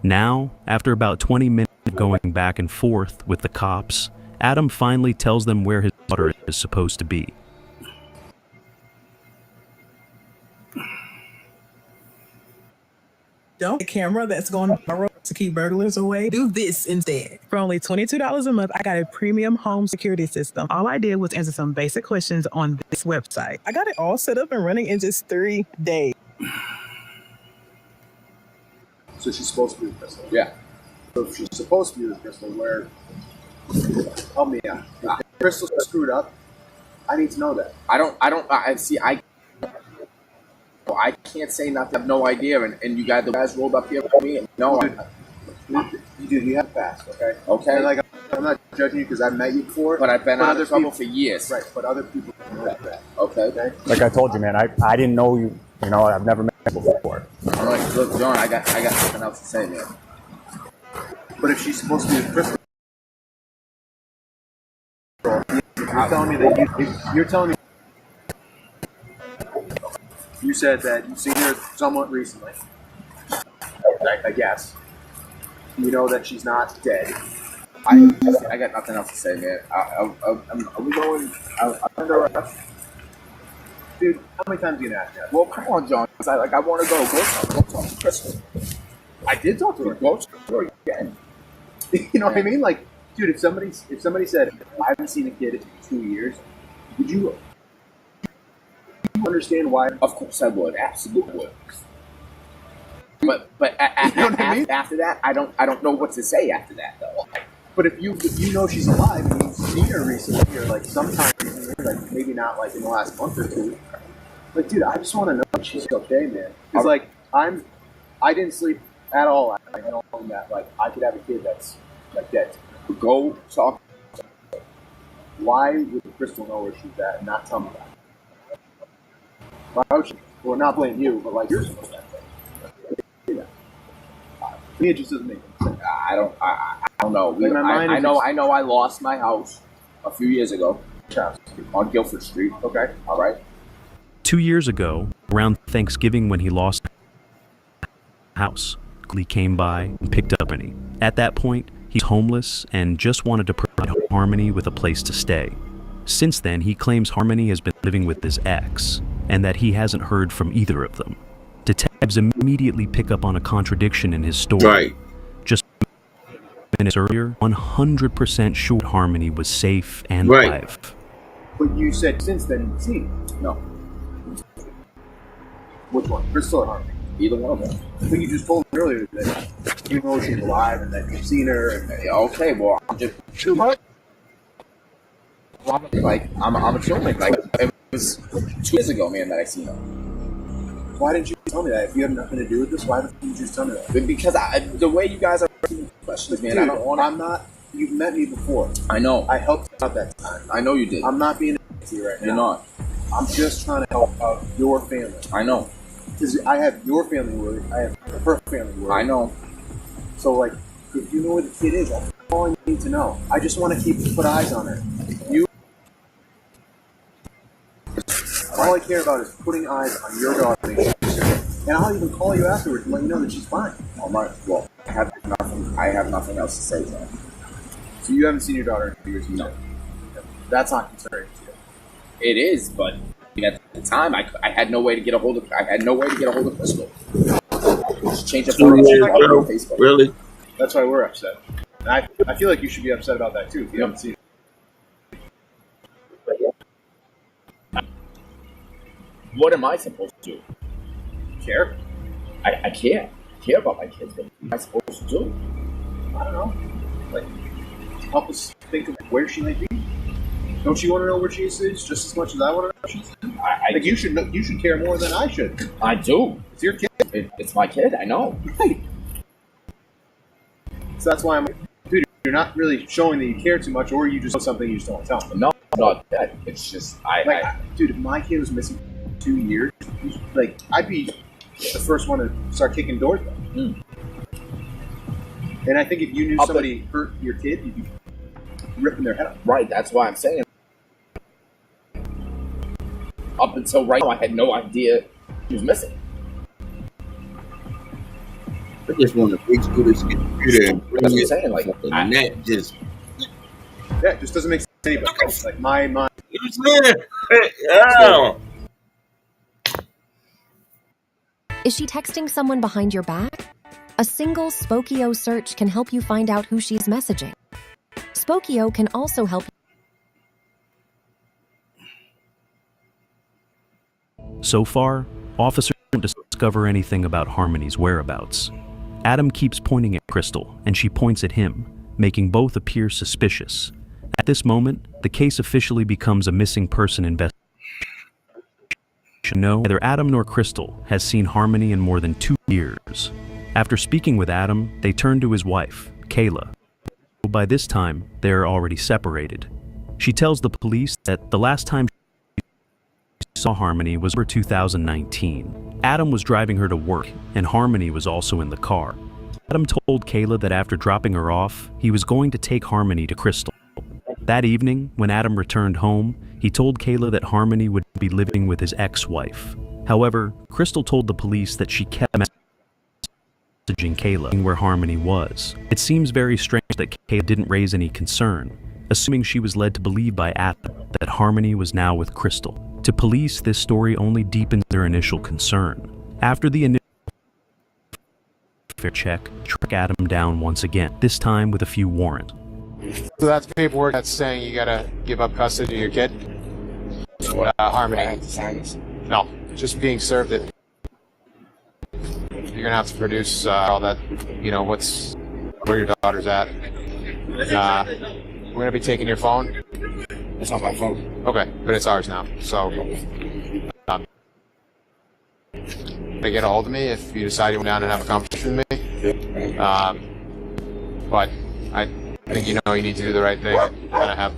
Now, after about 20 minutes of going back and forth with the cops, Adam finally tells them where his daughter is supposed to be. Don't get a camera that's going to keep burglars away. Do this instead. For only $22 a month, I got a premium home security system. All I did was answer some basic questions on this website. I got it all set up and running in just 3 days. So she's supposed to be with Crystal. Yeah. So if she's supposed to be with Crystal, where? Help me out. If Crystal screwed up, I need to know that. I can't say nothing. I have no idea. And you guys rolled up here for me. No, you have passed, okay? Okay. And like, I'm not judging you because I've met you before. But I've been out of trouble people, for years. Right, but other people know that. Okay. Like I told you, man, I didn't know you. You know, I've never met you before. All right, look, John, I got nothing else to say, man. But if she's supposed to be with Crystal, you're telling me that you're telling me you said that you've seen her somewhat recently. I guess. You know that she's not dead. I got nothing else to say, man. Are we going? I'm under arrest. Dude, how many times are you gonna ask that? Well, come on, John. I want to go. Go talk to Crystal. I did talk to her. Go talk to her again. You know what I mean? Like, dude, if somebody said, I haven't seen a kid in 2 years, would you understand why? Of course I would. Absolutely would. But you know what I mean? After that, I don't know what to say after that, though. But if you know she's alive and you've seen her recently, or like sometime recently, like maybe not like in the last month or two, like, dude, I just want to know if she's okay, man. Because like I didn't sleep at all. I know that like I could have a kid that's like dead. Go talk. Why would Crystal know where she's at and not tell me that? Why would she? Well, not blame you, but like you're supposed to have that. Yeah. To me, it just doesn't make sense. I don't know. I know. I lost my house a few years ago on Guilford Street. Okay, all right. 2 years ago, around Thanksgiving, when he lost the house, Lee came by and picked up Harmony. At that point, he's homeless and just wanted to provide Harmony with a place to stay. Since then, he claims Harmony has been living with his ex, and that he hasn't heard from either of them. Detectives immediately pick up on a contradiction in his story. Right. Just minutes earlier, 100% sure Harmony was safe and alive. But you said since then you've seen her. No. Which one? Crystal or Harmony? Either one of them. I think you just told me earlier that you know she's alive and that you've seen her. And okay, well, I'm just like I'm assuming like it was 2 years ago, man, that I seen her. Why didn't you tell me that? If you had nothing to do with this, why didn't you just tell me that? Because the way you guys are asking questions, man, Dude, I don't want to. I'm not. You've met me before. I know. I helped you out that time. I know you did. I'm not being a to you right now. You're not. I'm just trying to help out your family. I know. Because I have your family worried. I have her family worried. I know. So, like, if you know where the kid is, that's all I need to know. I just want to put eyes on her. All I care about is putting eyes on your daughter. And I'll even call you afterwards and let you know that she's fine. Oh my, well, I have nothing else to say to her. So you haven't seen your daughter in 2 years? No. That's not concerning to you. It is, but at the time, I had no way to get a hold of. I had no way to get a hold of Crystal. She changed her phone on Facebook. Really? That's why we're upset. And I feel like you should be upset about that too if you haven't seen it. What am I supposed to do? Care? I care. I care about my kids. What am I supposed to do? I don't know. Like, help us think of where she might be. Don't you want to know where she is just as much as I want to know where she is? Like, you should care more than I should. I do. It's your kid. It's my kid. I know. Right. So that's why I'm like, dude, you're not really showing that you care too much, or you just know something you just don't want to tell them. No, not that. It's just dude, if my kid was missing 2 years, like, I'd be the first one to start kicking doors down. And I think if you knew somebody hurt your kid, you'd be ripping their head off. Right, that's why I'm saying. Up until right now, I had no idea he was missing. I just want to reach through this computer and bring That's what I'm it saying. Like, and that just. Yeah, it just doesn't make sense to anybody. Like, my mind. Yeah. Is she texting someone behind your back? A single Spokio search can help you find out who she's messaging. Spokio can also help. So far, officers don't discover anything about Harmony's whereabouts. Adam keeps pointing at Crystal, and she points at him, making both appear suspicious. At this moment, the case officially becomes a missing person investigation. No, neither Adam nor Crystal has seen Harmony in more than 2 years. After speaking with Adam, they turn to his wife, Kayla. By this time, they are already separated. She tells the police that the last time she saw Harmony was in 2019. Adam was driving her to work, and Harmony was also in the car. Adam told Kayla that after dropping her off, he was going to take Harmony to Crystal. That evening, when Adam returned home, he told Kayla that Harmony would be living with his ex-wife. However, Crystal told the police that she kept messaging Kayla where Harmony was. It seems very strange that Kayla didn't raise any concern, assuming she was led to believe by Adam that Harmony was now with Crystal. To police, this story only deepened their initial concern. After the initial check, track Adam down once again, this time with a few warrants. So that's paperwork that's saying you gotta give up custody of your kid? Harmony. No, just being served it. You're gonna have to produce all that, where your daughter's at. We're gonna be taking your phone. It's not my phone. Okay, but it's ours now. So, they get a hold of me if you decide you want down and have a conversation with me. But I think you need to do the right thing and kind of have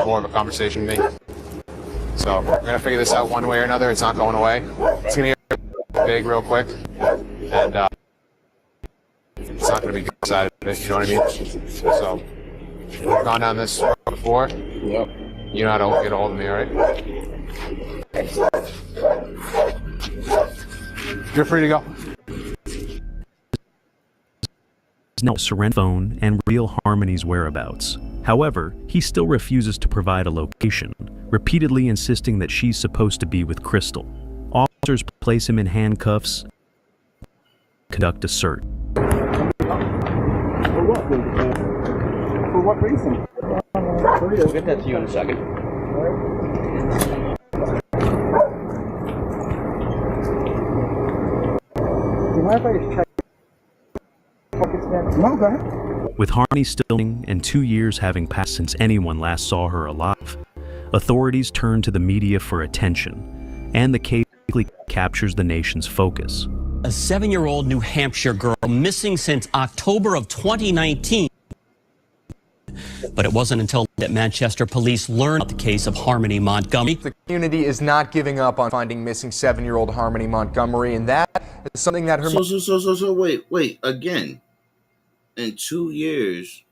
more of a conversation with me. So we're gonna figure this out one way or another. It's not going away. It's gonna get big real quick, and it's not gonna be good side of it. You know what I mean? So we've gone down this road before. Yep. You know how to get a hold of me, all right? You're free to go. No surrender phone and reveal Harmony's whereabouts. However, he still refuses to provide a location, repeatedly insisting that she's supposed to be with Crystal. Officers place him in handcuffs, conduct a search. For what? For what reason? We'll get that to you in a second. Do you mind if I just check? No, go ahead. With Harmony still and 2 years having passed since anyone last saw her alive, authorities turn to the media for attention, and the case quickly captures the nation's focus. A 7-year-old New Hampshire girl missing since October of 2019. But it wasn't until that Manchester police learned about the case of Harmony Montgomery. The community is not giving up on finding missing 7-year-old Harmony Montgomery, and that is something that her... So, wait, again. In 2 years,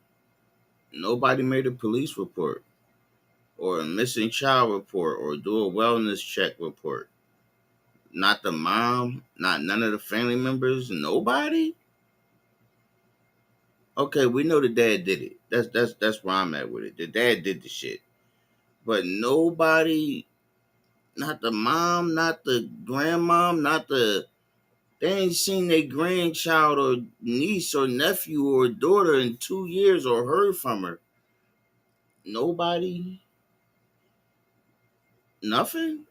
nobody made a police report or a missing child report or do a wellness check report. Not the mom, not none of the family members, nobody? Okay, we know the dad did it. That's where I'm at with it. The dad did the shit. But nobody, not the mom, not the grandmom, they ain't seen their grandchild or niece or nephew or daughter in 2 years or heard from her. Nobody? Nothing?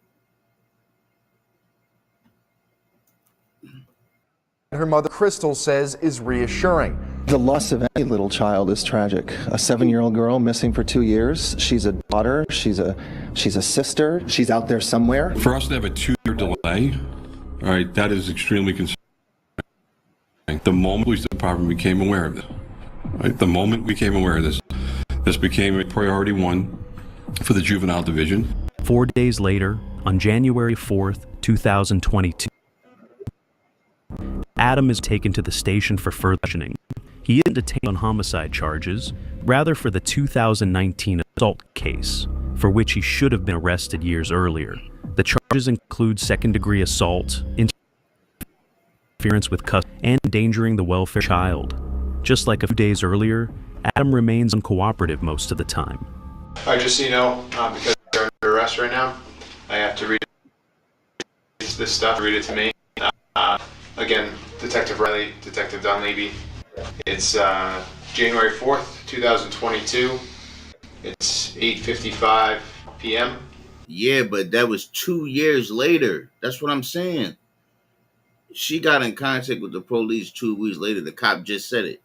Her mother, Crystal, says is reassuring. The loss of any little child is tragic. A 7-year-old girl missing for 2 years. She's a daughter. She's a sister. She's out there somewhere. For us to have a 2-year delay, all right, that is extremely concerning. The moment the police department became aware of this, right, the moment we became aware of this became a priority 1 for the juvenile division. 4 days later, on January 4th, 2022, Adam is taken to the station for further questioning. He isn't detained on homicide charges, rather for the 2019 assault case, for which he should have been arrested years earlier. The charges include second-degree assault, interference with custody, and endangering the welfare of a child. Just like a few days earlier, Adam remains uncooperative most of the time. All right, just so you know, because they're under arrest right now, I have to read this stuff, read it to me. Again, Detective Riley, Detective Dunleavy. It's January 4th, 2022. It's 8:55 p.m. Yeah, but that was 2 years later. That's what I'm saying. She got in contact with the police 2 weeks later. The cop just said it.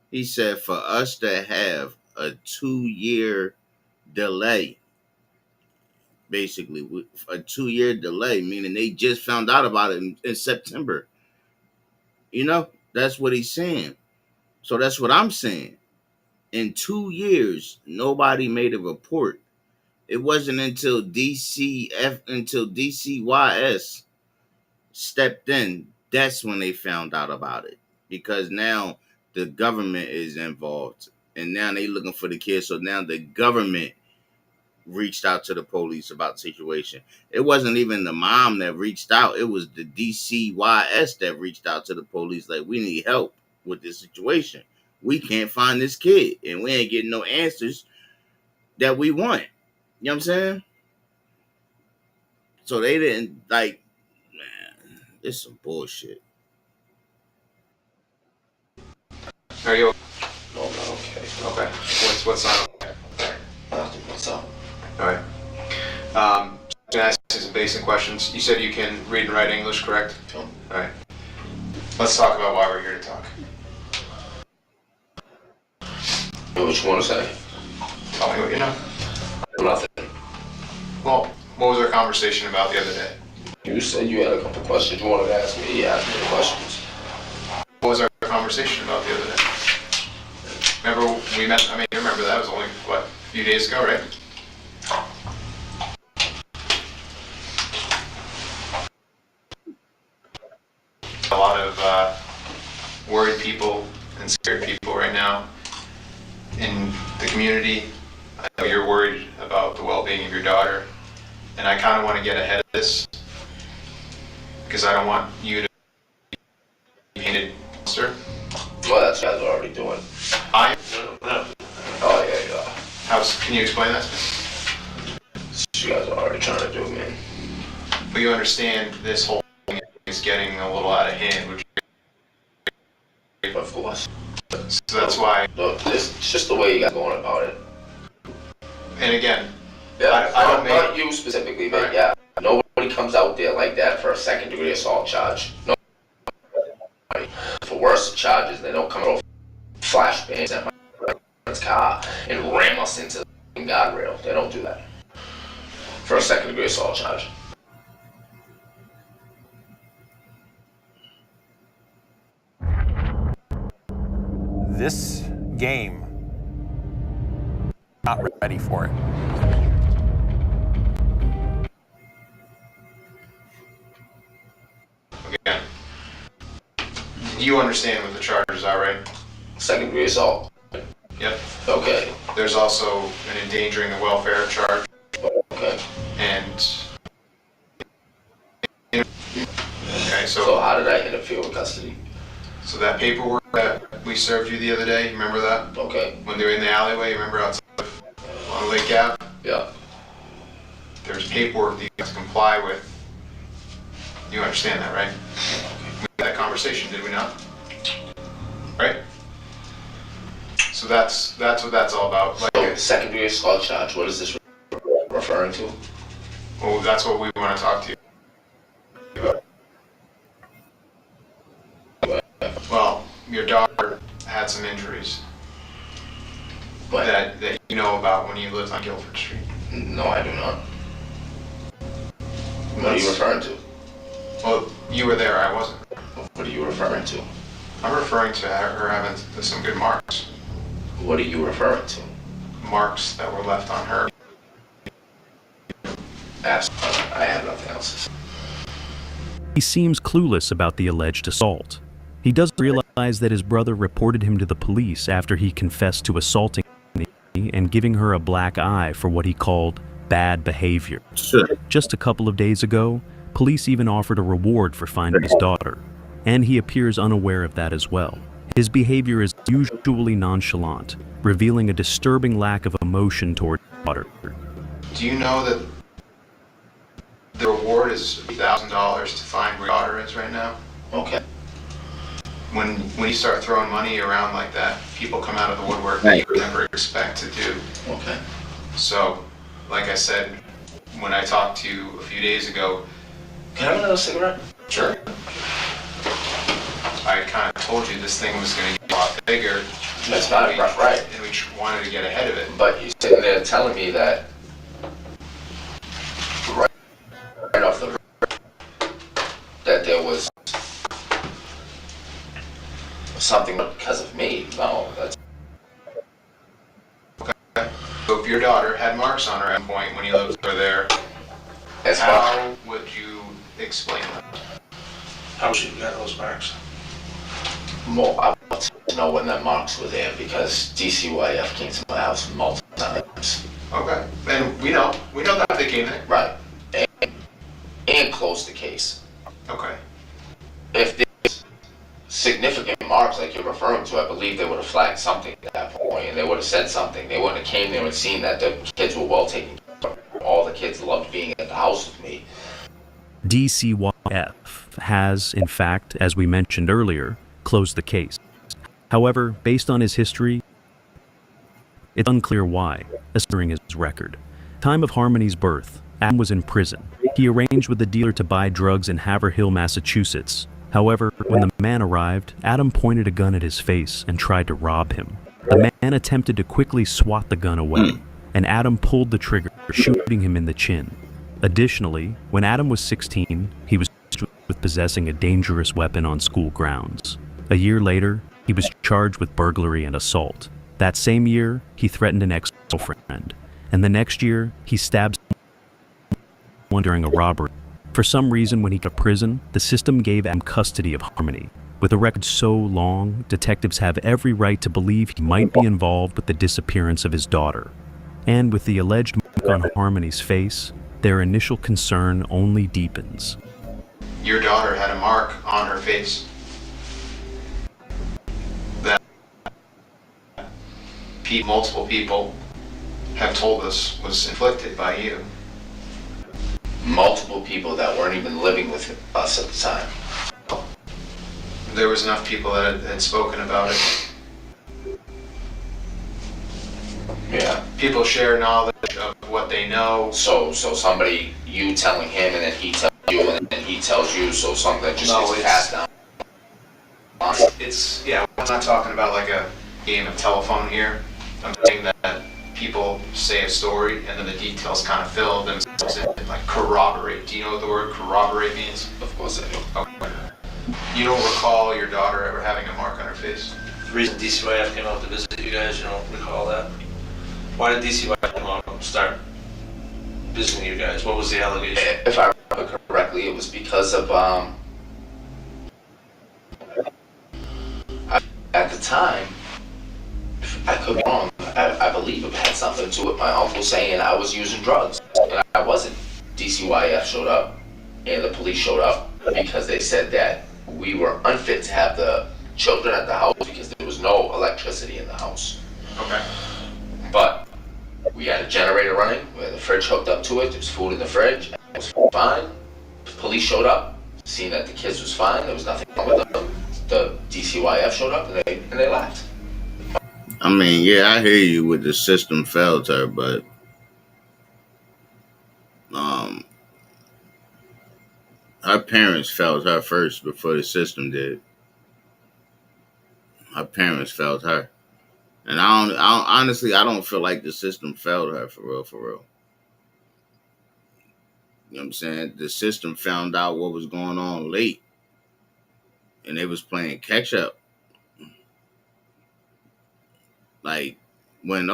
He said for us to have a 2-year delay, basically, a 2-year delay, meaning they just found out about it in September. You know, that's what he's saying. So that's what I'm saying. In 2 years, nobody made a report. It wasn't until DCYS stepped in, that's when they found out about it. Because now the government is involved. And now they looking for the kids. So now the government reached out to the police about the situation. It wasn't even the mom that reached out. It was the DCYS that reached out to the police like, we need help with this situation. We can't find this kid. And we ain't getting no answers that we want. You know what I'm saying? So they didn't, like, man, it's some bullshit. Are you? No, I'm not okay. Okay. What's not okay? Nothing. What's up? All right. I'm gonna ask you some basic questions. You said you can read and write English, correct? Sure. All right. Let's talk about why we're here to talk. What you want to say? Tell me what you know. Nothing. Well, what was our conversation about the other day? You said you had a couple questions you wanted to ask me. You asked me the questions. What was our conversation about the other day? Remember we met, I mean, you remember that was only, what, a few days ago, right? A lot of worried people and scared people right now in the community. I know you're worried about the well-being of your daughter, and I kind of want to get ahead of this because I don't want you to be painted monster. Well, that's what you guys are already doing. No. Oh, yeah. Can you explain that? You guys are already trying to do, man. But you understand this whole thing is getting a little out of hand, which of course. So that's why. Look, it's just the way you guys going about it. And again, yeah, not you specifically, but yeah, nobody comes out there like that for a second-degree assault charge. No. For worse charges, they don't come out flashbangs at my friend's car and ram us into the guardrail. They don't do that for a second-degree assault charge. this game, not ready for it. Again, you understand what the charges are, right? Second degree assault. Yep. Okay. There's also an endangering the welfare charge. Okay. And okay, So how did I interfere with custody? So that paperwork that we served you the other day, you remember that? Okay. When they were in the alleyway, you remember outside on Lake Ave? Yeah. There's paperwork that you have to comply with. You understand that, right? We had that conversation, did we not? Right? So that's what that's all about. Like, So second degree assault charge, what is this referring to? well, that's what we want to talk to you about. Well, your daughter had some injuries that you know about when you lived on Guilford Street. No, I do not. What are you referring to? Well, you were there, I wasn't. What are you referring to? I'm referring to her having some good marks. What are you referring to? Marks that were left on her. I have nothing else to say. He seems clueless about the alleged assault. He doesn't realize that his brother reported him to the police after he confessed to assaulting me and giving her a black eye for what he called bad behavior. Sure. Just a couple of days ago, police even offered a reward for finding his daughter, and he appears unaware of that as well. His behavior is usually nonchalant, revealing a disturbing lack of emotion toward his daughter. Do you know that the reward is $1,000 to find where your daughter is right now? Okay. When you start throwing money around like that, people come out of the woodwork Right. that you never expect to do. Okay. So, like I said, when I talked to you a few days ago, Can I have another cigarette? sure. I kind of told you this thing was going to get a lot bigger. That's not right. And we wanted to get ahead of it. But you're sitting there telling me that right off the rip, that there was something because of me. No, that's Okay. So if your daughter had marks on her at one point when you lived over there, That's how would you explain that? how she got those marks. Well, I want to know when that marks were there because DCYF came to my house multiple times. Okay. And we know that they came there. Right. And closed the case. Okay. If there's significant marks like you're referring to, I believe they would have flagged something at that point and they would have said something. They wouldn't have came there and seen that the kids were well taken care of. All the kids loved being at the house with me. DCYF has, in fact, as we mentioned earlier, closed the case. However, based on his history, it's unclear why, during his record. Time of Harmony's birth, Adam was in prison. He arranged with the dealer to buy drugs in Haverhill, Massachusetts. However, when the man arrived, Adam pointed a gun at his face and tried to rob him. The man attempted to quickly swat the gun away, and Adam pulled the trigger, shooting him in the chin. Additionally, when Adam was 16, he was charged with possessing a dangerous weapon on school grounds. A year later, he was charged with burglary and assault. That same year, he threatened an ex-girlfriend. And the next year, he stabbed someone during a robbery. For some reason, when he got to prison, the system gave Adam custody of Harmony. With a record so long, detectives have every right to believe he might be involved with the disappearance of his daughter. And with the alleged mark on Harmony's face, their initial concern only deepens. Your daughter had a mark on her face that multiple people have told us was inflicted by you. Multiple people that weren't even living with us at the time. There was enough people that had spoken about it. Yeah. People share knowledge of what they know. So somebody, you telling him and then he tells you and then he tells you, so something that just gets passed down. It's, yeah, I'm not talking about like a game of telephone here. I'm saying that people say a story and then the details kind of fill themselves in, like corroborate. Do you know what the word corroborate means? Of course I do. Okay. You don't recall your daughter ever having a mark on her face? the reason DCYF came out to visit you guys, you don't recall that? Why did DCYF come out and start visiting you guys? What was the allegation? If I remember correctly, it was because of at the time, I could be wrong. I believe it had something to do with my uncle saying I was using drugs, and I wasn't. DCYF showed up, and the police showed up because they said that we were unfit to have the children at the house because there was no electricity in the house. Okay. But we had a generator running, we had the fridge hooked up to it, there was food in the fridge, it was fine. The police showed up, seen that the kids was fine, there was nothing wrong with them. The DCYF showed up and they left. I mean, yeah, I hear you with the system failed her, but her parents failed her first before the system did. Her parents failed her. And honestly, I don't feel like the system failed her for real, for real. You know what I'm saying? The system found out what was going on late, and they was playing catch up. Like when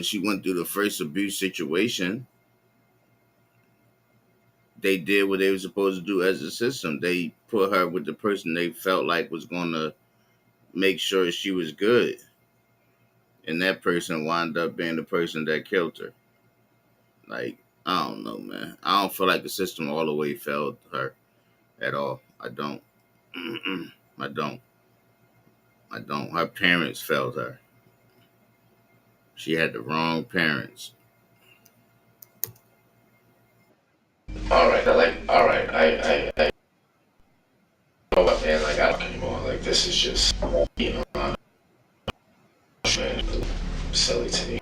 she went through the first abuse situation, they did what they were supposed to do as a system. They put her with the person they felt like was going to make sure she was good. And that person wound up being the person that killed her. Like, I don't know, man. I don't feel like the system all the way failed her at all. I don't. I don't. Her parents failed her. She had the wrong parents. Alright, I know what, man, like, I don't anymore. Like, this is just, you know, man, silly to me.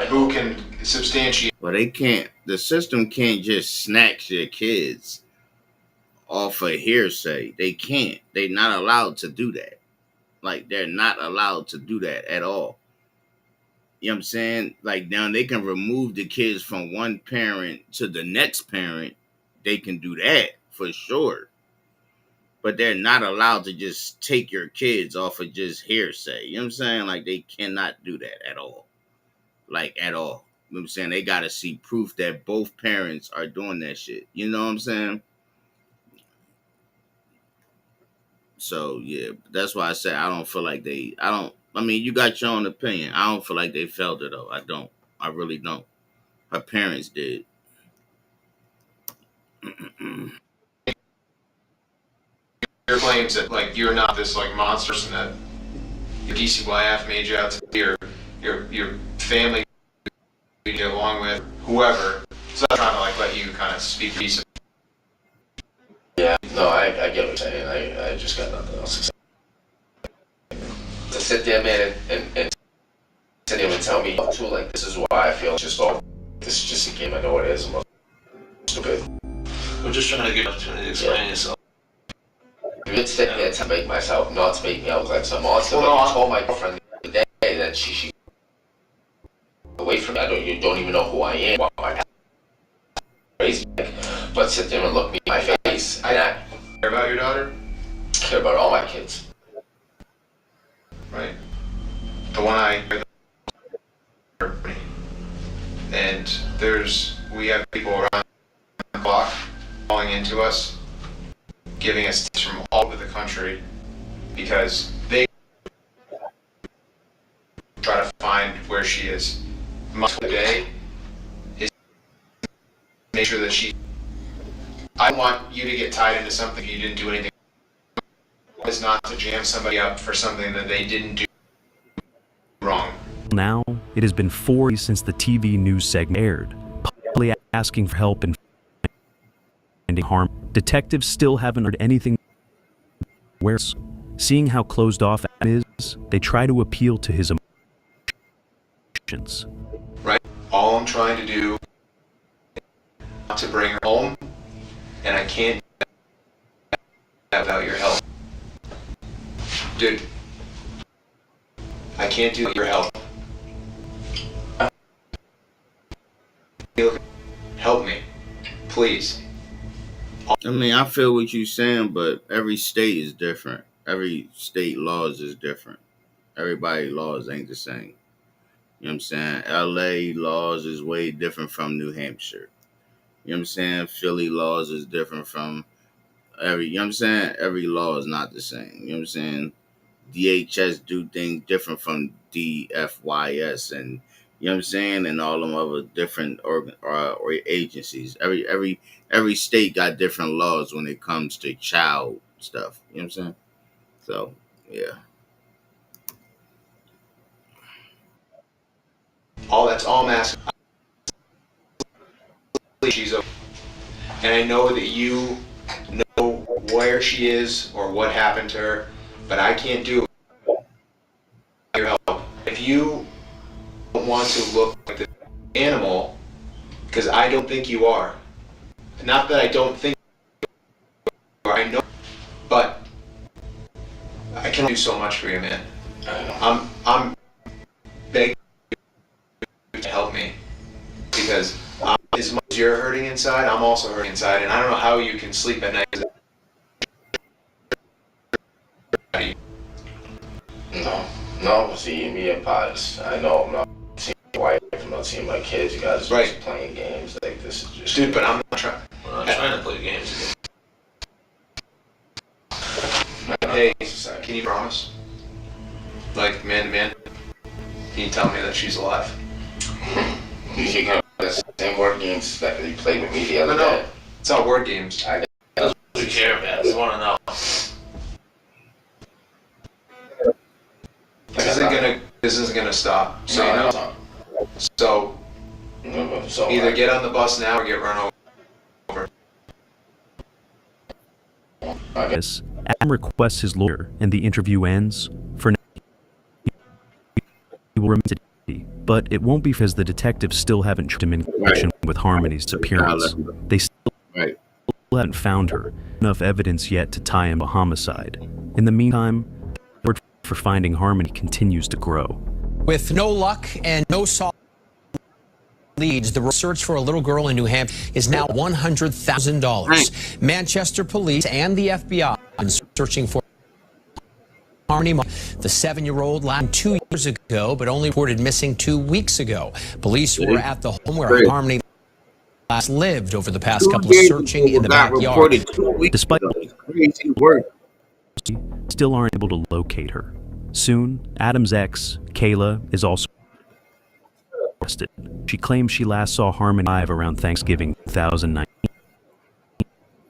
Who can substantiate? Well, they can't. The system can't just snatch your kids off of hearsay. They can't. They're not allowed to do that. Like, they're not allowed to do that at all. You know what I'm saying? Like, now they can remove the kids from one parent to the next parent. They can do that for sure. But they're not allowed to just take your kids off of just hearsay. You know what I'm saying? Like, they cannot do that at all. Like, at all. You know what I'm saying? They got to see proof that both parents are doing that shit. You know what I'm saying? So, yeah, that's why I said I don't feel like I mean, you got your own opinion. I don't feel like they felt it, though. I don't. I really don't. Her parents did. Your claims that, like, you're not this, like, monster person that your DCYF made you out to be, or your family you get along with, whoever. So I'm trying to, like, let you kind of speak for yourself. Yeah, no, I get what you're saying. I just got nothing else to say. To sit there, man, and sit there and tell me, too, like, this is why I feel just, this is just a game. I know it is. I'm stupid. We're just trying to give you an opportunity to explain yourself. You didn't sit there to make myself not to make me out like some monster. But I told my girlfriend the other day that she away from me. You don't even know who I am. Why my crazy, but sit there and look me in my face. And I care about your daughter. Care about all my kids. Right. The one and we have people around the clock calling into us, giving us tips from all over the country because they try to find where she is. Most of the day is make sure that I want you to get tied into something you didn't do anything. Is not to jam somebody up for something that they didn't do wrong. Now, it has been 4 days since the TV news segment aired, publicly asking for help and finding harm. Detectives still haven't heard anything. Seeing how closed off Adam is, they try to appeal to his emotions. Right? All I'm trying to do is to bring her home, and I can't do that without your help. Dude, I can't do your help. Help me, please. I mean, I feel what you're saying, but every state is different. Every state laws is different. Everybody laws ain't the same. You know what I'm saying? LA laws is way different from New Hampshire. You know what I'm saying? Philly laws is different from you know what I'm saying? Every law is not the same. You know what I'm saying? DHS do things different from DFYS and you know what I'm saying, and all them other different or agencies. Every state got different laws when it comes to child stuff. You know what I'm saying? So yeah. That's all I'm asking. She's okay. And I know that you know where she is or what happened to her, but I can't do it without your help. If you don't want to look like this animal, because I don't think you are. Not that I don't think you are, I know, but I can do so much for you, man. I'm begging you to help me, because as much as you're hurting inside, I'm also hurting inside, and I don't know how you can sleep at night. No, see me and Pots. I know I'm not seeing my wife, I'm not seeing my kids. You guys are just playing games. Like, this is just. Dude, but I'm not trying. We're not trying to play games. Hey, can you promise? Like, man to man? Can you tell me that she's alive? You can the same word games that you played with me the other day. It's not word games. That's what we care about. We want to know. This isn't gonna stop. So you know. So either get on the bus now or get run over. Yes, Adam requests his lawyer, and the interview ends. For now, he will remain today, but it won't be because the detectives still haven't tried him in connection with Harmony's disappearance. They still haven't found her. Enough evidence yet to tie him to homicide. In the meantime, the word for finding Harmony continues to grow. With no luck and no solid leads, the search for a little girl in New Hampshire is now $100,000. Manchester police and the FBI are searching for Harmony. The 7-year-old last 2 years ago, but only reported missing 2 weeks ago. Police were at the home where Harmony last lived over the past couple of searching in the backyard. Despite still aren't able to locate her. Soon, Adam's ex, Kayla, is also arrested. She claims she last saw Harmony live around Thanksgiving 2019.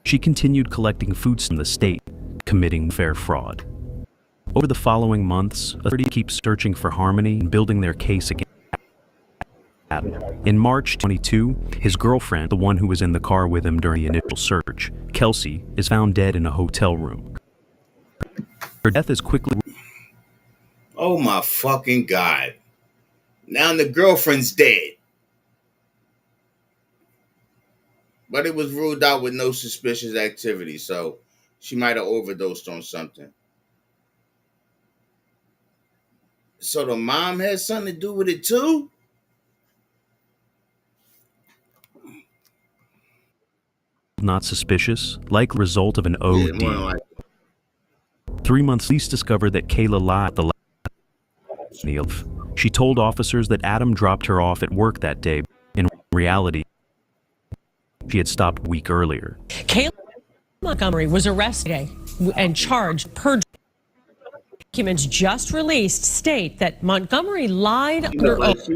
She continued collecting foods from the state, committing fair fraud. Over the following months, authorities keep searching for Harmony and building their case against Adam. In March 22, his girlfriend, the one who was in the car with him during the initial search, Kelsey, is found dead in a hotel room. Her death is quickly... Oh my fucking God. Now the girlfriend's dead. But it was ruled out with no suspicious activity, so she might have overdosed on something. So the mom has something to do with it too? Not suspicious, likely result of an OD. Yeah, 3 months, police discovered that Kayla lied the last. She told officers that Adam dropped her off at work that day. In reality, she had stopped a week earlier. Kayla Montgomery was arrested and charged per documents just released state that Montgomery lied under oath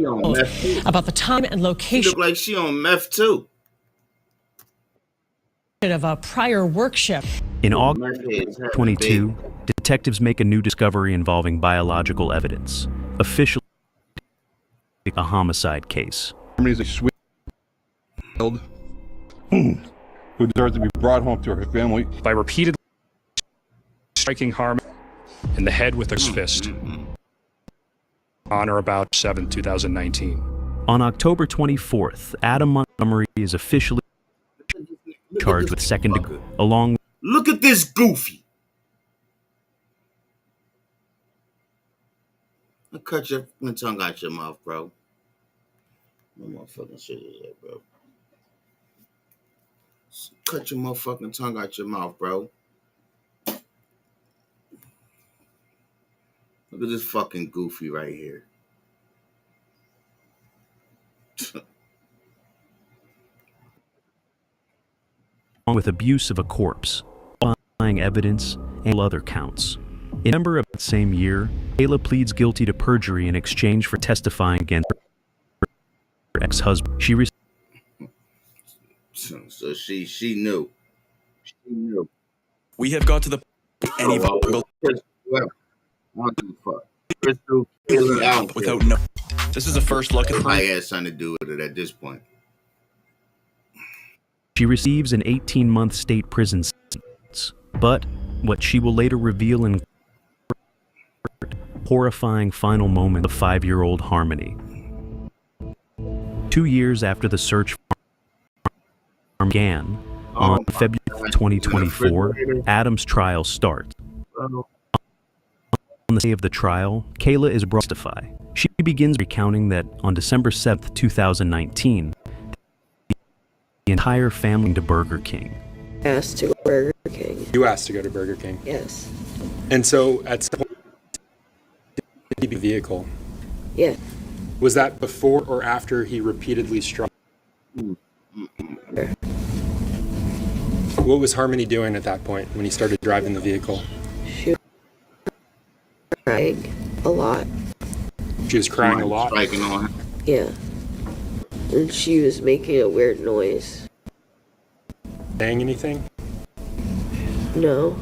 about the time and location. She looked like she on meth too. Of a prior work shift. In August 22, detectives make a new discovery involving biological evidence. Officially, a homicide case. Harmony's a sweet child who deserves to be brought home to her family. By repeatedly striking Harmony in the head with his fist. on or about 7, 2019. On October 24th, Adam Montgomery is officially charged with second degree, along Look at this goofy. I'll cut your tongue out your mouth, bro. No motherfucking shit is that, bro. Cut your motherfucking tongue out your mouth, bro. Look at this fucking goofy right here. with abuse of a corpse, falsifying evidence, and other counts. In November of that same year, Kayla pleads guilty to perjury in exchange for testifying against her ex-husband. She received. So she knew. She knew. We have got to the without no. This is the first look at. I had something to do with it at this point. She receives an 18-month state prison sentence, but what she will later reveal in horrifying final moment of 5-year-old Harmony. 2 years after the search began, on February 2024, Adam's trial starts. On the day of the trial, Kayla is brought to testify. She begins recounting that on December 7th, 2019, the entire family went to Burger King. Asked to go to Burger King. You asked to go to Burger King? Yes. And so at some point, the vehicle. Yeah. Was that before or after he repeatedly struck? What was Harmony doing at that point when he started driving the vehicle? She was crying a lot. She was crying a lot? Yeah. And she was making a weird noise. Saying anything? No.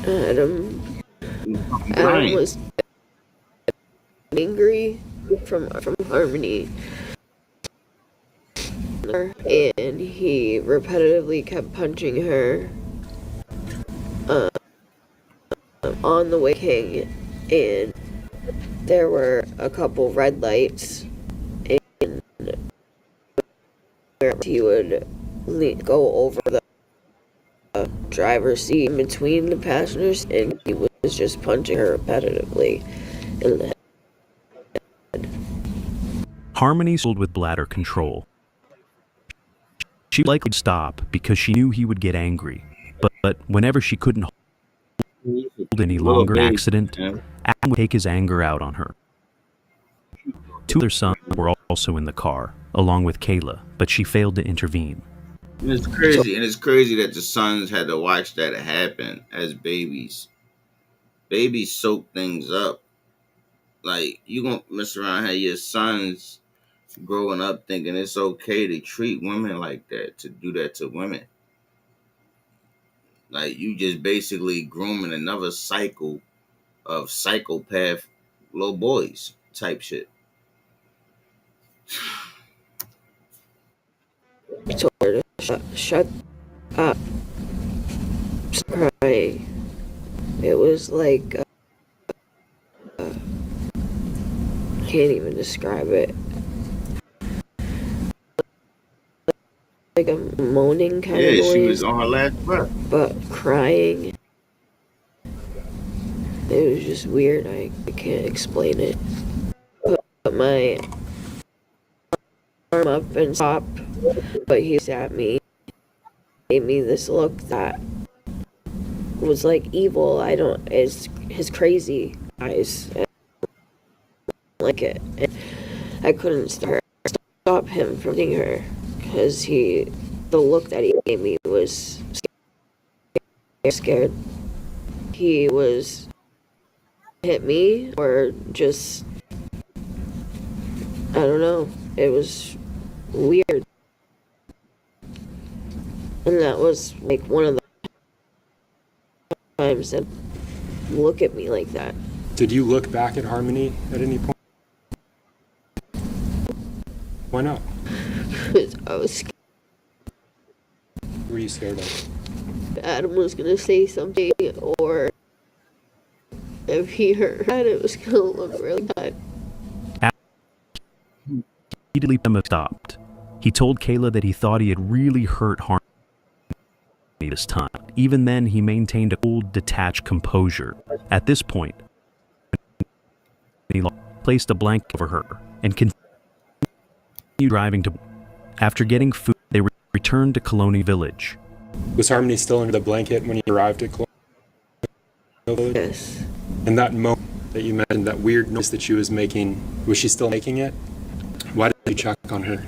Adam was angry from Harmony. And he repetitively kept punching her on the way King, and there were a couple red lights, and where he would go over the driver's seat in between the passengers, and he was just punching her repetitively in the head. Harmony struggled with bladder control. She likely would stop because she knew he would get angry, but whenever she couldn't hold any longer accident, Adam would take his anger out on her. 2 other sons were also in the car, along with Kayla, but she failed to intervene. And it's crazy, that the sons had to watch that happen as babies. Babies soak things up. Like, you gonna mess around and have your sons growing up thinking it's okay to treat women like that, to do that to women. Like, you just basically grooming another cycle of psychopath little boys type shit. I told her to shut up. Crying. It was like I can't even describe it. Like a moaning kind of noise. Yeah, she was on her last breath. But crying. It was just weird. I can't explain it. Put my arm up and stop, but he at me, gave me this look that was like evil. It's his crazy eyes. I don't like it. And I couldn't stop him from hitting her because the look that he gave me was scared. He was hit me or just, I don't know. It was weird. And that was like one of the times that look at me like that. Did you look back at Harmony at any point? Why not? I was scared. What were you scared of? Adam was gonna say something, or if he heard that, it was gonna look really bad. immediately stopped. He told Kayla that he thought he had really hurt Harmony this time. Even then, he maintained a cool, detached composure. At this point, he placed a blanket over her and continued driving to. After getting food, they returned to Colonial Village. Was Harmony still under the blanket when you arrived at Colonial Village? Yes. And that moment that you mentioned, that weird noise that she was making, was she still making it? Why did you check on her?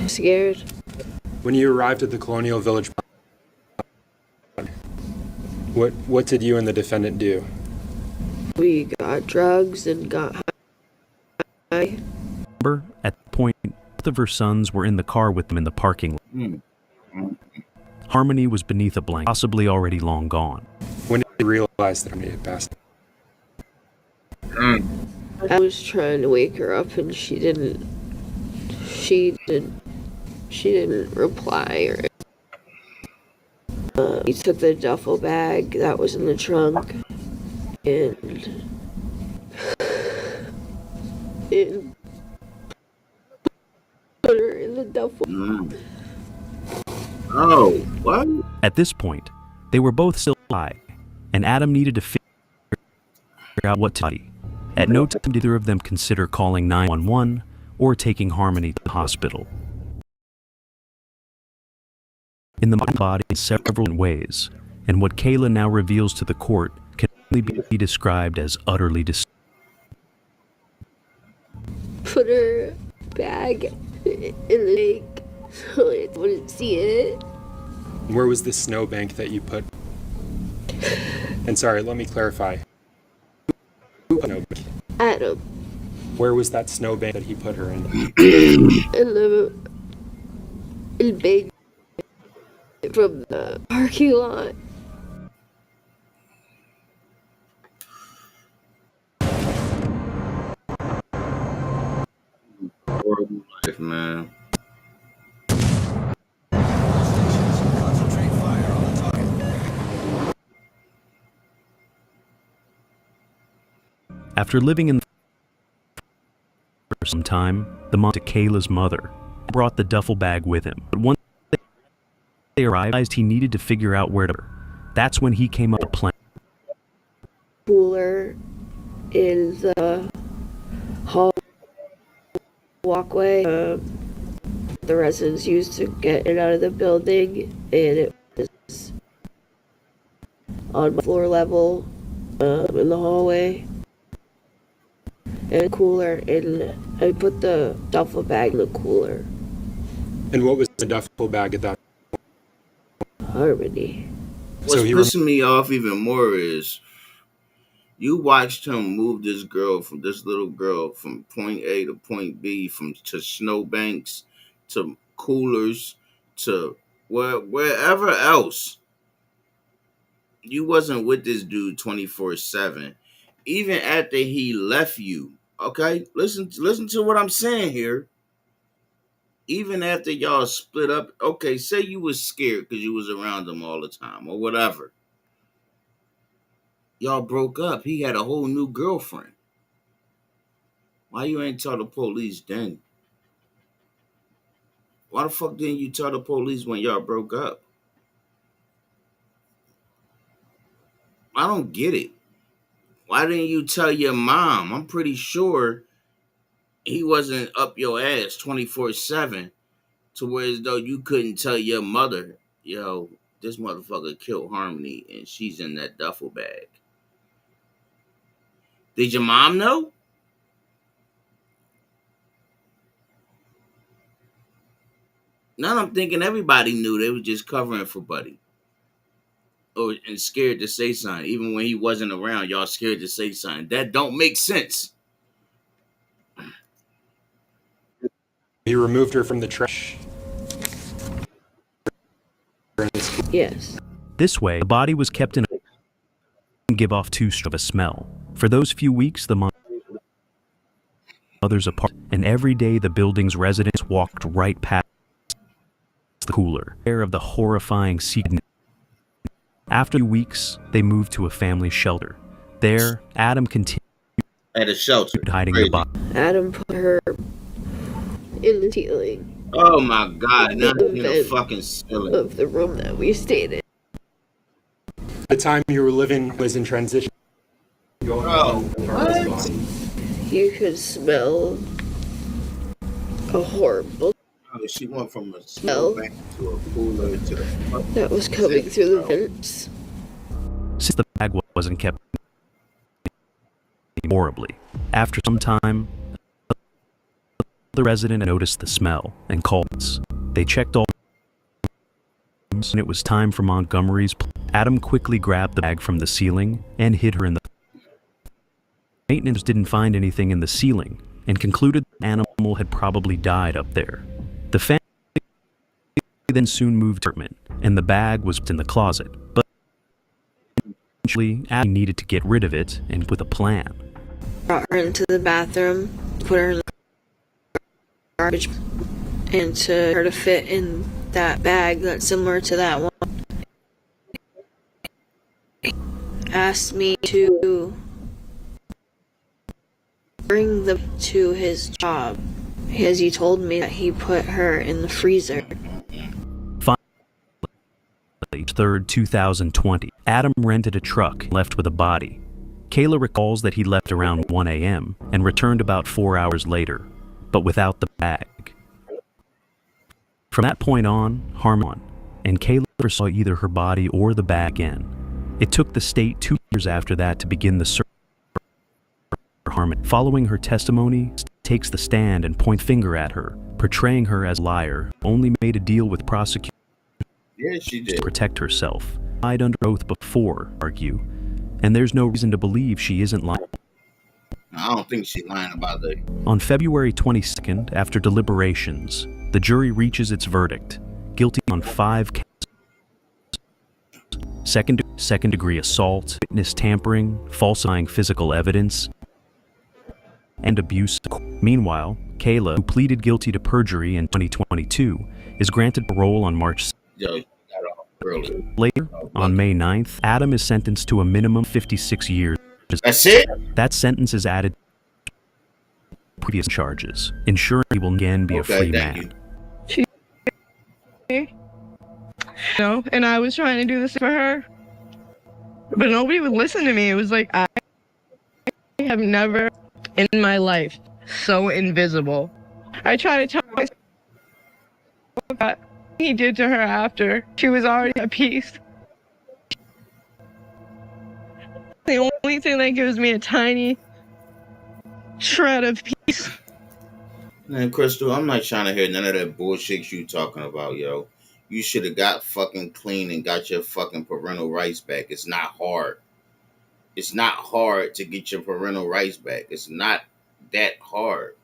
Scared. When you arrived at the Colonial Village, what did you and the defendant do? We got drugs and got high. At that point, both of her sons were in the car with them in the parking lot. Harmony was beneath a blanket, possibly already long gone. When did you realize that Harmony had passed? I was trying to wake her up and she didn't reply. We took the duffel bag that was in the trunk and put her in the duffel. Oh, what? At this point, they were both still high, and Adam needed to figure out what to do. At no time did either of them consider calling 911 or taking Harmony to the hospital. In the body in several ways, and what Kayla now reveals to the court can only be described as utterly disturbing. Put her bag in the lake so I wouldn't see it. Where was the snowbank that you put? And sorry, let me clarify. Who put snowbank? Adam. Where was that snowbank that he put her in? In the big from the parking lot. Horrible life, man. After living in for some time, the mom to Kayla's mother brought the duffel bag with him. But once they arrived, he needed to figure out where to. That's when he came up with a plan. Cooler in the hall walkway the residents used to get in and out of the building, and it was on my floor level in the hallway. And a cooler, and I put the duffel bag in the cooler. And what was the duffel bag at that point? Harmony. What's pissing me off even more is you watched him move this little girl from point A to point B, to snowbanks, to coolers, to wherever else. You wasn't with this dude 24/7. Even after he left you, okay? Listen to what I'm saying here. Even after y'all split up, okay, say you was scared because you was around him all the time or whatever. Y'all broke up. He had a whole new girlfriend. Why you ain't tell the police then? Why the fuck didn't you tell the police when y'all broke up? I don't get it. Why didn't you tell your mom? I'm pretty sure he wasn't up your ass 24/7 to where as though you couldn't tell your mother, yo, this motherfucker killed Harmony and she's in that duffel bag. Did your mom know? Now I'm thinking everybody knew. They were just covering for Buddy. And scared to say something. Even when he wasn't around, y'all scared to say something. That don't make sense. He removed her from the trash. Yes. This way, the body was kept in a give off too strong of a smell. For those few weeks, the mother's apart, and every day the building's residents walked right past the cooler. Air of the horrifying secret. After weeks, they moved to a family shelter. There, Adam continued At a shelter. hiding the Crazy. body. Adam put her in the ceiling. Oh my God! Not The in a vent fucking ceiling. of the room that we stayed in. The time you were living was in transition. Bro, what? You could smell a horrible Oh, she went from a smell snowbank to a cooler to the fucking that was coming zip, through the bro. vents. Since the bag wasn't kept horribly. After some time, the resident noticed the smell and called us. They checked all rooms, and it was time for Montgomery's. Adam quickly grabbed the bag from the ceiling and hid her in the. Maintenance didn't find anything in the ceiling and concluded the animal had probably died up there. The family then soon moved to apartment, and the bag was in the closet. But eventually, Adam needed to get rid of it, and with a plan. Brought her into the bathroom, put her in the garbage, and to her to fit in that bag that's similar to that one. Asked me to bring them to his job because he told me that he put her in the freezer. Finally, 3rd, 2020, Adam rented a truck and left with a body. Kayla recalls that he left around 1 a.m. and returned about 4 hours later, but without the bag. From that point on, harm on, and Kayla never saw either her body or the bag again. It took the state 2 years after that to begin the search for Harmony. Following her testimony, takes the stand and point finger at her, portraying her as a liar, only made a deal with prosecutors She did. to protect herself. Lied under oath before, argue, and there's no reason to believe she isn't lying. I don't think she's lying about that. On February 22nd, after deliberations, the jury reaches its verdict, guilty on 5 counts. Second-degree assault, witness tampering, falsifying physical evidence, and abuse. Meanwhile, Kayla, who pleaded guilty to perjury in 2022, is granted parole on March 6th. Later, on May 9th, Adam is sentenced to a minimum 56 years. That's it? That sentence is added to previous charges, ensuring he will again be a free man. No, and I was trying to do this for her, but nobody would listen to me. It was like, I have never in my life so invisible. I tried to tell myself that he did to her after she was already at peace. The only thing that gives me a tiny shred of peace. Man, Crystal, I'm not trying to hear none of that bullshit you talking about, yo. You should have got fucking clean and got your fucking parental rights back. It's not hard. It's not hard to get your parental rights back. It's not that hard.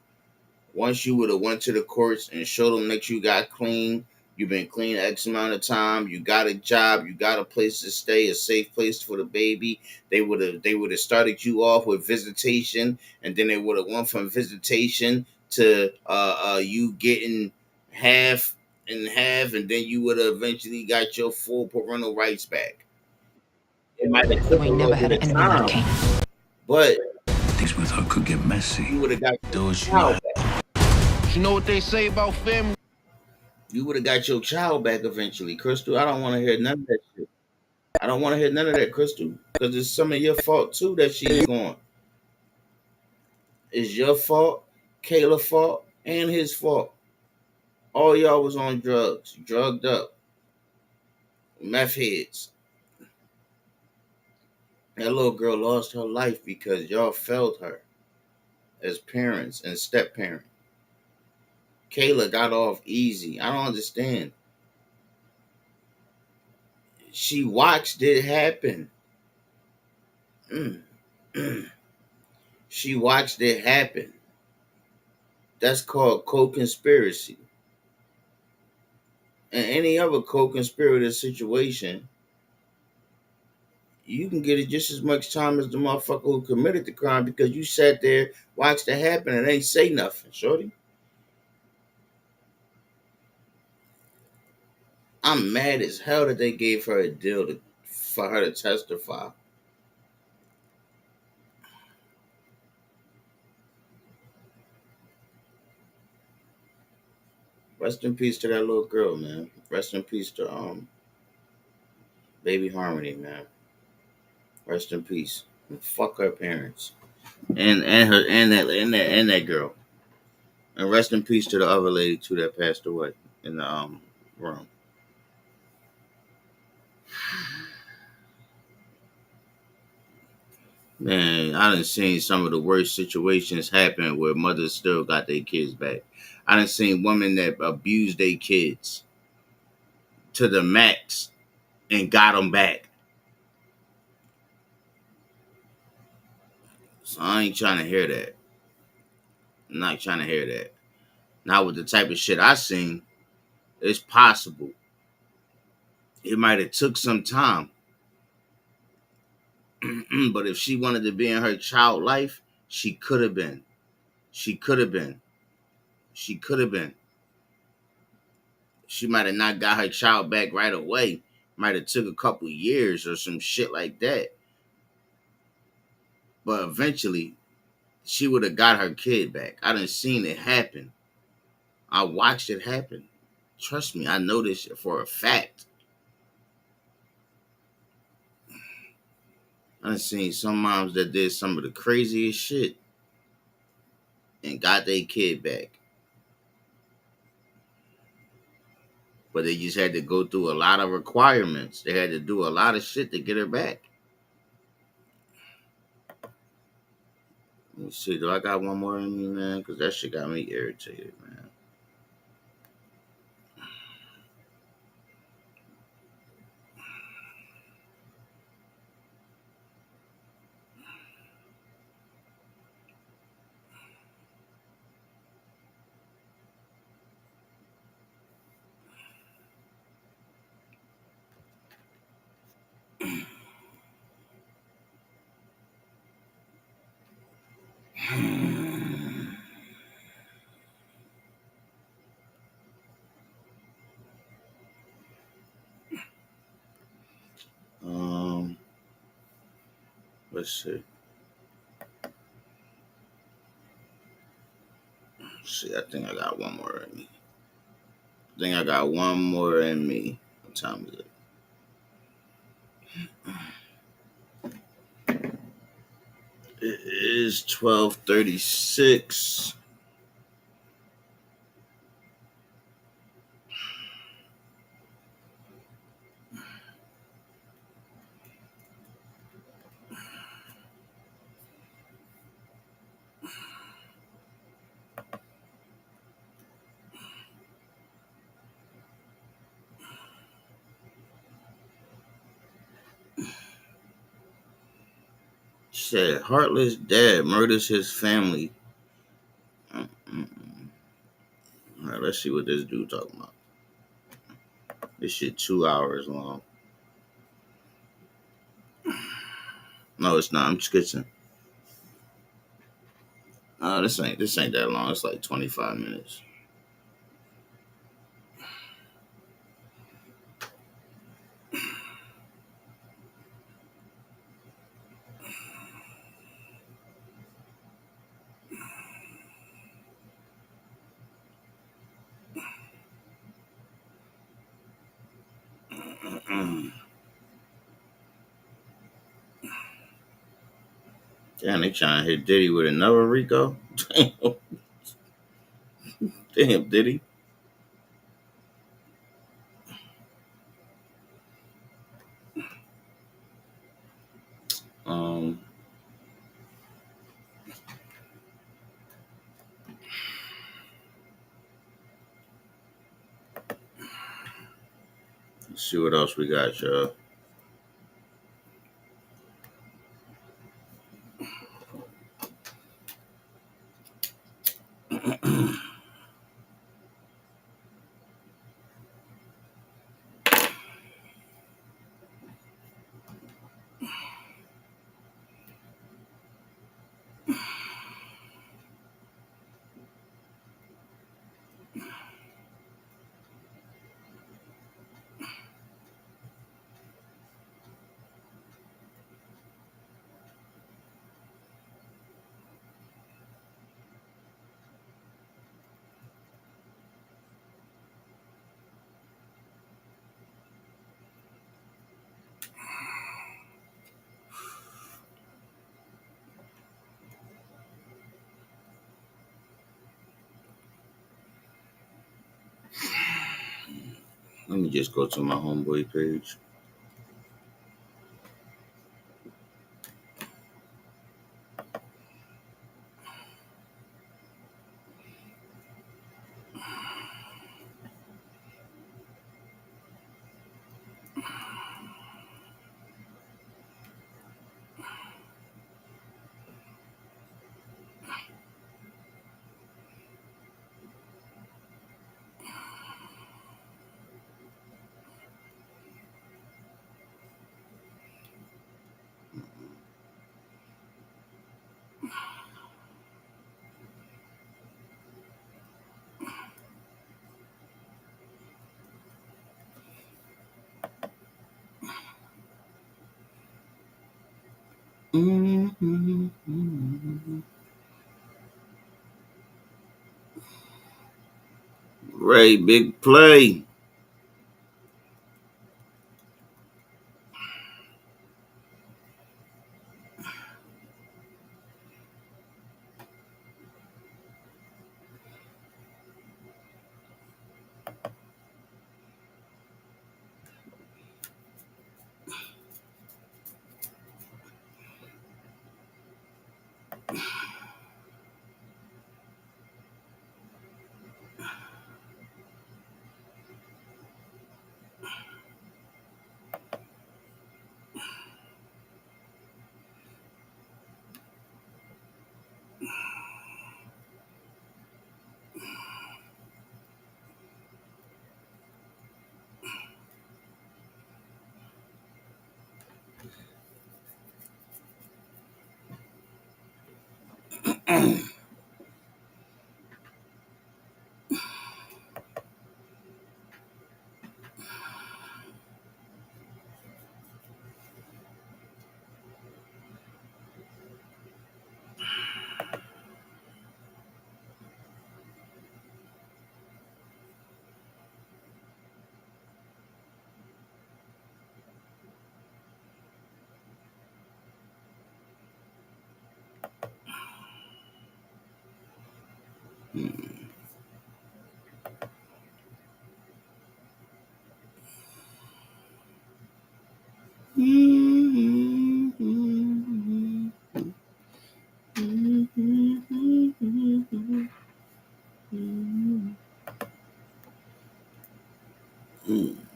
Once you would have went to the courts and showed them that you got clean, you've been clean X amount of time, you got a job, you got a place to stay, a safe place for the baby. They would have started you off with visitation, and then they would have went from visitation to you getting half and half, and then you would have eventually got your full parental rights back. It might have took a little bit of time, but things with her could get messy. You would have got Those child back. You know what they say about family? You would have got your child back eventually, Crystal. I don't want to hear none of that shit. I don't want to hear none of that, Crystal, because it's some of your fault too that she's gone. It's your fault, Kayla's fault, and his fault. All y'all was on drugs, drugged up, meth heads. That little girl lost her life because y'all failed her as parents and step-parents. Kayla got off easy. I don't understand. She watched it happen. She watched it happen. That's called co-conspiracy. And any other co-conspirator situation, you can get it just as much time as the motherfucker who committed the crime because you sat there, watched it happen, and ain't say nothing, shorty. I'm mad as hell that they gave her a deal for her to testify. Rest in peace to that little girl, man. Rest in peace to baby Harmony, man. Rest in peace. And fuck her parents. And her and that girl. And rest in peace to the other lady too that passed away in the room. Man, I done seen some of the worst situations happen where mothers still got their kids back. I done seen women that abused their kids to the max and got them back. So I ain't trying to hear that. I'm not trying to hear that. Not with the type of shit I seen. It's possible. It might have took some time. But if she wanted to be in her child life, she could have been. She could have been. She could have been. She might have not got her child back right away. Might have took a couple years or some shit like that. But eventually, she would have got her kid back. I done seen it happen. I watched it happen. Trust me, I know this for a fact. I done seen some moms that did some of the craziest shit and got their kid back. But they just had to go through a lot of requirements. They had to do a lot of shit to get her back. Let me see, do I got one more in me, man? Because that shit got me irritated, man. Let's see. I think I got one more in me. What time is it? It is 12:36. Said heartless dad murders his family. All right, let's see what this dude talking about. This shit 2 hours long. No, it's not. I'm skipping. No, this ain't that long. It's like 25 minutes. Damn, they trying to hit Diddy with another Rico. Damn, Diddy. Let's see what else we got, y'all. Let me just go to my homeboy page. Ray, big play.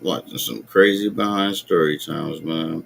Watching some crazy behind story times, man.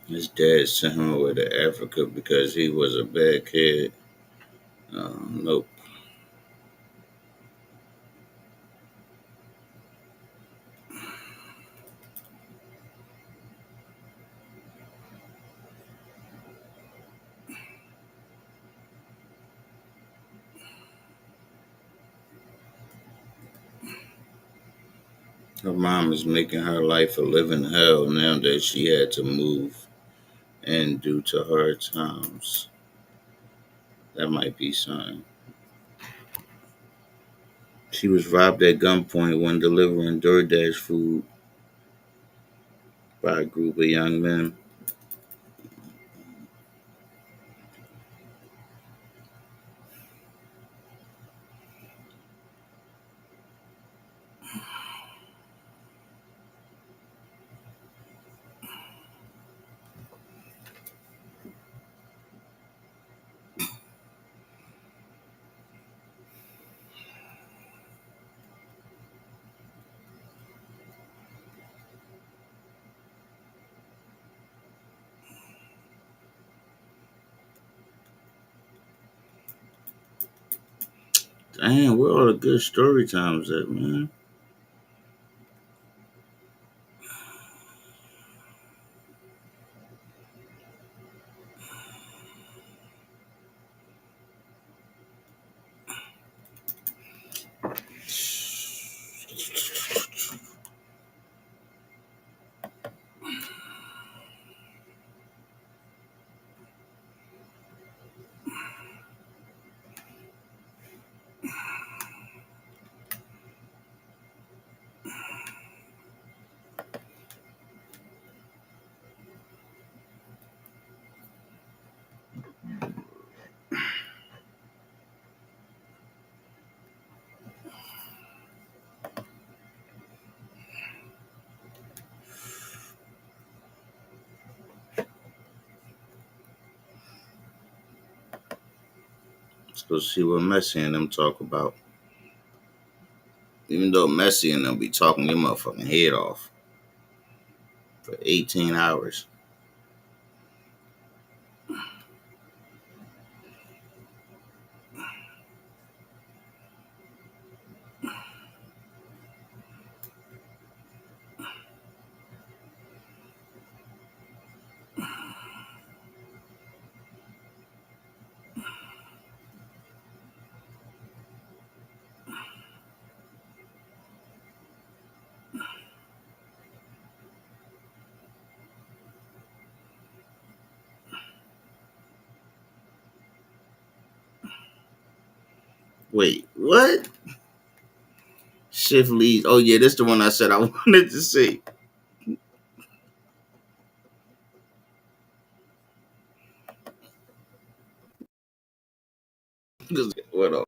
His dad sent him away to Africa because he was a bad kid. Nope. Her mom is making her life a living hell now that she had to move and due to hard times. That might be something. She was robbed at gunpoint when delivering DoorDash food by a group of young men. Damn, where all the good story times at, man? Let's go see what Messi and them talk about. Even though Messi and them be talking your motherfucking head off for 18 hours. Wait, what? Shift leads. Oh yeah, this the one I said I wanted to see. What up?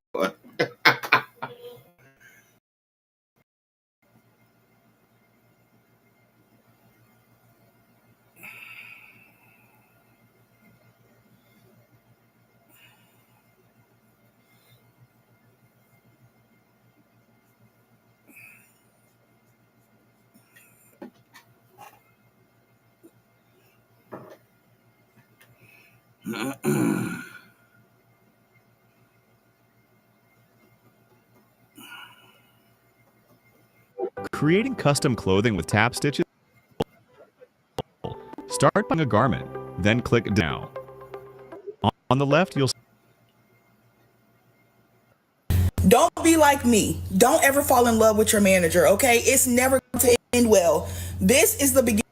Creating custom clothing with tap stitches? Start buying a garment, then click Now. On the left, you'll Don't be like me. Don't ever fall in love with your manager, okay? It's never going to end well. This is the beginning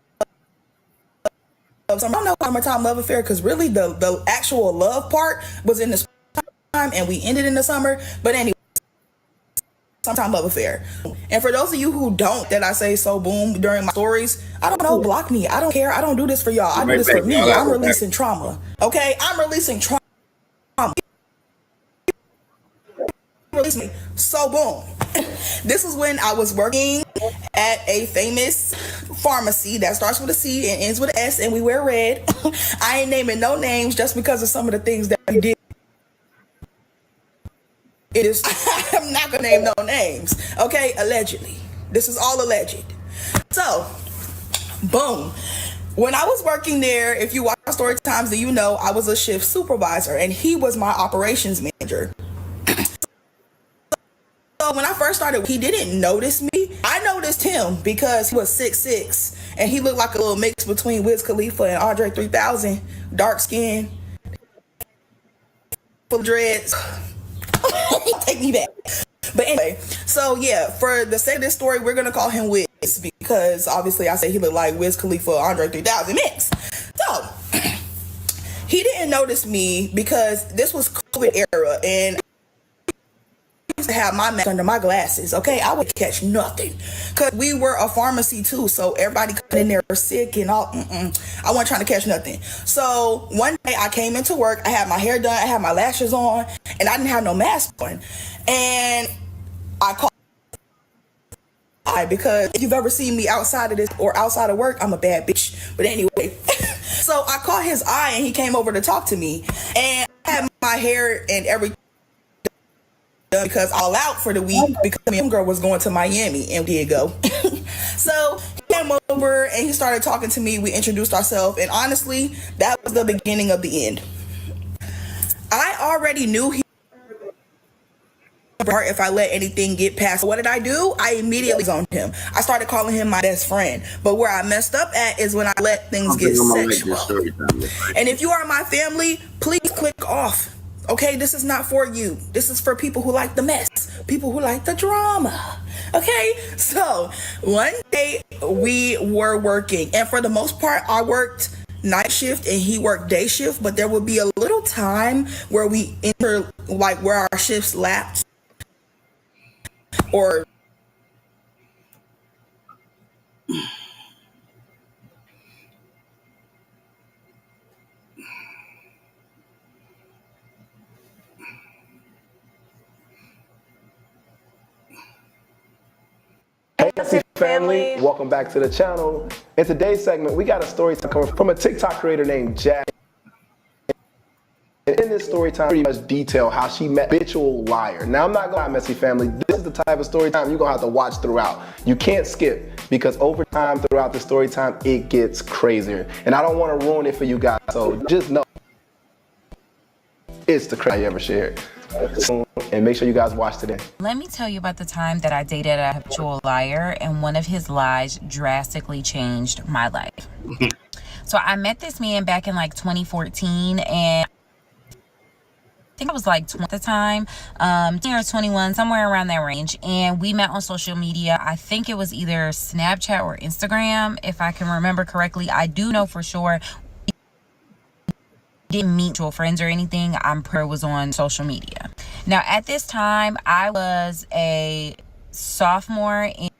of summer. I don't know summertime love affair because really the actual love part was in the springtime and we ended in the summer. But anyway, summertime love affair. And for those of you who don't, that I say so boom during my stories, I don't know, block me. I don't care. I don't do this for y'all. I do this for me. I'm releasing trauma, okay? I'm releasing trauma. Release me. So boom. This is when I was working at a famous pharmacy that starts with a C and ends with an S, and we wear red. I ain't naming no names just because of some of the things that we did. It is. I'm not gonna name no names. Okay, allegedly. This is all alleged. So, boom. When I was working there, if you watch Story Times, then you know I was a shift supervisor, and he was my operations manager. So when I first started, he didn't notice me. I noticed him because he was 6'6", and he looked like a little mix between Wiz Khalifa and Andre 3000. Dark skin, full of dreads. Take me back. But anyway, so yeah, for the sake of this story, we're gonna call him Wiz because obviously I say he looked like Wiz Khalifa, Andre 3000 mix. So he didn't notice me because this was COVID era, and to have my mask under my glasses, okay? I would catch nothing because we were a pharmacy too, so everybody coming in there sick and all. I wasn't trying to catch nothing. So one day I came into work, I had my hair done, I had my lashes on, and I didn't have no mask on. And I called because if you've ever seen me outside of this or outside of work, I'm a bad bitch. But anyway, so I caught his eye and he came over to talk to me, and I had my hair and everything because all out for the week because my girl was going to Miami and we did go. So he came over and he started talking to me. We introduced ourselves, and honestly, that was the beginning of the end. I already knew he if I let anything get past. What did I do? I immediately zoned him. I started calling him my best friend. But where I messed up at is when I let things get sexual. And if you are my family, please click off. Okay, this is not for you. This is for people who like the mess, people who like the drama. Okay, so one day we were working, and for the most part, I worked night shift and he worked day shift, but there would be a little time where we where our shifts lapped, or Hey SC family, welcome back to the channel. In today's segment, we got a story coming from a TikTok creator named Jack. And in this story time, pretty much detail how she met habitual liar. Now I'm not gonna lie, Messy family, this is the type of story time you're gonna have to watch throughout. You can't skip, because over time, throughout the story time, it gets crazier. And I don't wanna ruin it for you guys, so just know it's the craziest I ever shared. And make sure you guys watch today. Let me tell you about the time that I dated a habitual liar, and one of his lies drastically changed my life. So I met this man back in like 2014, and I think I was like 20 at the time, 20 or 21, somewhere around that range. And we met on social media. I think it was either Snapchat or Instagram, if I can remember correctly. I do know for sure didn't meet mutual friends or anything. I'm pretty sure it was on social media. Now at this time, I was a sophomore in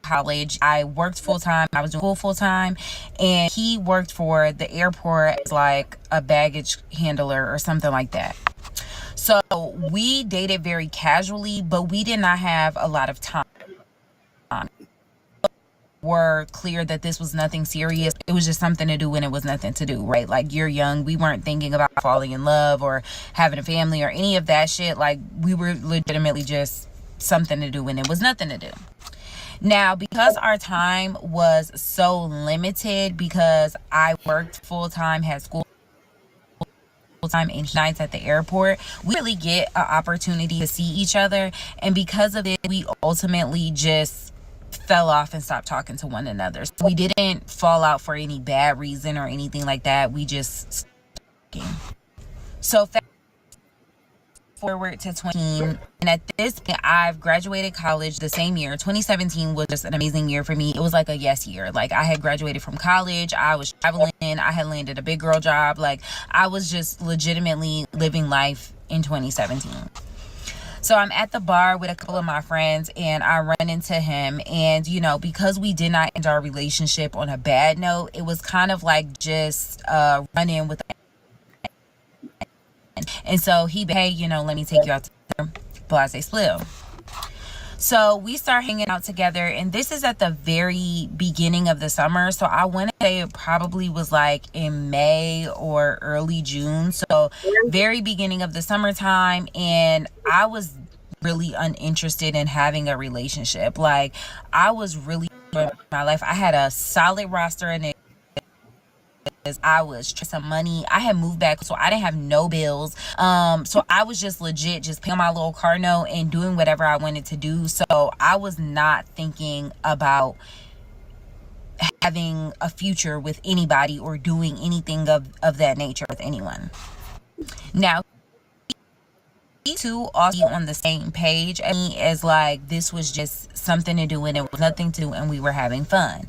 college. I worked full-time. I was doing school full-time, and he worked for the airport as like a baggage handler or something like that. So we dated very casually, but we did not have a lot of time. Were clear that this was nothing serious. It was just something to do when it was nothing to do, right? Like, you're young. We weren't thinking about falling in love or having a family or any of that shit. Like, we were legitimately just something to do when it was nothing to do. Now, because our time was so limited, because I worked full-time, had school full-time, and nights at the airport, we really get an opportunity to see each other. And because of it, we ultimately just fell off and stopped talking to one another. So we didn't fall out for any bad reason or anything like that. We just stopped talking. So fast forward to 20, and at this point, I've graduated college the same year. 2017 was just an amazing year for me. It was like a yes year. Like, I had graduated from college, I was traveling, I had landed a big girl job. Like, I was just legitimately living life in 2017. So I'm at the bar with a couple of my friends, and I run into him. And, you know, because we did not end our relationship on a bad note, it was kind of like just run in with. And so he, hey, you know, let me take you out to dinner. Blase Splill. So we start hanging out together, and this is at the very beginning of the summer. So I want to say it probably was like in May or early June. So very beginning of the summertime, and I was really uninterested in having a relationship. Like, I was really enjoying my life. I had a solid roster in it. I was trying some money. I had moved back, so I didn't have no bills. So I was just legit just paying my little car note and doing whatever I wanted to do. So I was not thinking about having a future with anybody or doing anything of that nature with anyone. Now, we two also on the same page as like this was just something to do and it was nothing to do and we were having fun.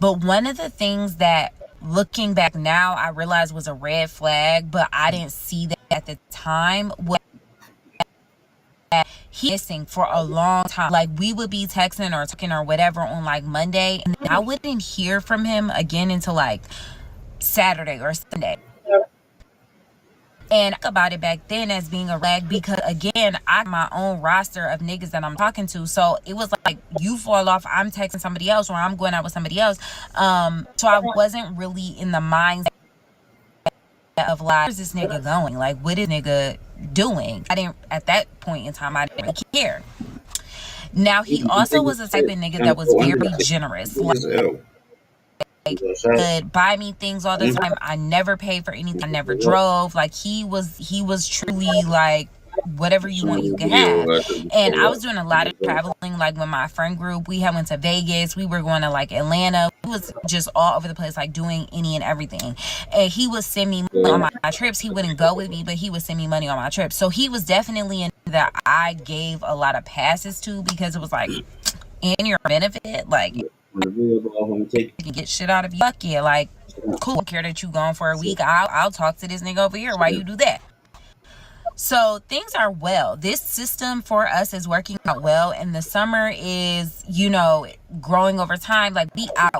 But one of the things that, looking back now, I realized was a red flag, but I didn't see that at the time, was he missing for a long time. Like, we would be texting or talking or whatever on like Monday, and I wouldn't hear from him again until like Saturday or Sunday. And I think about it back then as being a rag, because again, I have my own roster of niggas that I'm talking to. So it was like, you fall off, I'm texting somebody else, or I'm going out with somebody else. So I wasn't really in the mindset of like, where's this nigga going? Like, what is nigga doing? I didn't, at that point in time, I didn't really care. Now, he also was the type of nigga that was very generous. Like, could buy me things all the time. I never paid for anything. I never drove. Like, he was truly like whatever you want, you can have. And I was doing a lot of traveling, like with my friend group. We had went to Vegas. We were going to like Atlanta. We was just all over the place, like doing any and everything. And he would send me money on my trips. He wouldn't go with me, but he would send me money on my trips. So he was definitely in that I gave a lot of passes to, because it was like, in your benefit, like, you can get shit out of you. Fuck yeah, like, cool. I don't care that you gone for a week. I'll talk to this nigga over here while you do that. So things are well. This system for us is working out well, and the summer is, you know, growing over time. Like,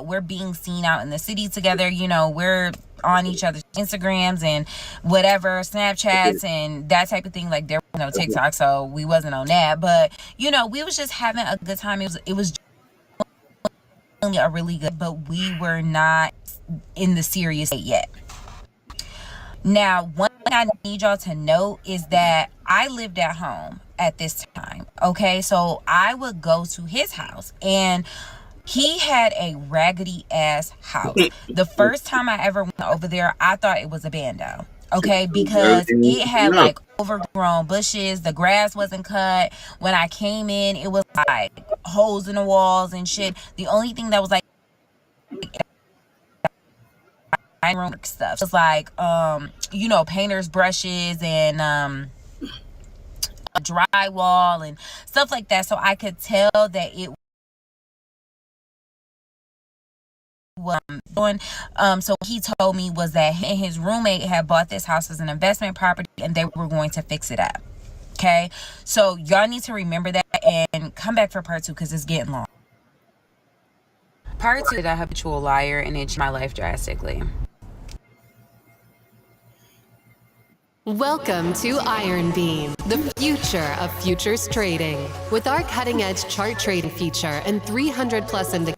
we're being seen out in the city together. You know, we're on each other's Instagrams and whatever, Snapchats and that type of thing. Like, there was no TikTok, so we wasn't on that. But, you know, we was just having a good time. It was a really good, but we were not in the serious state yet. Now, one thing I need y'all to know is that I lived at home at this time, okay? So I would go to his house, and he had a raggedy ass house. The first time I ever went over there, I thought it was a bando, okay? Because it had like overgrown bushes. The grass wasn't cut. When I came in, it was like holes in the walls and shit. The only thing that was like room stuff, it's like you know, painter's brushes and drywall and stuff like that. So I could tell that it was doing so what he told me was that he and his roommate had bought this house as an investment property, and they were going to fix it up. Okay, so y'all need to remember that and come back for part 2, because it's getting long. Part 2 is a habitual liar, and it changed my life drastically. Welcome to Iron Beam, the future of futures trading. With our cutting-edge chart trading feature and 300+ indicators.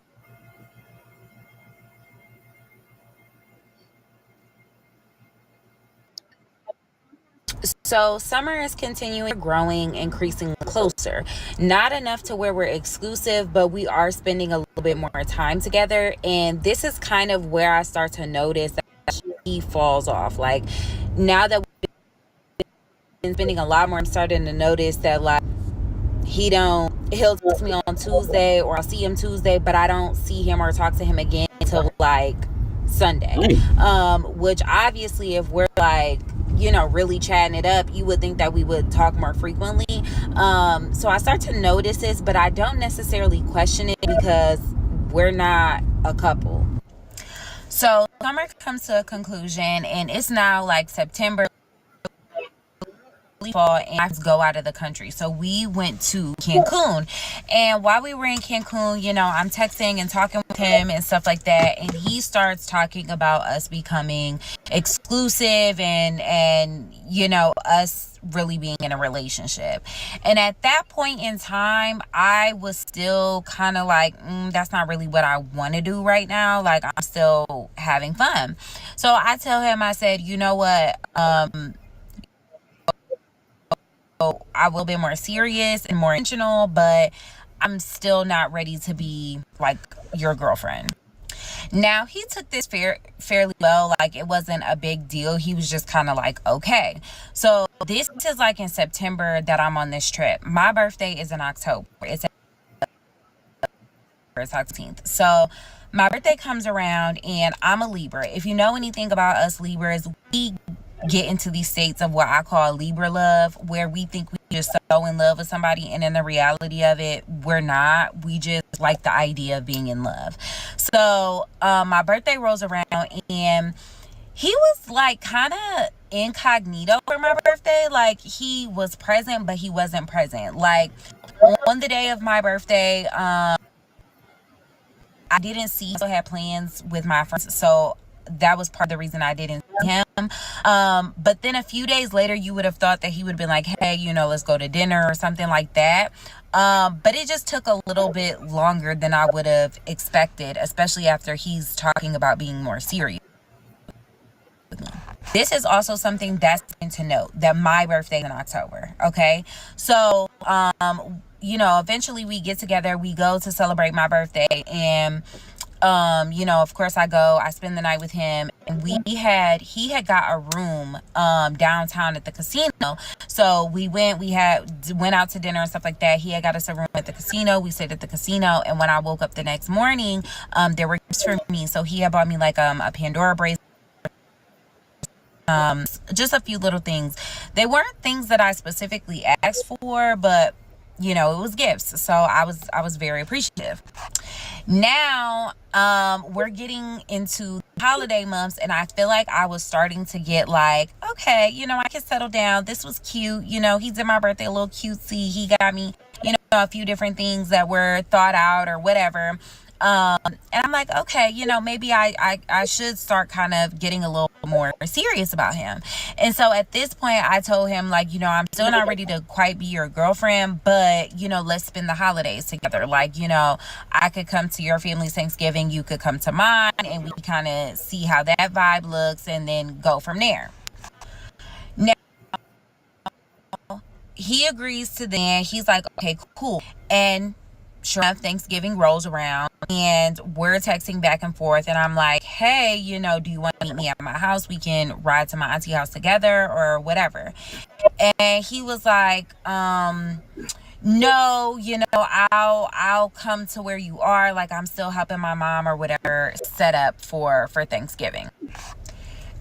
So summer is continuing, growing, increasing closer. Not enough to where we're exclusive, but we are spending a little bit more time together. And this is kind of where I start to notice that he falls off. Like, now that we've been spending a lot more, I'm starting to notice that, like, he'll text me on Tuesday, or I'll see him Tuesday, but I don't see him or talk to him again until like Sunday. Which obviously, if we're like, you know, really chatting it up, you would think that we would talk more frequently. So I start to notice this, but I don't necessarily question it, because we're not a couple. So summer comes to a conclusion, and it's now like September, fall, and I go out of the country. So we went to Cancun, and while we were in Cancun, you know, I'm texting and talking with him and stuff like that, and he starts talking about us becoming exclusive and you know, us really being in a relationship. And at that point in time, I was still kind of like, that's not really what I want to do right now. Like, I'm still having fun. So I tell him, I said, you know what, I will be more serious and more intentional, but I'm still not ready to be like your girlfriend. Now, he took this fairly well. Like, it wasn't a big deal. He was just kind of like, okay. So this is like in September that I'm on this trip. My birthday is in October. It's 16th. So my birthday comes around, and I'm a Libra. If you know anything about us Libras, we get into these states of what I call Libra love, where we think we just so in love with somebody, and in the reality of it, we're not. We just like the idea of being in love. So my birthday rolls around, and he was like kind of incognito for my birthday. Like, he was present, but he wasn't present. Like, on the day of my birthday, I didn't see, so I had plans with my friends, so that was part of the reason I didn't see him. But then a few days later, you would have thought that he would have been like, hey, you know, let's go to dinner or something like that. But it just took a little bit longer than I would have expected, especially after he's talking about being more serious. This is also something that's important to note, that my birthday is in October. Okay. So, you know, eventually we get together, we go to celebrate my birthday, and You know, of course I go, I spend the night with him, and he had got a room downtown at the casino. So we went out to dinner and stuff like that. He had got us a room at the casino. We stayed at the casino, and when I woke up the next morning, there were gifts for me. So he had bought me like a Pandora bracelet, just a few little things. They weren't things that I specifically asked for, but you know, it was gifts. So I was very appreciative. Now, we're getting into holiday months, and I feel like I was starting to get like, okay, you know, I can settle down. This was cute. You know, he did my birthday a little cutesy. He got me, you know, a few different things that were thought out or whatever. And I'm like, okay, you know, maybe I should start kind of getting a little more serious about him. And so at this point, I told him, like, you know, I'm still not ready to quite be your girlfriend, but, you know, let's spend the holidays together. Like, you know, I could come to your family's Thanksgiving, you could come to mine, and we kind of see how that vibe looks and then go from there. Now, he agrees to that. He's like, okay, cool. And sure enough, Thanksgiving rolls around, and we're texting back and forth, and I'm like, hey, you know, do you want to meet me at my house? We can ride to my auntie house together or whatever. And he was like, no, you know, I'll come to where you are. Like, I'm still helping my mom or whatever set up for Thanksgiving.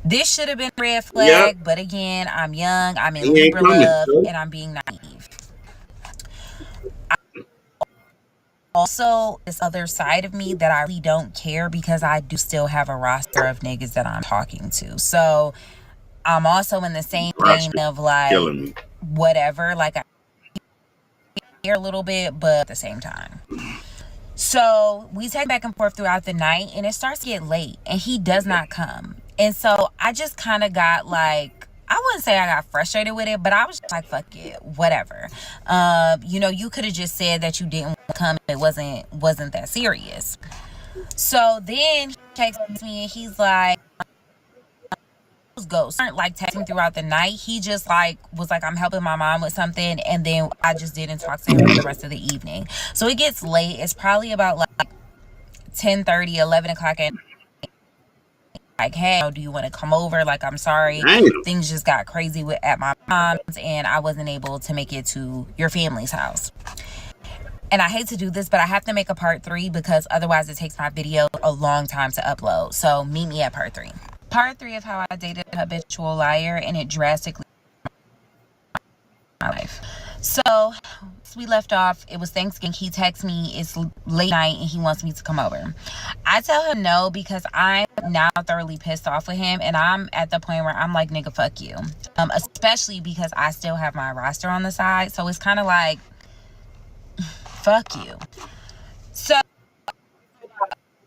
This should have been a red flag, but again, I'm young, I'm in Libra love, and I'm being naive. Also, this other side of me that I really don't care, because I do still have a roster of niggas that I'm talking to. So I'm also in the same vein of like, whatever, like I care a little bit, but at the same time. So we take back and forth throughout the night, and it starts to get late, and he does not come. And so I just kind of got like, I wouldn't say I got frustrated with it, but I was just like, fuck it, whatever. You know, you could have just said that you didn't want to come. It wasn't that serious. So then he texts me, and he's like, ghost. Like texting throughout the night. He just like was like, I'm helping my mom with something, and then I just didn't talk to him for the rest of the evening. So it gets late. It's probably about like 10:30, 11 o'clock at like, hey, do you want to come over? Like, I'm sorry, things just got crazy at my mom's, and I wasn't able to make it to your family's house. And I hate to do this, but I have to make a part 3, because otherwise it takes my video a long time to upload. So meet me at part 3. Part 3 of how I dated a habitual liar, and it drastically changed my life. So we left off, it was Thanksgiving. He texts me, it's late night, and he wants me to come over. I tell him no, because I'm now thoroughly pissed off with him, and I'm at the point where I'm like, nigga, fuck you. Especially because I still have my roster on the side, so it's kind of like, fuck you. So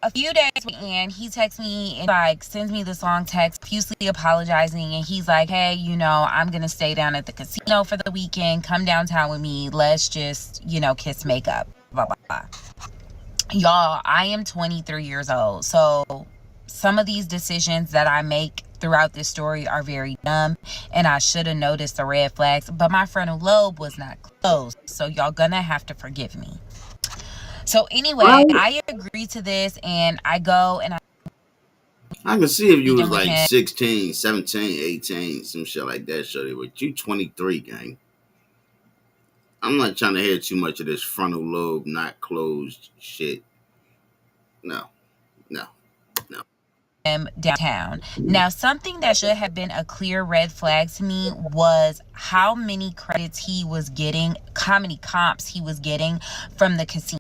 a few days in, he texts me and like sends me this long text, profusely apologizing, and he's like, hey, you know, I'm gonna stay down at the casino for the weekend, come downtown with me, let's just, you know, kiss, make up, blah blah blah. Y'all, I am 23 years old, so some of these decisions that I make throughout this story are very dumb, and I should have noticed the red flags, but my frontal lobe was not closed, so y'all gonna have to forgive me. So anyway, I agree to this, and I go and I can see if you was like 16, 17, 18, some shit like that, shorty. But you 23, gang. I'm not trying to hear too much of this frontal lobe not closed shit. No. Downtown. Now, something that should have been a clear red flag to me was how many credits he was getting, how many comps he was getting from the casino.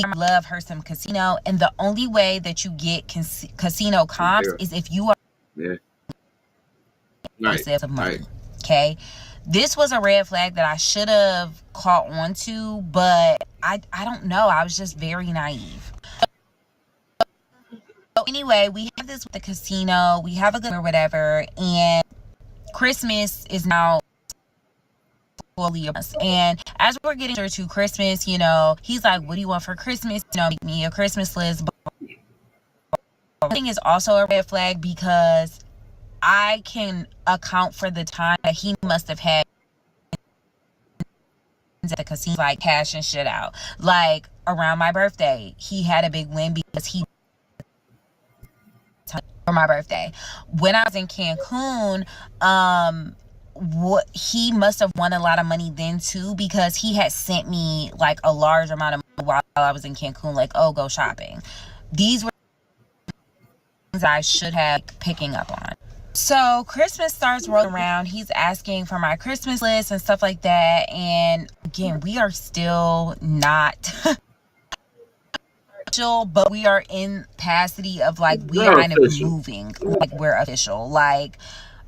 I love her some casino, and the only way that you get casino comps is if you are of money. Okay, this was a red flag that I should have caught on to, but I don't know, I was just very naive. So anyway, we have this with the casino, we have a good or whatever, and Christmas is now fully a month. And as we're getting to Christmas, you know, he's like, what do you want for Christmas? You know, make me a Christmas list. But I think is also a red flag, because I can account for the time that he must have had at the casino, like cash and shit out. Like, around my birthday, he had a big win because he for my birthday. When I was in Cancun, what he must have won a lot of money then too, because he had sent me like a large amount of money while I was in Cancun, like, oh, go shopping. These were things I should have picking up on. So Christmas starts rolling around. He's asking for my Christmas list and stuff like that. And again, we are still not official, but we are in capacity of like we are kind of moving like we're official. Like,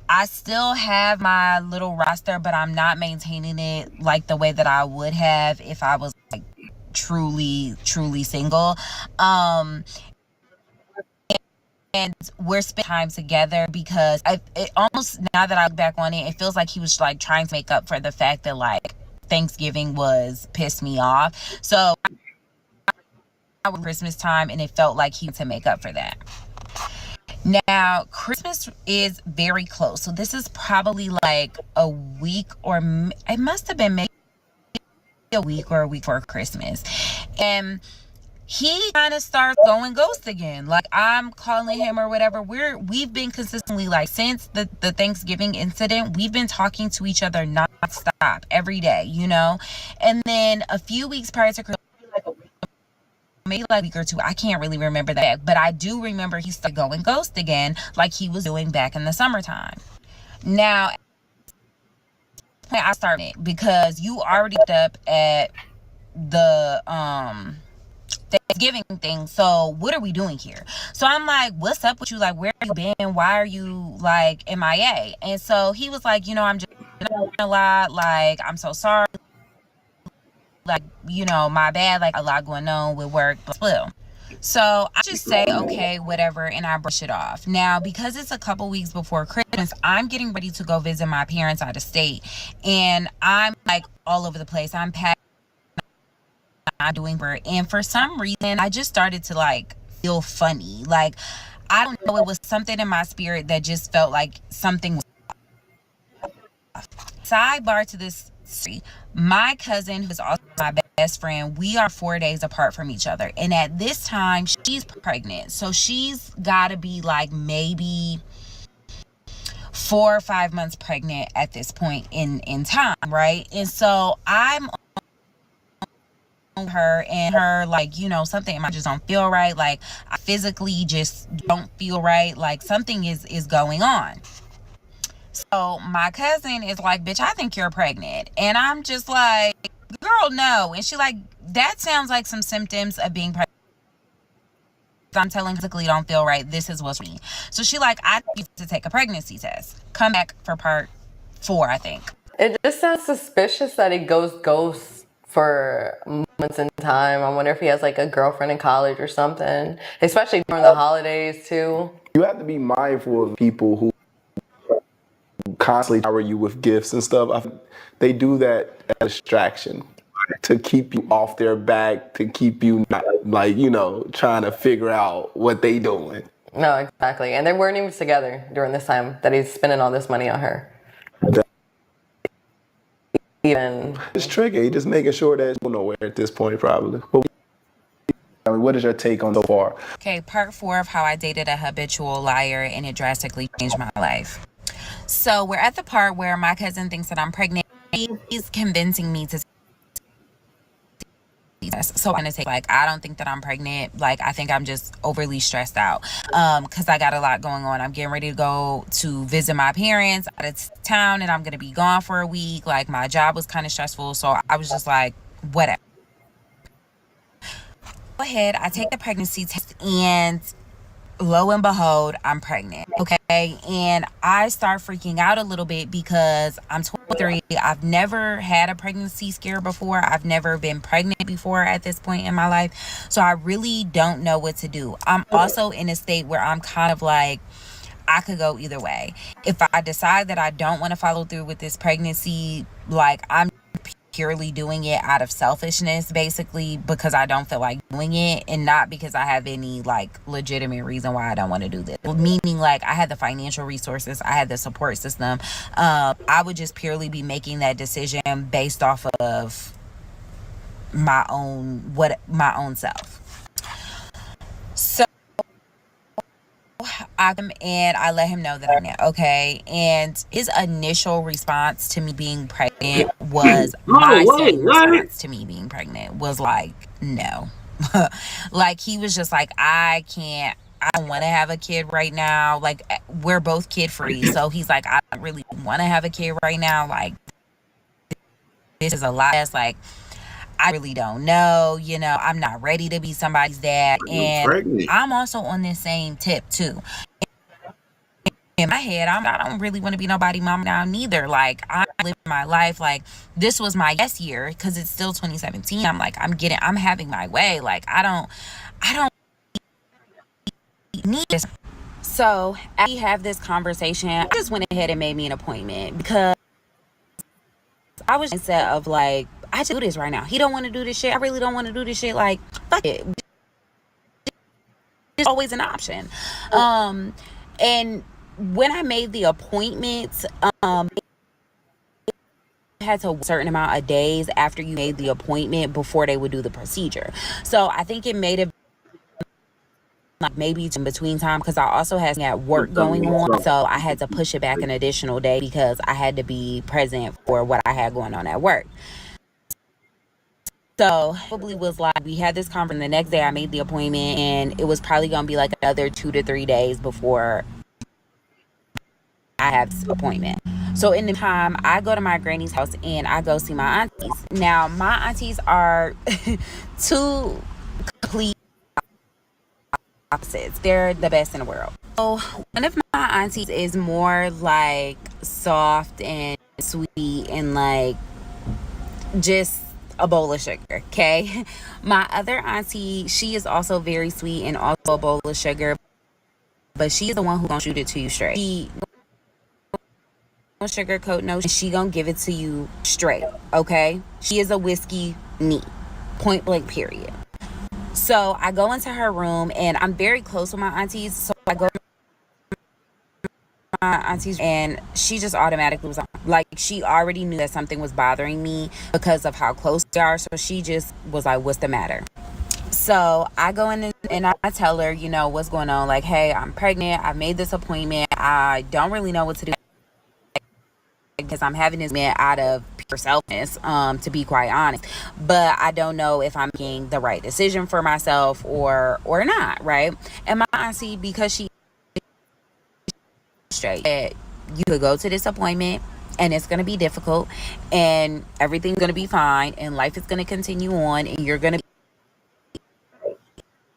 I still have my little roster, but I'm not maintaining it like the way that I would have if I was like truly single. And we're spending time together because it almost, now that I look back on it, it feels like he was like trying to make up for the fact that like Thanksgiving was pissed me off. So Christmas time, and it felt like he had to make up for that. Now, Christmas is very close. So this is probably like a week, or it must have been maybe a week or a week before Christmas. And he kind of starts going ghost again. Like, I'm calling him or whatever. We've been consistently, like, since the Thanksgiving incident, we've been talking to each other nonstop every day, you know? And then a few weeks prior to Christmas, maybe like a week or two, I can't really remember that, but I do remember he started going ghost again, like he was doing back in the summertime. Now, I started because you already up at the Thanksgiving thing, so what are we doing here? So I'm like, what's up with you? Like, where have you been? Why are you like MIA? And so he was like, you know, I'm just a lot, like, I'm so sorry, like, you know, my bad, like a lot going on with work, blah, blah. So I just say, okay, whatever, and I brush it off. Now, because it's a couple weeks before Christmas, I'm getting ready to go visit my parents out of state, and I'm like all over the place. I'm packing, I'm doing work, and for some reason, I just started to like feel funny. Like, I don't know, it was something in my spirit that just felt like something was off. Sidebar to this story. My cousin, who's also my best friend, we are 4 days apart from each other. And at this time, she's pregnant. So she's got to be like maybe 4 or 5 months pregnant at this point in time, right? And so I'm on her, and her, like, you know, something I just don't feel right. Like, I physically just don't feel right. Like, something is going on. So my cousin is like, bitch, I think you're pregnant. And I'm just like, girl, no. And she like, that sounds like some symptoms of being pregnant. I'm telling her, physically don't feel right. This is what's me. So she like, I need to take a pregnancy test. Come back for part 4, I think. It just sounds suspicious that he goes ghost for months in time. I wonder if he has like a girlfriend in college or something, especially during the holidays too. You have to be mindful of people who constantly shower you with gifts and stuff. They do that as a distraction to keep you off their back, to keep you not, like, you know, trying to figure out what they doing. No, exactly. And they weren't even together during this time that he's spending all this money on her. Even it's tricky. He's just making sure that it's nowhere at this point, probably. I mean, what is your take on so far? Okay, part 4 of how I dated a habitual liar and it drastically changed my life. So we're at the part where my cousin thinks that I'm pregnant. He's convincing me to. So I'm gonna take, like, I don't think that I'm pregnant. Like, I think I'm just overly stressed out because I got a lot going on. I'm getting ready to go to visit my parents out of town, and I'm gonna be gone for a week. Like, my job was kind of stressful, so I was just like, whatever. Go ahead, I take the pregnancy test, and lo and behold, I'm pregnant. Okay, and I start freaking out a little bit because I'm 23. I've never had a pregnancy scare before. I've never been pregnant before at this point in my life. So I really don't know what to do. I'm also in a state where I'm kind of like, I could go either way. If I decide that I don't want to follow through with this pregnancy, like, I'm purely doing it out of selfishness, basically, because I don't feel like doing it, and not because I have any like legitimate reason why I don't want to do this. Meaning, like, I had the financial resources, I had the support system. I would just purely be making that decision based off of my own self. So I let him know that I'm pregnant, okay? And his initial response to me being pregnant was my same response to me being pregnant was like, no. Like, he was just like, I don't want to have a kid right now. Like, we're both kid free. So he's like, I don't really want to have a kid right now. Like, this is a lot. It's like, I really don't know. I'm not ready to be somebody's dad. And I'm also on this same tip too. In my head, I don't really want to be nobody mama now neither. Like, I'm living my life. Like, this was my yes year because it's still 2017. I'm like, I'm having my way. Like, I don't need this. So after we have this conversation, I just went ahead and made me an appointment because I was mindset of like, I just do this right now. He don't want to do this shit. I really don't want to do this shit. Like, fuck it. It's always an option. And when I made the appointment, had to a certain amount of days after you made the appointment before they would do the procedure. So I think it made it like maybe in between time because I also had work going on, so I had to push it back an additional day because I had to be present for what I had going on at work. So probably was like, we had this conference the next day I made the appointment, and it was probably gonna be like another 2 to 3 days before I have this appointment. So in the time, I go to my granny's house and I go see my aunties. Now my aunties are two complete opposites. They're the best in the world. So one of my aunties is more like soft and sweet and like just a bowl of sugar, okay? My other auntie, she is also very sweet and also a bowl of sugar, but she is the one who's gonna shoot it to you straight. She no sugarcoat, no, she gonna give it to you straight, okay? She is a whiskey neat, point blank, period. So I go into her room and I'm very close with my aunties, so I go to my aunties and she just automatically was like, she already knew that something was bothering me because of how close they are, so she just was like, what's the matter? So I go in and I tell her, what's going on, like, hey, I'm pregnant, I made this appointment, I don't really know what to do because I'm having this man out of pure selfishness, to be quite honest, but I don't know if I'm making the right decision for myself or not, right? And my auntie, because she straight, you could go to this appointment and it's going to be difficult and everything's going to be fine and life is going to continue on and you're going to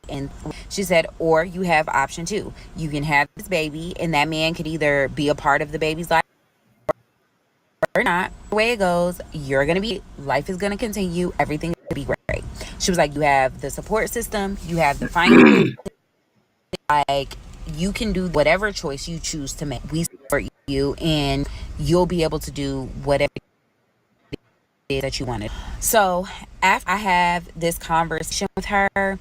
and she said, or you have option 2, you can have this baby and that man could either be a part of the baby's life or not. The way it goes, you're gonna be, life is gonna continue, everything's gonna be great. She was like, you have the support system, you have the finance, like, you can do whatever choice you choose to make. We support you and you'll be able to do whatever it is that you wanted. So after I have this conversation with her,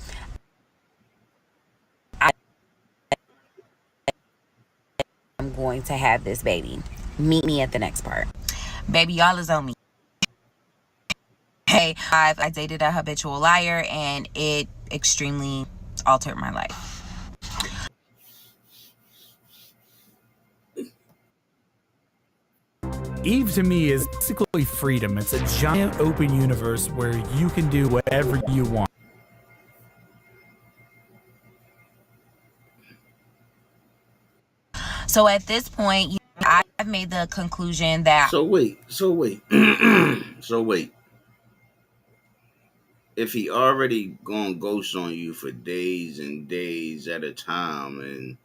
I'm going to have this baby. Meet me at the next part. Baby, y'all is on me. Hey, I dated a habitual liar and it extremely altered my life. Eve to me is basically freedom. It's a giant open universe where you can do whatever you want. So at this point, I've made the conclusion that... So wait. If he already gone ghost on you for days and days at a time and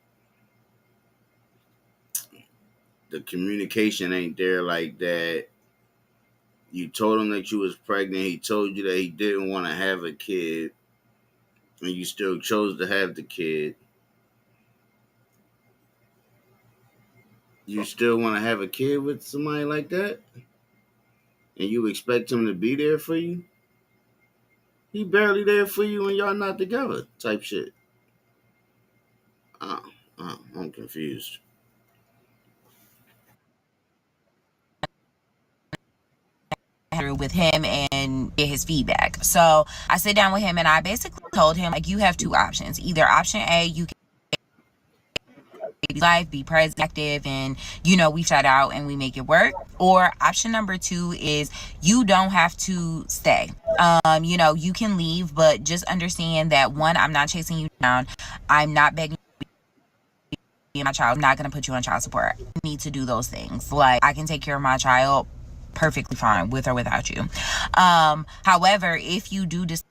the communication ain't there like that, you told him that you was pregnant, he told you that he didn't want to have a kid, and you still chose to have the kid, you still want to have a kid with somebody like that? And you expect him to be there for you? He barely there for you when y'all not together type shit. I'm confused. With him and and get his feedback. So I sit down with him and I basically told him, like, you have two options. Either option A, you can life, be present, active, and we shout out and we make it work. Or option number two is you don't have to stay. You can leave, but just understand that, one, I'm not chasing you down. I'm not begging you to be my child. I'm not going to put you on child support. I need to do those things. Like, I can take care of my child perfectly fine with or without you. However, if you do decide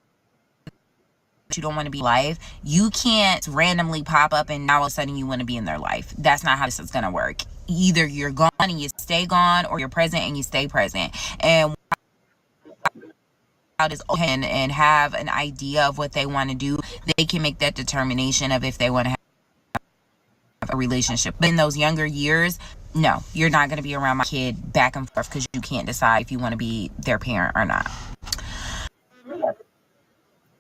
you don't want to be in life, you can't randomly pop up and now all of a sudden you want to be in their life. That's not how this is going to work. Either you're gone and you stay gone, or you're present and you stay present. And is open and have an idea of what they want to do, they can make that determination of if they want to have a relationship. But in those younger years, no, you're not going to be around my kid back and forth because you can't decide if you want to be their parent or not.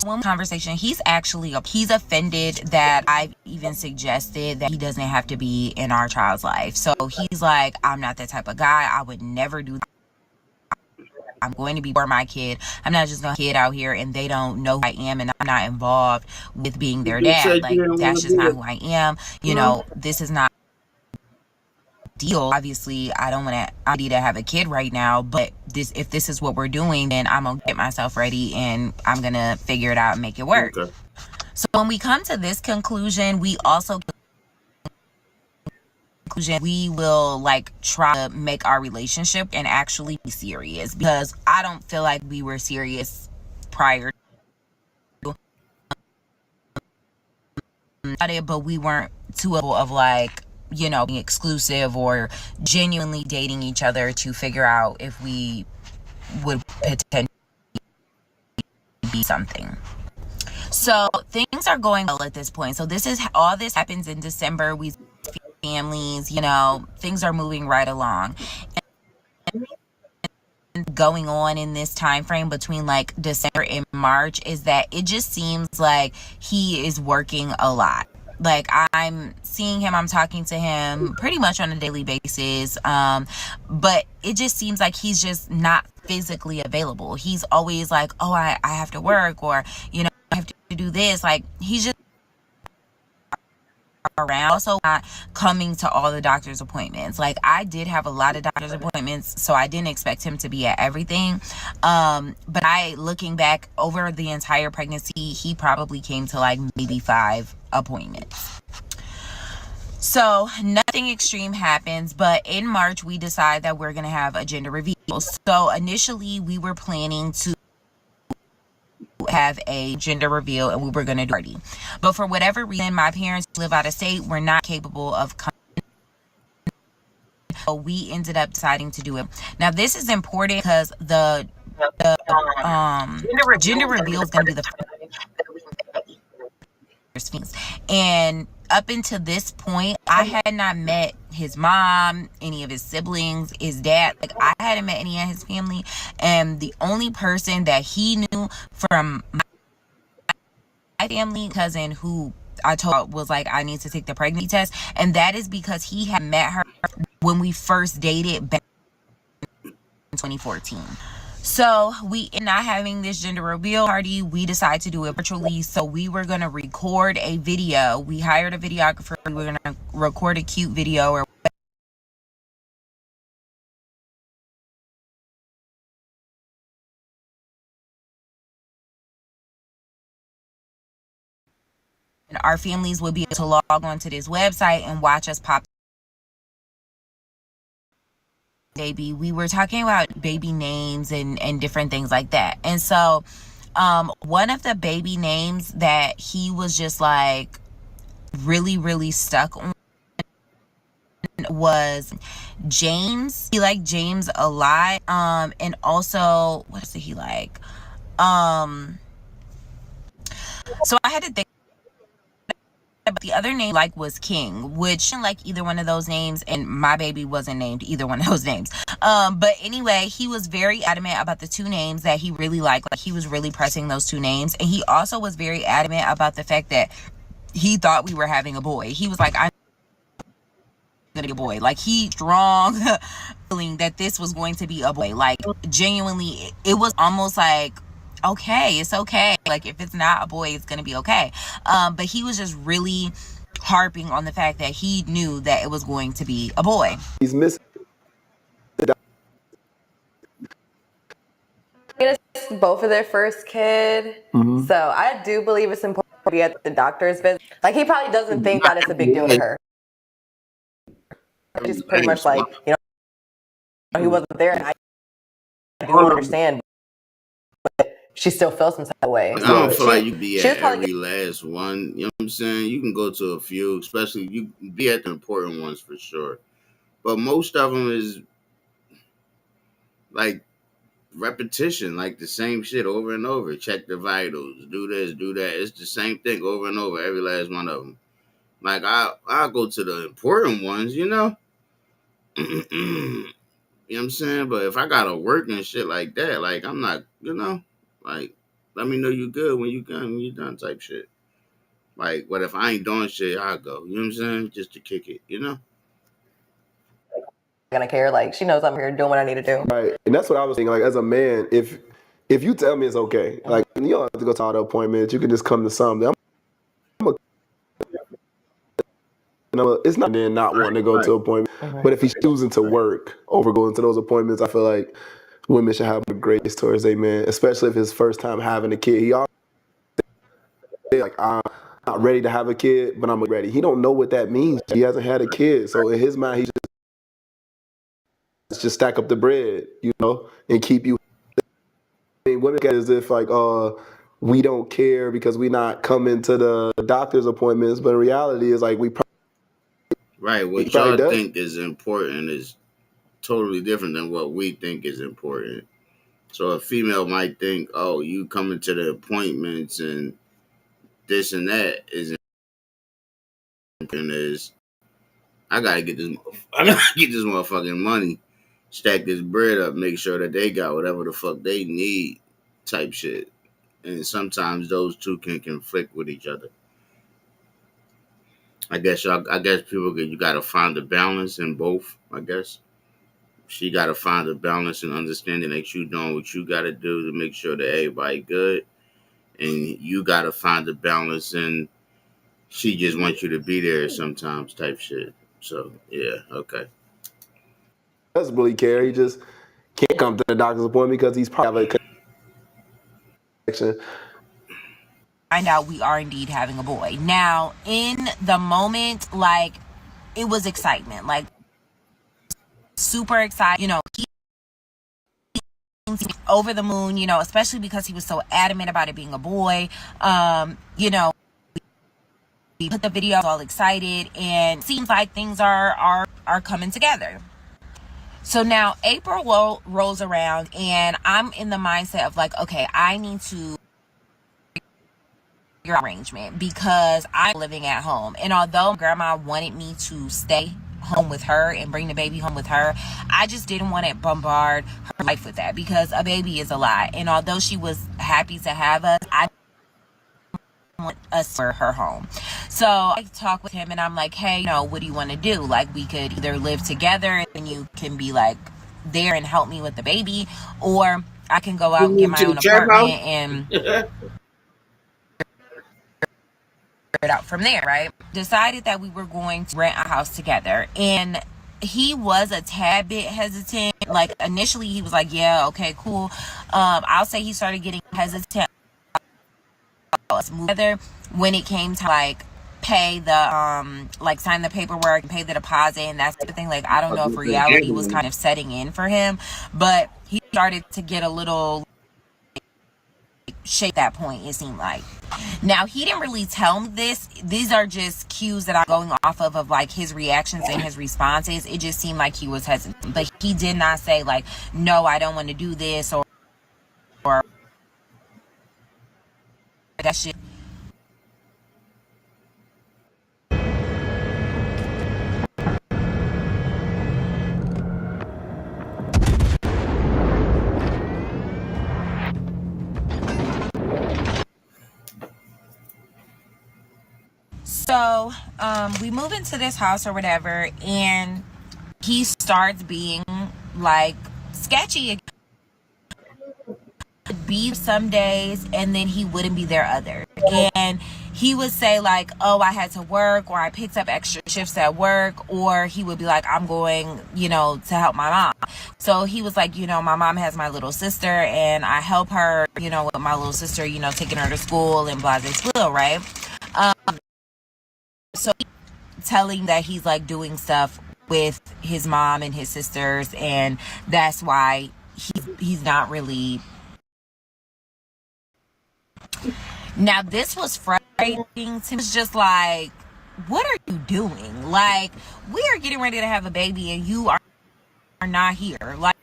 One conversation, he's offended that I've even suggested that he doesn't have to be in our child's life. So he's like, I'm not that type of guy. I would never do that. I'm going to be for my kid. I'm not just going to kid out here and they don't know who I am and I'm not involved with being their dad. Like, that's just not who I am. This is not deal. Obviously, I need to have a kid right now, but if this is what we're doing, then I'm gonna get myself ready and I'm gonna figure it out and make it work. Okay. So when we come to this conclusion, we will try to make our relationship and actually be serious, because I don't feel like we were serious prior to it, but we weren't too of being exclusive or genuinely dating each other to figure out if we would potentially be something. So things are going well at this point. So this happens in December. We families, things are moving right along. And going on in this time frame between December and March is that it just seems like he is working a lot. Like, I'm seeing him, I'm talking to him pretty much on a daily basis. But it just seems like he's just not physically available. He's always like, oh, I have to work, or, I have to do this. Like, he's just around. Also not coming to all the doctor's appointments. Like, I did have a lot of doctor's appointments, so I didn't expect him to be at everything. But looking back over the entire pregnancy, he probably came to maybe 5 appointments. So nothing extreme happens, but in March we decide that we're gonna have a gender reveal. So initially we were planning to have a gender reveal and we were gonna do a party, but for whatever reason, my parents live out of state. We're not capable of coming. So we ended up deciding to do it. Now this is important because the gender reveal is gonna be the first, and up until this point, I had not met his mom, any of his siblings, his dad. I hadn't met any of his family. And the only person that he knew from my family, cousin, who I told was I need to take the pregnancy test. And that is because he had met her when we first dated back in 2014. So we ended up having this gender reveal party. We decided to do it virtually. So we were going to record a video. We hired a videographer. We were going to record a cute video or and our families would be able to log onto this website and watch us pop baby. We were talking about baby names and different things like that. And so one of the baby names that he was just really, really stuck on was James. He liked James a lot. And also, what else did he like? So I had to think. But the other name was King, which didn't like either one of those names, and my baby wasn't named either one of those names. But anyway, he was very adamant about the 2 names that he really liked. He was really pressing those 2 names, and he also was very adamant about the fact that he thought we were having a boy. He was like, gonna be a boy. Like, he strong feeling that this was going to be a boy. Like, genuinely, it was almost like, okay, it's okay. Like, if it's not a boy, it's gonna be okay. But he was just really harping on the fact that he knew that it was going to be a boy. He's missing. Both of their first kid. Mhm. So I do believe it's important to be at the doctor's visit. Like, he probably doesn't think that it's a big deal to her. She's pretty much like, you know, he wasn't there, and I do understand, but she still feels some type of way. I So don't feel like you be she at was probably every last one. You know what I'm saying? You can go to a few, especially you be at the important ones for sure. But most of them is like repetition, like the same shit over and over. Check the vitals, do this, do that. It's the same thing over and over, every last one of them. Like I'll go to the important ones, you know. You know what I'm saying? But if I gotta work and shit like that, like I'm not, you know, like let me know you good when you done, type shit. Like, what if I ain't doing shit? I'll go. You know what I'm saying? Just to kick it, you know? gonna care. Like, she knows I'm here doing what I need to do. Right, and that's what I was thinking. Like, as a man, if you tell me it's okay, like you don't have to go to all the appointments. You can just come to something. It's not then not wanting to go to appointments. But if he's choosing to work over going to those appointments, I feel like women should have a grace towards a man, especially if it's first time having a kid. He always say, like, I'm not ready to have a kid, but I'm ready. He don't know what that means. He hasn't had a kid, so in his mind, he just stack up the bread, you know, and keep you. I mean, women get as if like, we don't care because we not coming to the doctor's appointments, but in reality, is like we. Right. What y'all think is important is totally different than what we think is important. So a female might think, oh, you coming to the appointments and this and that is important. Is I gotta get this, I gotta get this motherfucking money, stack this bread up, make sure that they got whatever the fuck they need, type shit. And sometimes those two can conflict with each other. I guess people you gotta find the balance in both. I guess she gotta find the balance and understanding that you doing what you gotta do to make sure that everybody good, and you gotta find the balance and she just wants you to be there sometimes, type shit. So yeah, okay. Doesn't really care. He just can't come to the doctor's appointment because he's probably have a connection. Find out we are indeed having a boy. Now, in the moment, like, it was excitement, like super excited. You know, he over the moon, you know, especially because he was so adamant about it being a boy. You know, we put the video, all excited, and it seems like things are coming together. So now April rolls around, and I'm in the mindset of like, okay, I need to your arrangement because I'm living at home, and although grandma wanted me to stay home with her and bring the baby home with her, I just didn't want to bombard her life with that because a baby is a lot, and although she was happy to have us, I want us for her home. So I talk with him and I'm like, hey, you know, what do you want to do? Like, we could either live together and you can be like there and help me with the baby, or I can go out and get my own apartment and it out from there, right? Decided that we were going to rent a house together, and he was a tad bit hesitant. Like, initially he was like, yeah, okay, cool. I'll say he started getting hesitant together when it came to like pay the like sign the paperwork and pay the deposit and that type of thing. Like, I don't know if reality was kind of setting in for him, but he started to get a little shake that point, it seemed like. Now, he didn't really tell me this. These are just cues that I'm going off of like his reactions and his responses. It just seemed like he was hesitant, but he did not say like, no, I don't want to do this, or that shit. So we move into this house or whatever, and he starts being like sketchy. Be some days, and then he wouldn't be there other. And he would say like, oh, I had to work, or I picked up extra shifts at work, or he would be like, I'm going, to help my mom. So he was like, my mom has my little sister, and I help her, with my little sister, taking her to school and blah, blah, blah, right? So telling that he's like doing stuff with his mom and his sisters, and that's why he's not really. Now this was frustrating to me. It's just like, what are you doing? Like, we are getting ready to have a baby and you are not here. Like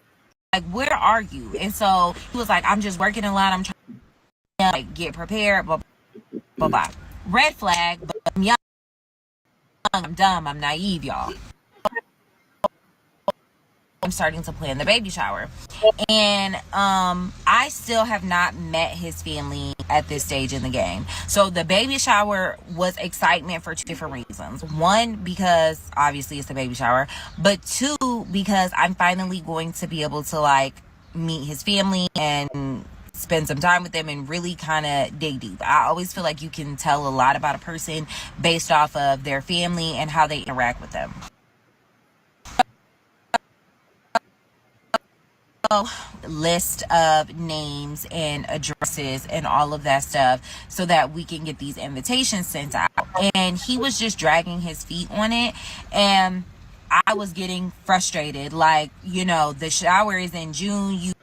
where are you? And so he was like, I'm just working a lot, I'm trying to get prepared, blah blah blah. Red flag, but I'm young, I'm dumb, I'm naive, y'all. I'm starting to plan the baby shower, and I still have not met his family at this stage in the game. So the baby shower was excitement for two different reasons. One, because obviously it's the baby shower, but two, because I'm finally going to be able to like meet his family and spend some time with them and really kind of dig deep. I always feel like you can tell a lot about a person based off of their family and how they interact with them. List of names and addresses and all of that stuff so that we can get these invitations sent out. And he was just dragging his feet on it, and I was getting frustrated. Like, the shower is in June, you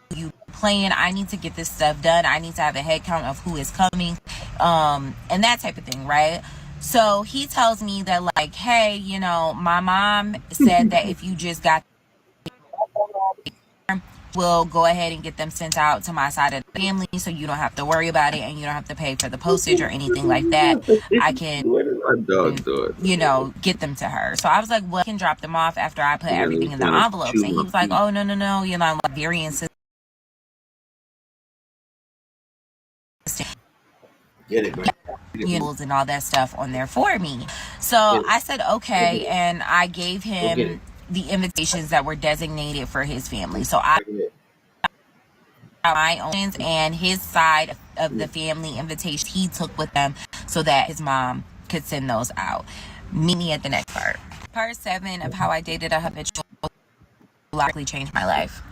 playing, I need to get this stuff done, I need to have a head count of who is coming, and that type of thing, right? So he tells me that like, hey, my mom said that if you just got, we'll go ahead and get them sent out to my side of the family so you don't have to worry about it, and you don't have to pay for the postage or anything like that. I can, get them to her. So I was like, well, I can drop them off after I put everything in the envelopes. And he was like, oh, no, I'm like very insistent. Get it, right? And all that stuff on there for me. So I said, okay. And I gave him the invitations that were designated for his family. So I my own and his side of the family invitation he took with them so that his mom could send those out. Meet me at the next part. Part 7 of how I dated a habitual likely changed my life.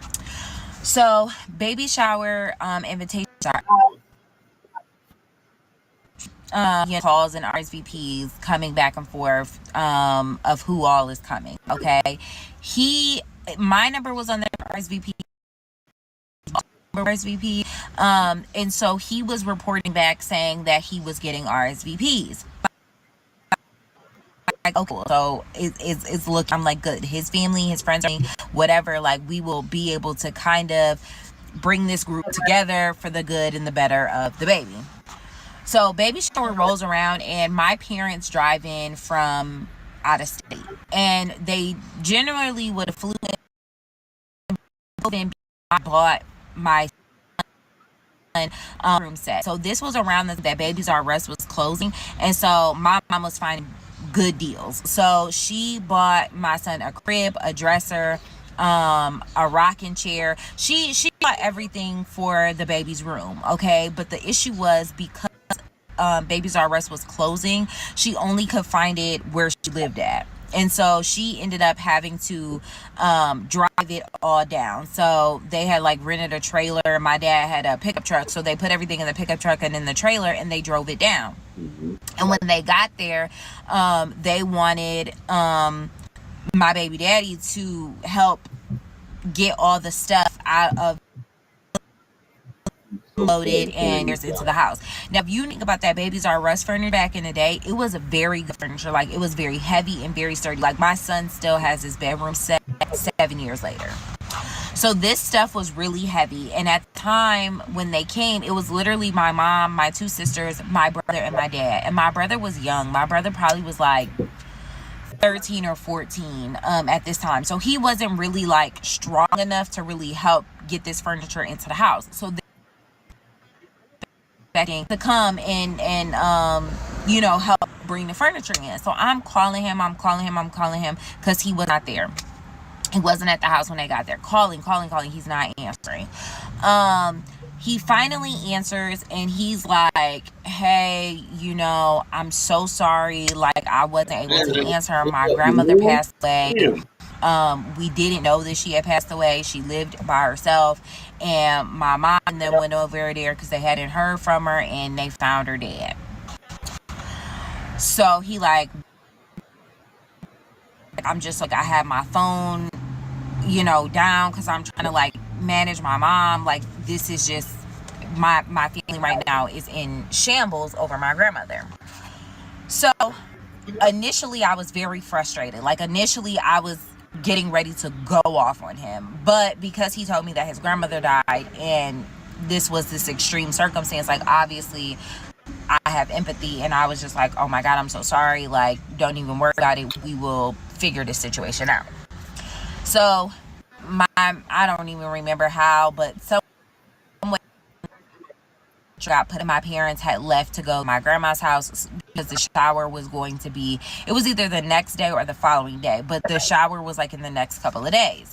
So baby shower invitations are calls and RSVPs coming back and forth of who all is coming. Okay, my number was on the RSVP, and so he was reporting back saying that he was getting RSVPs. Like, okay, so it's look. I'm like, good. His family, his friends, whatever. Like, we will be able to kind of bring this group together for the good and the better of the baby. So baby shower rolls around, and my parents drive in from out of state, and they generally would have flew in. I bought my son room set. So this was around that Babies R Us was closing, and so my mom was finding good deals. So she bought my son a crib, a dresser, a rocking chair. She bought everything for the baby's room. Okay, but the issue was because Babies R Us was closing, she only could find it where she lived at, and so she ended up having to drive it all down. So they had like rented a trailer. My dad had a pickup truck, so they put everything in the pickup truck and in the trailer, and they drove it down. And when they got there, they wanted my baby daddy to help get all the stuff out of loaded and there's into the house. Now if you think about that Babies R Us furniture back in the day, it was a very good furniture. Like, it was very heavy and very sturdy. Like, my son still has his bedroom set 7 years later. So this stuff was really heavy, and at the time when they came, it was literally my mom, my 2 sisters, my brother, and my dad. And my brother was young. My brother probably was like 13 or 14 at this time, so he wasn't really like strong enough to really help get this furniture into the house. So to come and help bring the furniture in. So I'm calling him, because he was not there. He wasn't at the house when they got there. Calling. He's not answering. He finally answers and he's like, hey, I'm so sorry. Like, I wasn't able to answer. My grandmother passed away. We didn't know that she had passed away. She lived by herself. And my mom and them went over there because they hadn't heard from her and they found her dead. So he like, I'm just like, I have my phone, down because I'm trying to like manage my mom. Like, this is just my family right now is in shambles over my grandmother. So initially I was very frustrated. Like, initially I was getting ready to go off on him, but because he told me that his grandmother died and this was this extreme circumstance, like, obviously I have empathy, and I was just like, oh my God, I'm so sorry. Like, don't even worry about it. We will figure this situation out. So I don't even remember how, but some way got put in. My parents had left to go to my grandma's house because the shower was going to be, it was either the next day or the following day, but the shower was like in the next couple of days.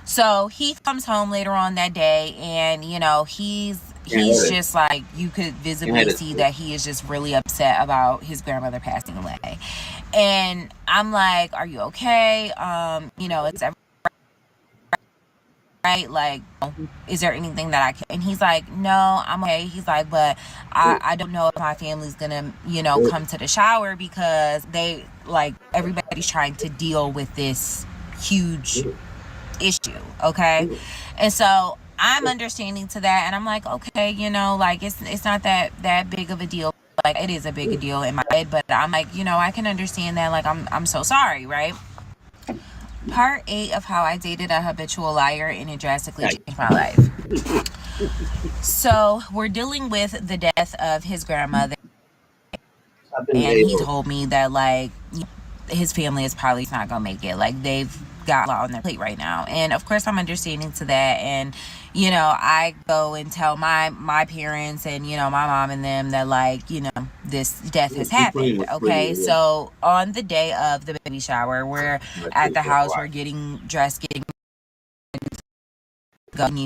So he comes home later on that day, and he's just like, you could visibly see that he is just really upset about his grandmother passing away. And I'm like, are you okay? It's right, like, is there anything that I can? And he's like, no, I'm okay. He's like, but I don't know if my family's gonna come to the shower because they, like, everybody's trying to deal with this huge issue, okay? And so I'm understanding to that, and I'm like, okay, like, it's not that big of a deal. Like, it is a big deal in my head, but I'm like, I can understand that. Like, I'm so sorry, right? Part 8 of how I dated a habitual liar and it drastically changed my life. So we're dealing with the death of his grandmother, and he told me that, like, his family is probably not gonna make it. Like, they've got a lot on their plate right now. And of course I'm understanding to that, and I go and tell my parents and my mom and them that, like, this death has happened. Okay, so on the day of the baby shower, we're at the house, we're getting dressed, getting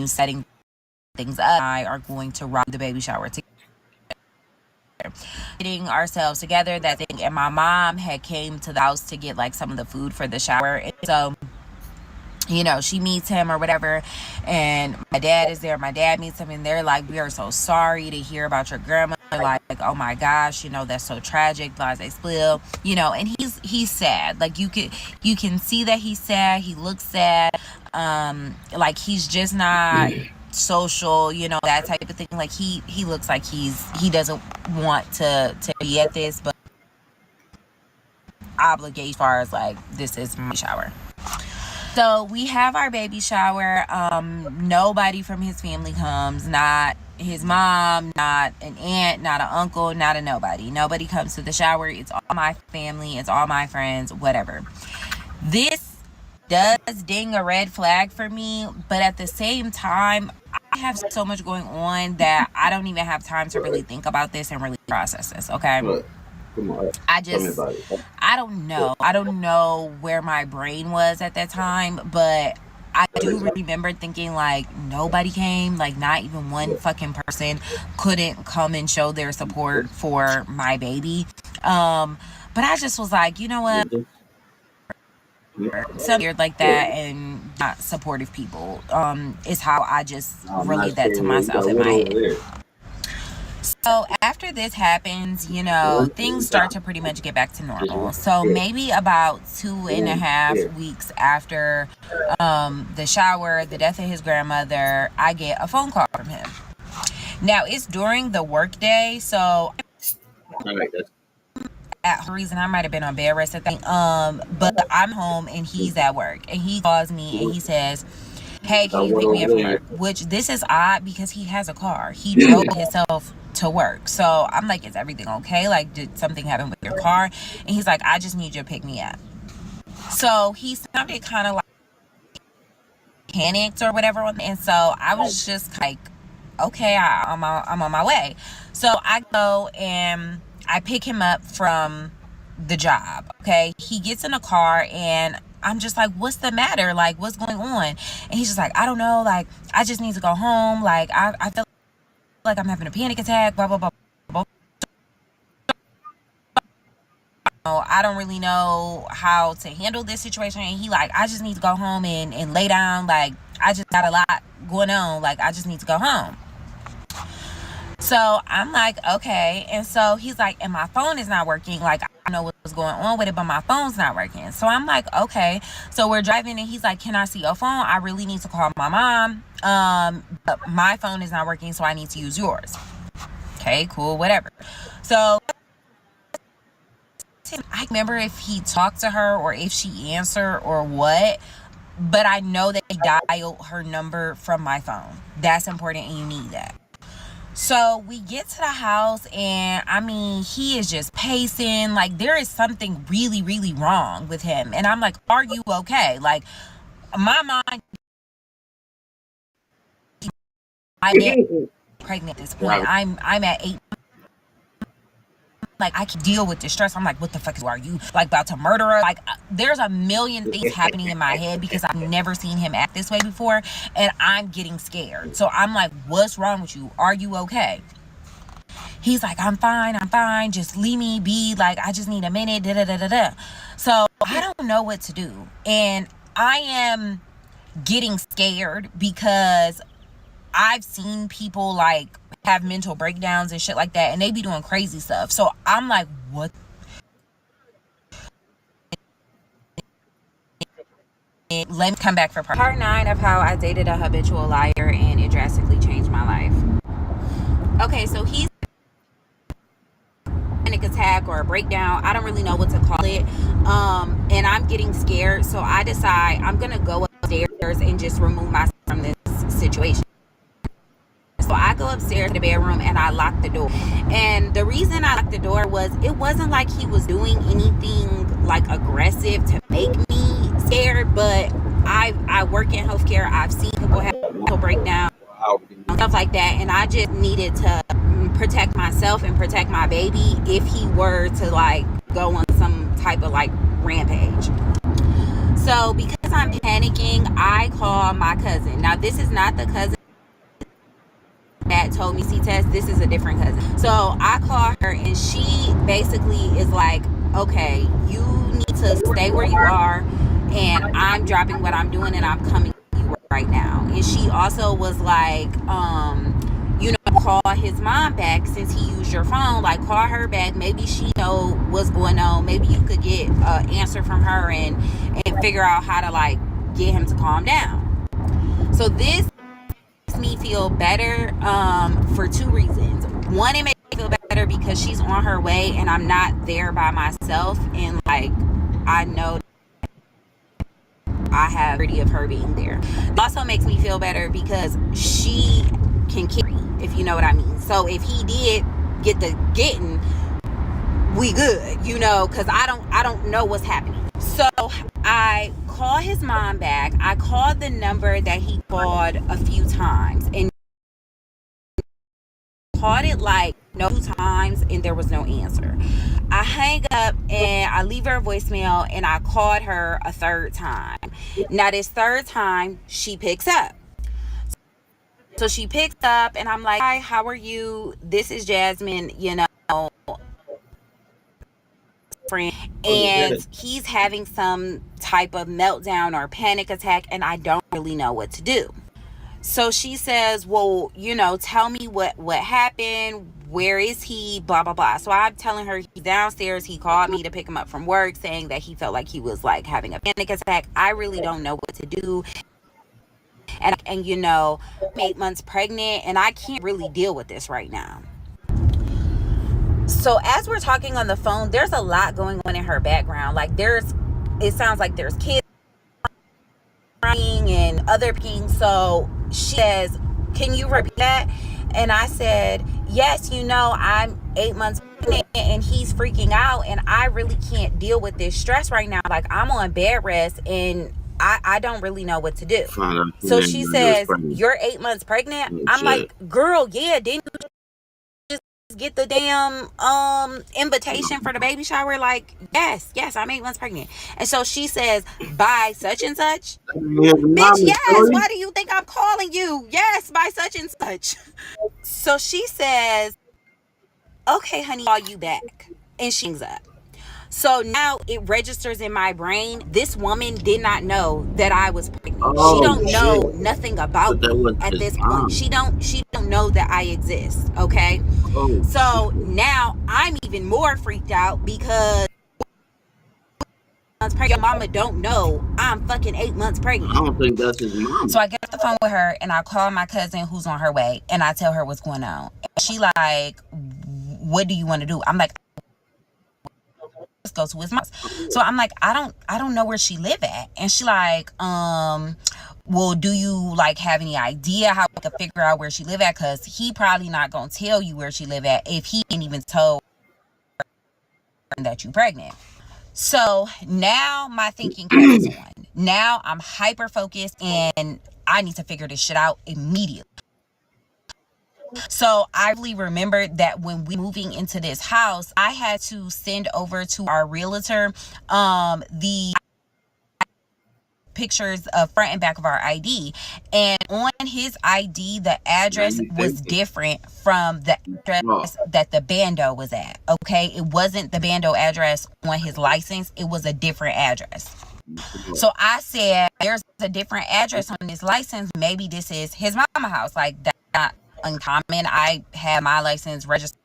setting things up. I are going to rock the baby shower together, getting ourselves together, that thing. And my mom had came to the house to get like some of the food for the shower, and so she meets him or whatever, and my dad is there. My dad meets him, and they're like, we are so sorry to hear about your grandma. Like, oh my gosh, that's so tragic, blase spill, and he's sad. Like, you can see that he's sad. He looks sad. Like, he's just not social, that type of thing. Like, he looks like he doesn't want to be at this, but obligation as far as, like, this is my shower. So we have our baby shower. Nobody from his family comes. Not his mom, not an aunt, not an uncle, not a nobody. Nobody comes to the shower. It's all my family. It's all my friends, whatever. This does ding a red flag for me, but at the same time, I have so much going on that I don't even have time to really think about this and really process this, okay? I don't know where my brain was at that time, but I do remember thinking, like, nobody came, like, not even one fucking person couldn't come and show their support for my baby. But I just was like, you know what? Some weird like that and not supportive people is how I just relate that to myself in my head. So after this happens, things start to pretty much get back to normal. So maybe about 2.5 weeks after the shower, the death of his grandmother, I get a phone call from him. Now, it's during the work day, so at her reason, I might have been on bed rest, I think. But I'm home and he's at work, and he calls me and he says, hey, can you pick me up from work? Which, this is odd because he has a car. He drove himself to work. So I'm like, is everything okay? Like, did something happen with your car? And he's like, I just need you to pick me up. So he sounded kind of like panicked or whatever. And so I was just like, okay, I'm on my way. So I go and I pick him up from the job. Okay, he gets in a car and I'm just like, what's the matter? Like, what's going on? And he's just like, I don't know. Like, I just need to go home. Like, I feel like I'm having a panic attack. Blah blah blah. Blah. I don't really know how to handle this situation. And he like, I just need to go home and lay down. Like, I just got a lot going on. Like, I just need to go home. So I'm like, okay. And so he's like, and my phone is not working. Like, I don't know what's going on with it, but my phone's not working. So I'm like, okay. So we're driving and he's like, can I see your phone? I really need to call my mom. But my phone is not working, so I need to use yours. Okay, cool, whatever. So I remember if he talked to her or if she answered or what, but I know that he dialed her number from my phone. That's important and you need that. So we get to the house and I mean, he is just pacing. Like, there is something really, really wrong with him. And I'm like, are you okay? Like, my mind, I'm pregnant at this point. I'm at 8. Like, I can deal with the stress. I'm like, what the fuck are you, like, about to murder her? Like, there's a million things happening in my head because I've never seen him act this way before, and I'm getting scared. So I'm like, what's wrong with you? Are you okay? He's like, I'm fine. Just leave me be. Like, I just need a minute. Da da da da da. So I don't know what to do, and I am getting scared because I've seen people like have mental breakdowns and shit like that, and they be doing crazy stuff. So I'm like, what? Let me come back for part 9 of how I dated a habitual liar and it drastically changed my life. Okay, so he's panic attack or a breakdown. I don't really know what to call it. And I'm getting scared. So I decide I'm gonna go upstairs and just remove myself from this situation. So I go upstairs to the bedroom and I lock the door. And the reason I locked the door was it wasn't like he was doing anything like aggressive to make me scared, but I work in healthcare. I've seen people have mental breakdown, stuff like that, and I just needed to protect myself and protect my baby if he were to like go on some type of like rampage. So because I'm panicking, I call my cousin. Now this is not the cousin that told me C-test. This is a different cousin. So I call her and she basically is like, okay, you need to stay where you are and I'm dropping what I'm doing and I'm coming to you right now. And she also was like, call his mom back since he used your phone. Like, call her back. Maybe she know what's going on. Maybe you could get an answer from her and figure out how to like get him to calm down. So this makes me feel better for 2 reasons. One, it makes me feel better because she's on her way and I'm not there by myself, and like I know I have security of her being there. It also makes me feel better because she can carry, if you know what I mean. So if he did get the getting, we good, because I don't know what's happening. So I call his mom back. I called the number that he called a few times and called it like 2 times and there was no answer. I hang up and I leave her a voicemail and I called her a 3rd time. Now this 3rd time she picks up. So she picks up and I'm like, hi, how are you? This is Jasmine, friend. And he's having some type of meltdown or panic attack and I don't really know what to do. So she says, well, tell me what happened. Where is he? Blah, blah, blah. So I'm telling her he's downstairs. He called me to pick him up from work saying that he felt like he was like having a panic attack. I really don't know what to do. And I'm 8 months pregnant and I can't really deal with this right now. So as we're talking on the phone, there's a lot going on in her background. Like it sounds like there's kids crying and other people. So she says, can you repeat that? And I said, yes, I'm 8 months pregnant and he's freaking out and I really can't deal with this stress right now. Like, I'm on bed rest and I don't really know what to do. So she says, you're 8 months pregnant? I'm like, girl, yeah, didn't you just get the damn invitation for the baby shower? Like, yes, I'm 8 months pregnant. And so she says, by such and such. Bitch, yes, why do you think I'm calling you? Yes, by such and such. So she says, okay, honey, I'll call you back. And she hangs up. So now it registers in my brain. This woman did not know that I was pregnant. She don't know nothing about me at this point. She don't know that I exist. Okay. So now I'm even more freaked out because your mama don't know I'm fucking 8 months pregnant. I don't think that's his mom. So I get off the phone with her and I call my cousin who's on her way and I tell her what's going on. And she like, what do you want to do? I'm like, let's go to his mom's. So I'm like, I don't know where she live at. And she like, well, do you like have any idea how I can figure out where she live at? Cause he probably not gonna tell you where she live at if he ain't even told her that you pregnant. So now my thinking cap is on. Now I'm hyper focused and I need to figure this shit out immediately. So I really remembered that when we moving into this house, I had to send over to our realtor the pictures of front and back of our ID. And on his ID, the address was different from the address that the bando was at. Okay, it wasn't the bando address on his license. It was a different address. So I said, there's a different address on this license. Maybe this is his mama house. Like, that's not uncommon. I had my license registered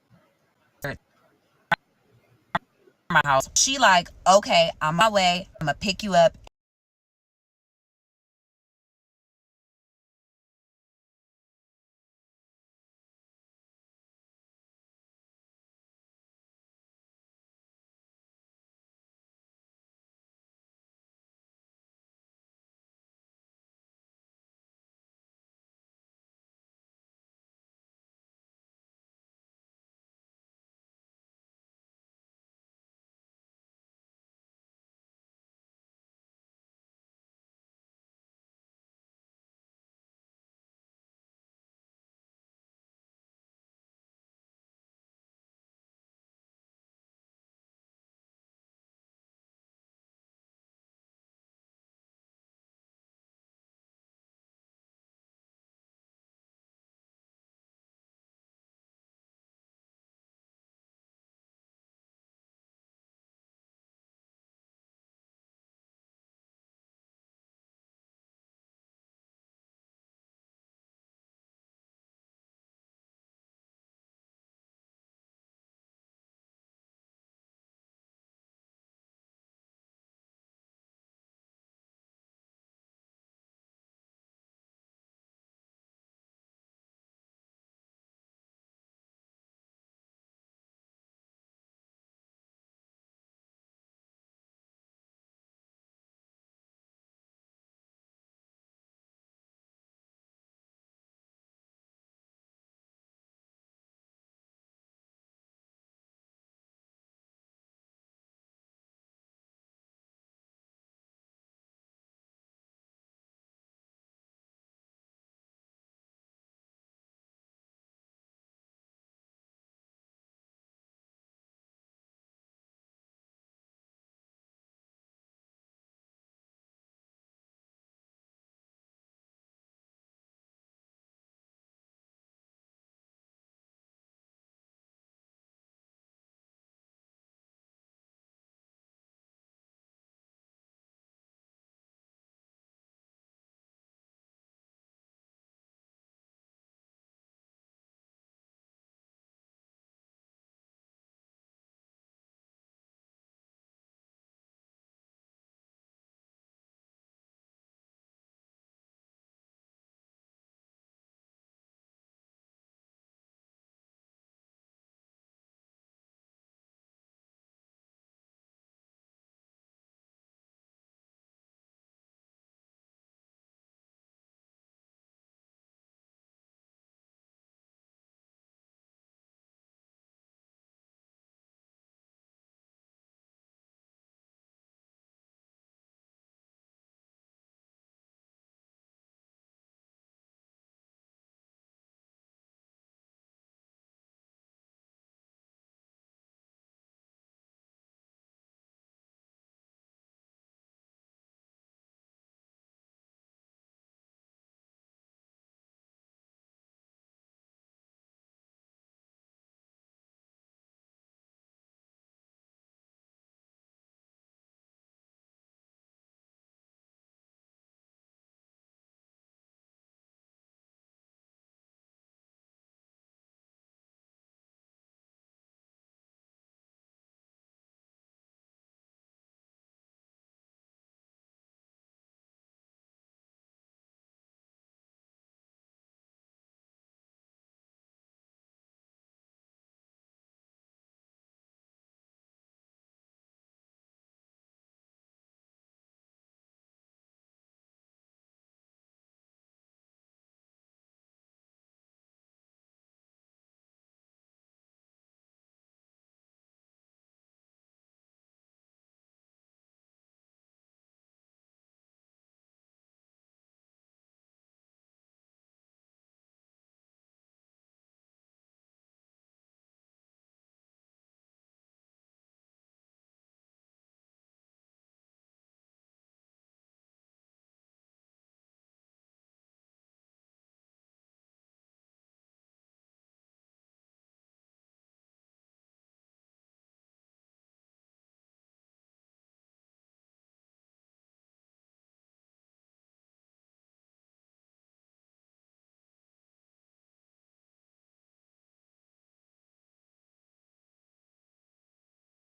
my house. She like, okay, on my way, I'm gonna pick you up